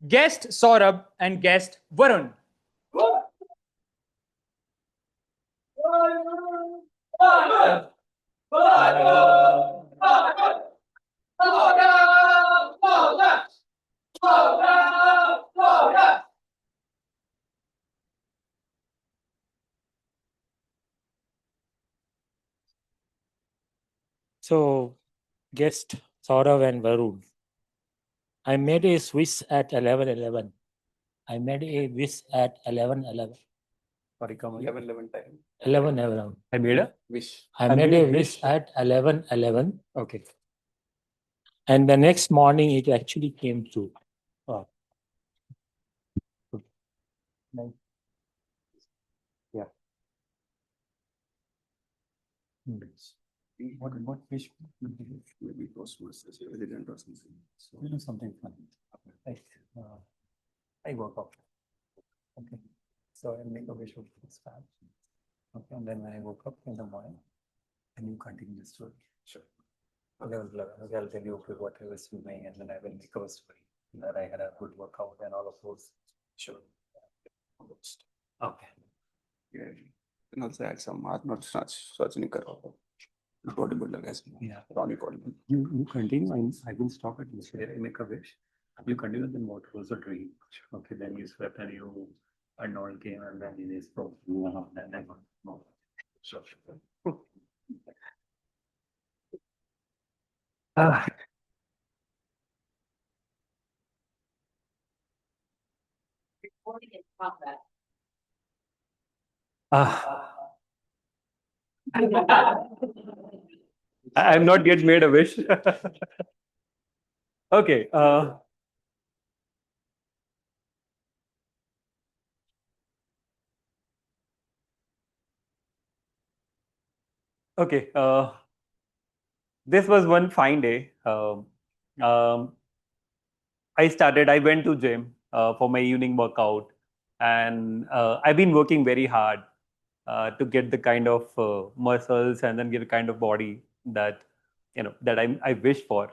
Guest Saurabh and guest Varun. So, guest Saurav and Varun, I made a wish at 11:11. I made a wish at 11:11. Sorry, come again. 11 time. 11:11. I made a wish. I made a wish at 11:11. Okay. And the next morning, it actually came true. Oh. Nice. Yeah. What wish? Maybe Toastmasters, President or something. So, You know something funny. Like, I woke up. Okay. So I make a wish of this fab. Okay. And then when I woke up in the morning, and you continue the story. Sure. Okay, I'll tell you what I was doing, and then I will make a story that I had a good workout and all of those. Sure. Okay. Yeah. And also add some not such bodybuilder guys. Yeah. Ronnie Coleman. You continue. I will stop it. I make a wish. You continue. Then what was the dream? Okay. Then you slept and you Arnold came and then you spoke. And then no. Sure. I've not yet made a wish. Okay. Okay. This was one fine day. I went to gym for my evening workout, and I've been working very hard to get the kind of muscles and then get the kind of body that that I wish for.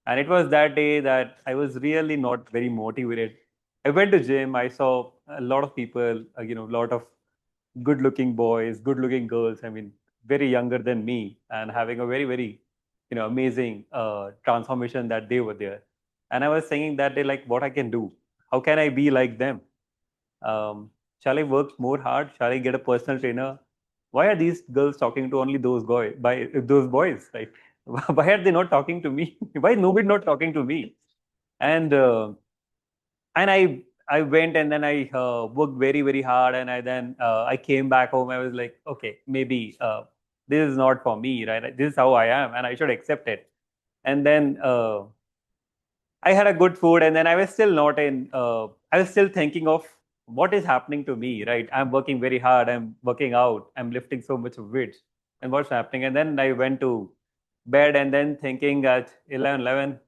And it was that day that I was really not very motivated. I went to gym. I saw a lot of people, a lot of good-looking boys, good-looking girls. I mean, very younger than me, and having a very, very, amazing transformation that they were there. And I was thinking that day, like, what I can do? How can I be like them? Shall I work more hard? Shall I get a personal trainer? Why are these girls talking to only those boys? Right? Why are they not talking to me? Why is nobody not talking to me? And I went and then I worked very very hard, and I came back home. I was like, okay, maybe this is not for me, right? This is how I am, and I should accept it. And then I had a good food, and then I was still not in. I was still thinking of what is happening to me, right? I'm working very hard. I'm working out. I'm lifting so much of weight, and what's happening? And then I went to bed, and then thinking at 11,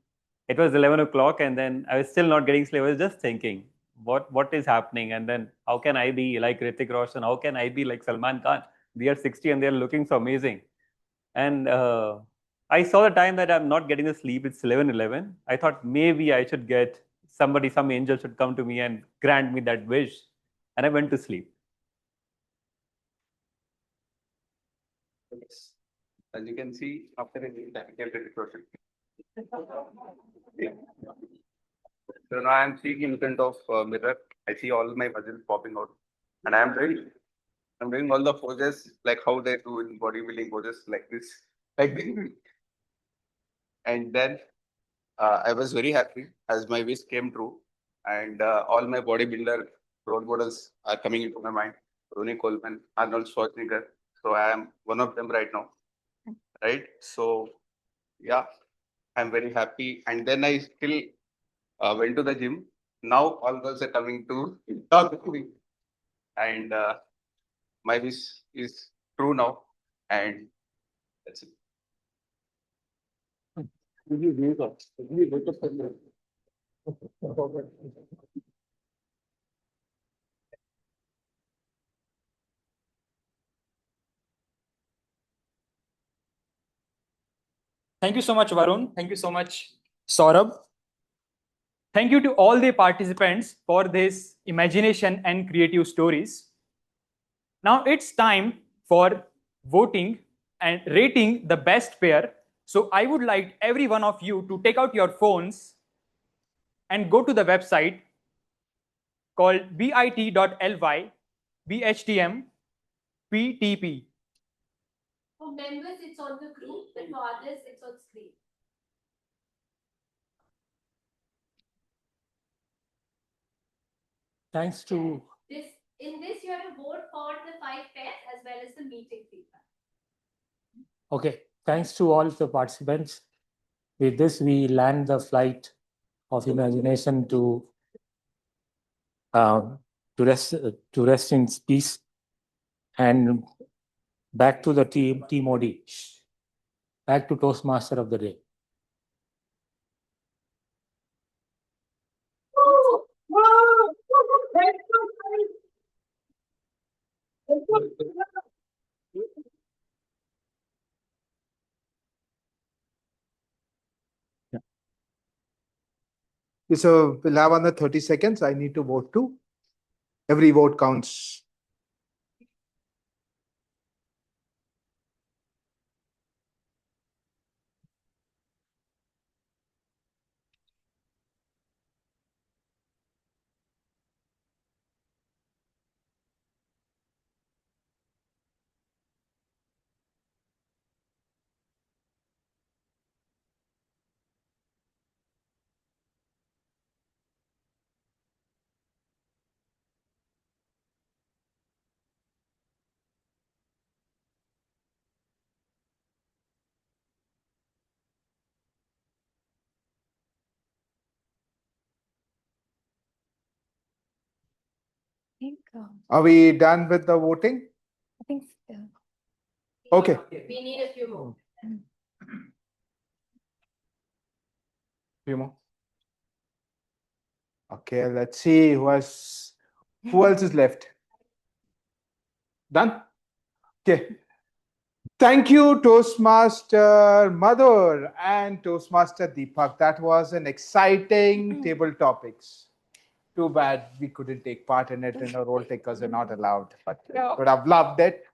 it was 11 o'clock, and then I was still not getting sleep. I was just thinking, what is happening? And then how can I be like Hrithik Roshan? How can I be like Salman Khan? They are 60 and they're looking so amazing. And I saw the time that I'm not getting the sleep. It's 11:11. I thought maybe I should get somebody, some angel should come to me and grant me that wish. And I went to sleep. As you can see, after a time, I came to the So now I'm seeing in front of mirror. I see all my muscles popping out, and I'm doing all the poses like how they do in bodybuilding poses like this, like this. And then I was very happy as my wish came true, and all my bodybuilder role models are coming into my mind. Ronnie Coleman, Arnold Schwarzenegger. So I am one of them right now, right? So yeah, I'm very happy. And then I still went to the gym. Now all girls are coming to talk to me, and my wish is true now, and that's it. Thank you so much, Varun. Thank you so much, Saurabh. Thank you to all the participants for this imagination and creative stories. Now it's time for voting and rating the best pair. So I would like every one of you to take out your phones and go to the website called bit.ly bhtm ptp. For members, it's on the group, and for others, it's on screen. Thanks to In this, you have to vote for the 5 pairs as well as the meeting feedback. Okay, thanks to all the participants. With this, we land the flight of imagination to rest in peace, and back to the team OD, back to Toastmaster of the day. So we'll have another 30 seconds. I need to vote too. Every vote counts. Are we done with the voting? I think Okay. We need a few more. Few more. Okay, let's see who else is left. Done? Okay. Thank you, Toastmaster Madhur and Toastmaster Deepak. That was an exciting table topics. Too bad we couldn't take part in it and our role takers are not allowed, but No. would have loved it.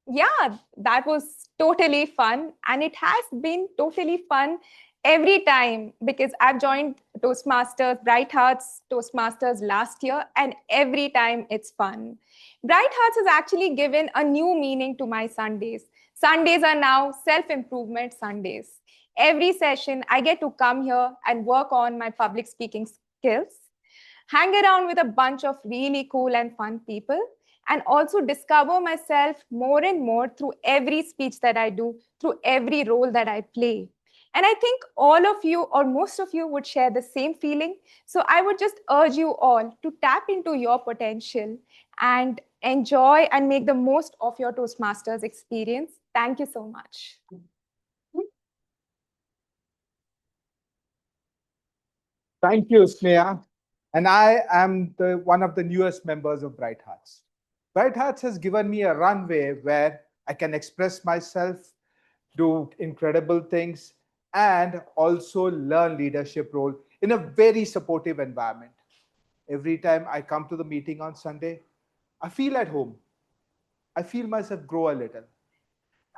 Yeah, that was totally fun. And it has been totally fun every time because I've joined Toastmasters, Bright Hearts Toastmasters last year, and every time it's fun. Bright Hearts has actually given a new meaning to my Sundays. Sundays are now self-improvement Sundays. Every session, I get to come here and work on my public speaking skills, hang around with a bunch of really cool and fun people, and also discover myself more and more through every speech that I do, through every role that I play. And I think all of you or most of you would share the same feeling. So I would just urge you all to tap into your potential and enjoy and make the most of your Toastmasters experience. Thank you so much. Thank you, Sneha. And I am one of the newest members of Bright Hearts. Bright Hearts has given me a runway where I can express myself, do incredible things, and also learn leadership role in a very supportive environment. Every time I come to the meeting on Sunday, I feel at home. I feel myself grow a little.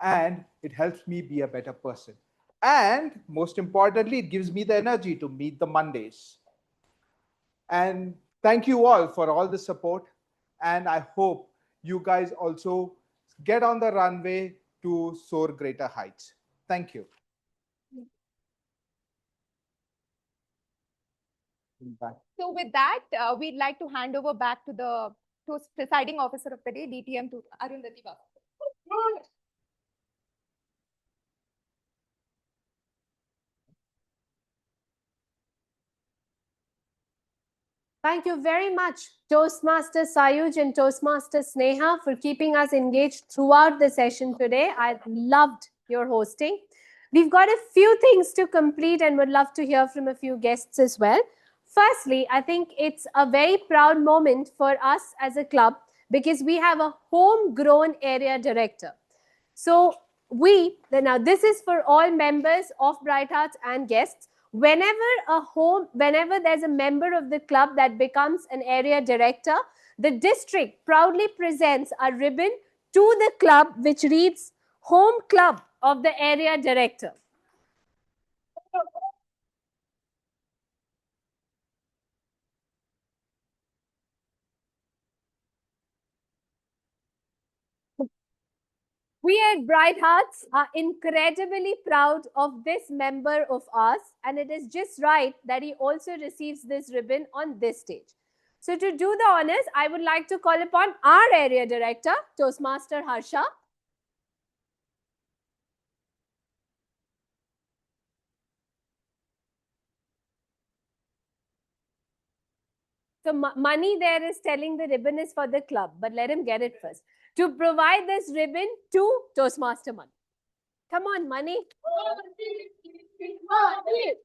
And it helps me be a better person. And most importantly, it gives me the energy to meet the Mondays. And thank you all for all the support. And I hope you guys also get on the runway to soar greater heights. Thank you. Bye. So with that, we'd like to hand over back to the presiding officer of the day, DTM, to Arundhati Babu. Thank you very much, Toastmaster Sayuj and Toastmaster Sneha, for keeping us engaged throughout the session today. I loved your hosting. We've got a few things to complete and would love to hear from a few guests as well. Firstly, I think it's a very proud moment for us as a club because we have a homegrown area director. So now this is for all members of Bright Hearts and guests. Whenever there's a member of the club that becomes an area director, the district proudly presents a ribbon to the club which reads Home Club of the Area Director. We at Bright Hearts are incredibly proud of this member of ours, and it is just right that he also receives this ribbon on this stage. So to do the honors, I would like to call upon our area director, Toastmaster Harsha. So Money there is telling the ribbon is for the club, but let him get it first. To provide this ribbon to Toastmaster Money. Come on, Money. Money.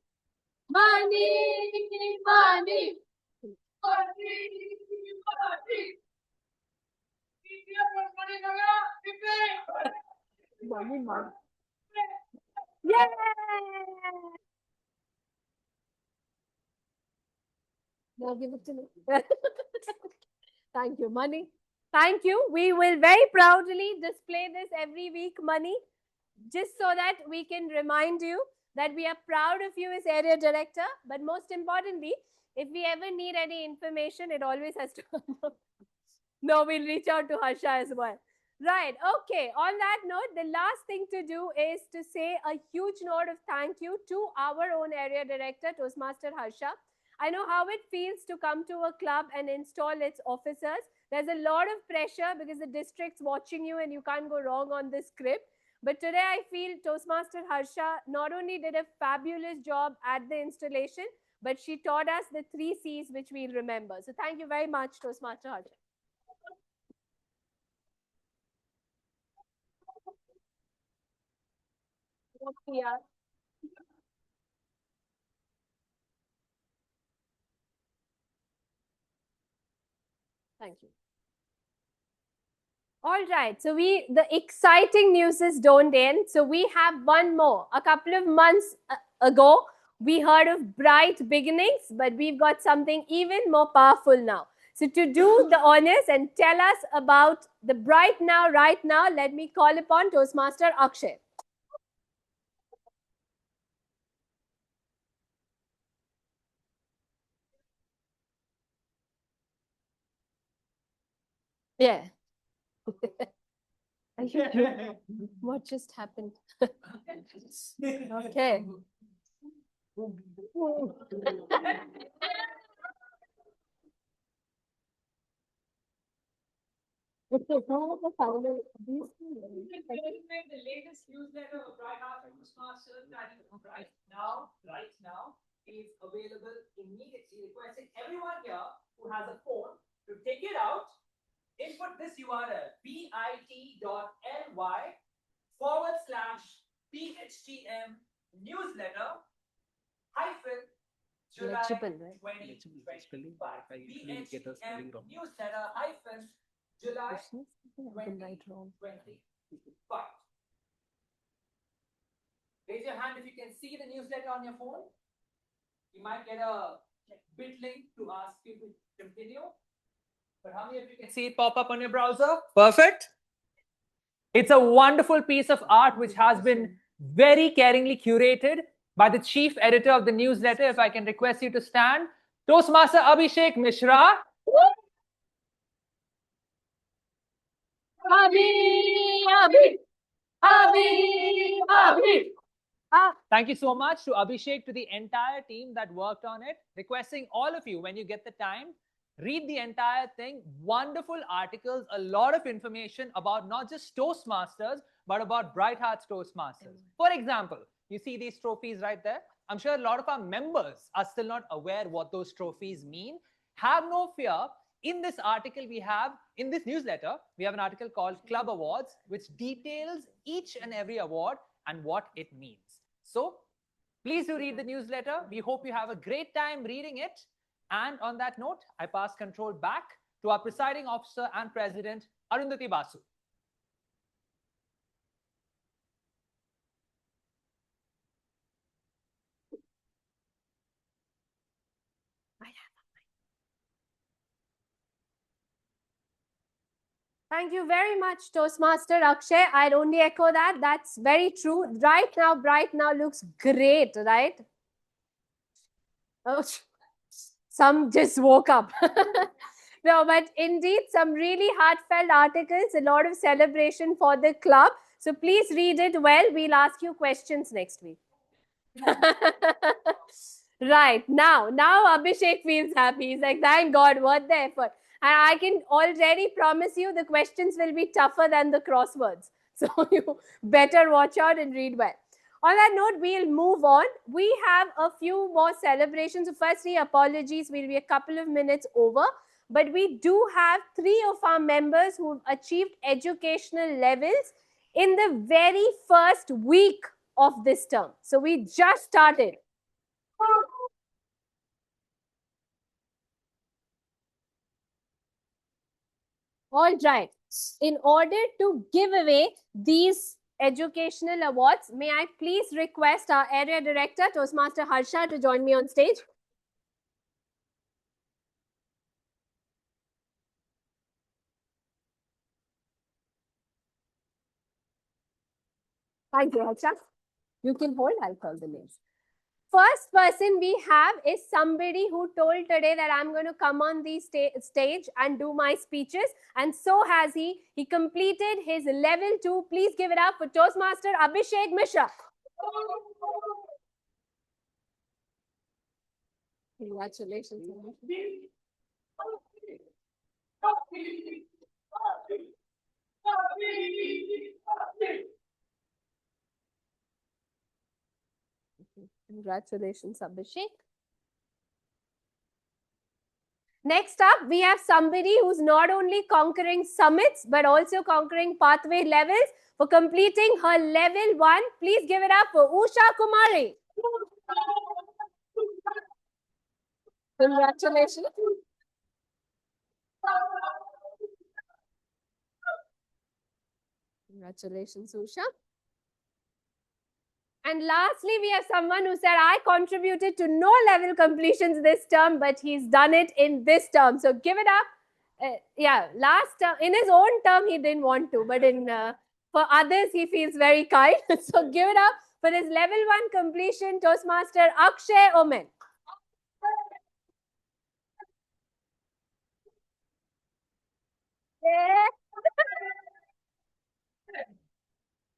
Money. Money. Money, money. Yay! Now give it to me. Thank you, Money. Thank you. We will very proudly display this every week, Money, just so that we can remind you that we are proud of you as area director. But most importantly, if we ever need any information, it always has to come. No, we'll reach out to Harsha as well. Right. Okay. On that note, the last thing to do is to say a huge note of thank you to our own area director, Toastmaster Harsha. I know how it feels to come to a club and install its officers. There's a lot of pressure because the district's watching you and you can't go wrong on this script. But today I feel Toastmaster Harsha not only did a fabulous job at the installation, but she taught us the 3 C's which we'll remember. So thank you very much, Toastmaster Harsha. Yeah. Thank you. All right. So the exciting news is don't end. So we have one more. A couple of months ago, we heard of bright beginnings, but we've got something even more powerful now. So to do the honors and tell us about the bright now, right now, let me call upon Toastmaster Akshay. Yeah. What just happened? Okay. The latest newsletter of Bright Hearts and Toastmasters that is right now is available immediately, requesting everyone here who has a phone to take it out, input this URL bit.ly/PHTM newsletter hyphen July 2025. PHTM newsletter hyphen July 2025. Raise your hand if you can see the newsletter on your phone. You might get a bit link to ask you to continue. But how many of you can see it pop up on your browser? Perfect. It's a wonderful piece of art which has been very caringly curated by the chief editor of the newsletter. If I can request you to stand. Toastmaster Abhishek Mishra. Thank you so much to Abhishek, to the entire team that worked on it. Requesting all of you, when you get the time, read the entire thing. Wonderful articles, a lot of information about not just Toastmasters, but about Bright Hearts Toastmasters. For example, you see these trophies right there. I'm sure a lot of our members are still not aware what those trophies mean. Have no fear. In this article in this newsletter, we have an article called Club Awards, which details each and every award and what it means. So please do read the newsletter. We hope you have a great time reading it. And on that note, I pass control back to our presiding officer and president, Arundhati Basu. Thank you very much, Toastmaster Akshay. I'd only echo that. That's very true. Right now looks great, right? Oh, some just woke up. No, but indeed, some really heartfelt articles, a lot of celebration for the club. So please read it well. We'll ask you questions next week. Right, now Abhishek feels happy. He's like, thank God, what the effort. And I can already promise you the questions will be tougher than the crosswords. So you better watch out and read well. On that note, we'll move on. We have a few more celebrations. So firstly, apologies, we'll be a couple of minutes over. But we do have 3 of our members who've achieved educational levels in the very first week of this term. So we just started. All right. In order to give away these educational awards, may I please request our area director, Toastmaster Harsha, to join me on stage? Thank you, Harsha. You can hold, I'll call the names. First person we have is somebody who told today that I'm going to come on the stage and do my speeches, and so has he. He completed his level 2. Please give it up for Toastmaster Abhishek Mishra. Congratulations. Congratulations, Abhishek. Next up, we have somebody who's not only conquering summits, but also conquering pathway levels for completing her level 1. Please give it up for Usha Kumari. Congratulations. Congratulations, Usha. And lastly, we have someone who said, I contributed to no level completions this term, but he's done it in this term. So give it up. Yeah, last term, in his own term, he didn't want to, but in for others, he feels very kind. So give it up for his level 1 completion, Toastmaster Akshay Omen. Yeah.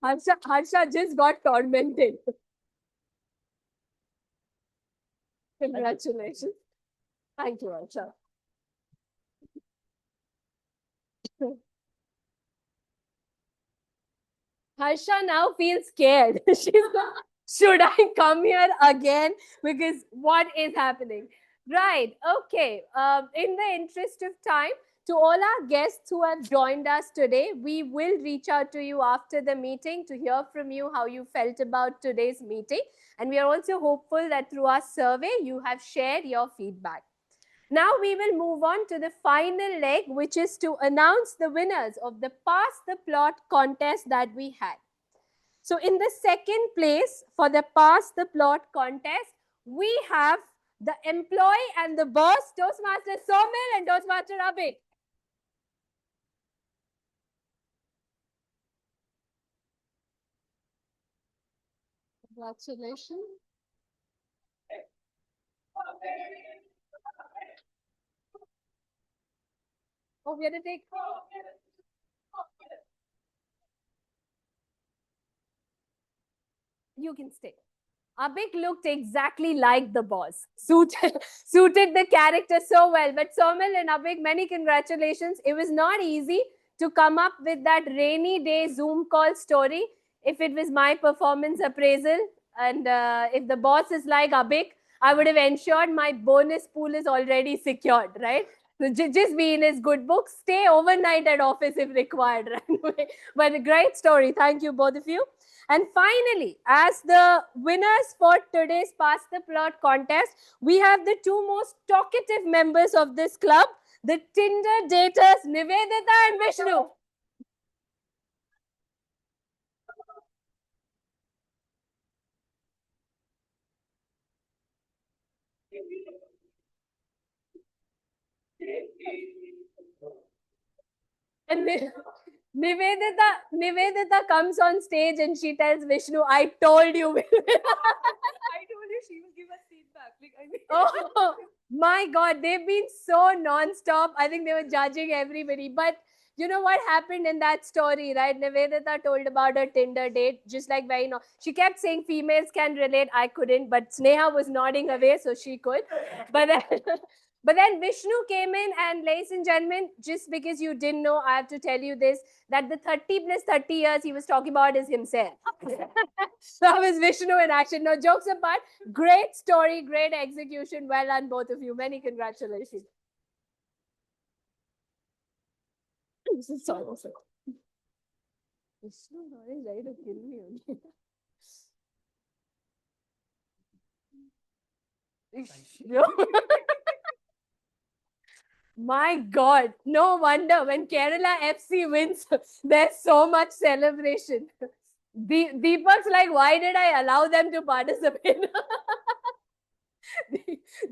Harsha just got tormented. Congratulations. Thank you, Harsha. Harsha now feels scared. She's like, should I come here again? Because what is happening? Right. Okay. In the interest of time, to all our guests who have joined us today, we will reach out to you after the meeting to hear from you how you felt about today's meeting. And we are also hopeful that through our survey, you have shared your feedback. Now we will move on to the final leg, which is to announce the winners of the Pass the Plot contest that we had. So in the second place for the Pass the Plot contest, we have the employee and the boss, Toastmaster Somil and Toastmaster Abid. Congratulations. Oh, we are to take. You can stay. Abik looked exactly like the boss. Suited the character so well. But Somil and Abik, many congratulations. It was not easy to come up with that rainy day Zoom call story. If it was my performance appraisal and if the boss is like Abik, I would have ensured my bonus pool is already secured, right? So just be in his good books. Stay overnight at office if required. Right? But a great story. Thank you, both of you. And finally, as the winners for today's Pass the Plot contest, we have the 2 most talkative members of this club, the Tinder daters, Nivedita and Vishnu. And Nivedita comes on stage and she tells Vishnu, I told you. I told you she will give us feedback. Like, I mean, Oh my God, they've been so non-stop. I think they were judging everybody. But you know what happened in that story, right? Nivedita told about her Tinder date, just like very no. She kept saying females can relate. I couldn't, but Sneha was nodding away, so she could. But then, but then Vishnu came in, and ladies and gentlemen, just because you didn't know, I have to tell you this: that the 30 plus 30 years he was talking about is himself. That was Vishnu in action. No, jokes apart, great story, great execution. Well done, both of you. Many congratulations. Sorry. Vishnu is ready to kill me only. My God, no wonder when Kerala FC wins, there's so much celebration. Deepak's like, why did I allow them to participate?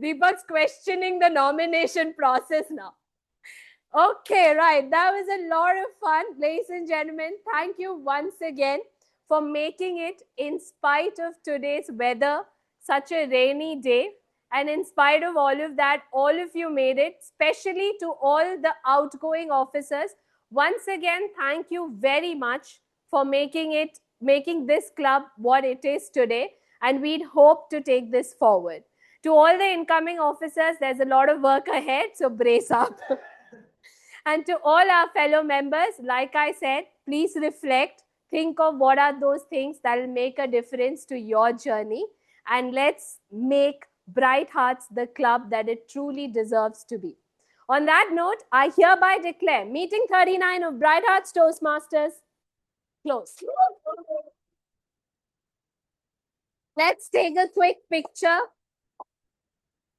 Deepak's questioning the nomination process now. Okay, right. That was a lot of fun. Ladies and gentlemen, thank you once again for making it, in spite of today's weather, such a rainy day. And in spite of all of that, all of you made it, especially to all the outgoing officers. Once again, thank you very much for making this club what it is today. And we'd hope to take this forward. To all the incoming officers, there's a lot of work ahead, so brace up. And to all our fellow members, like I said, please reflect, think of what are those things that will make a difference to your journey, and let's make Bright Hearts the club that it truly deserves to be. On that note, I hereby declare meeting 39 of Bright Hearts Toastmasters closed. Let's take a quick picture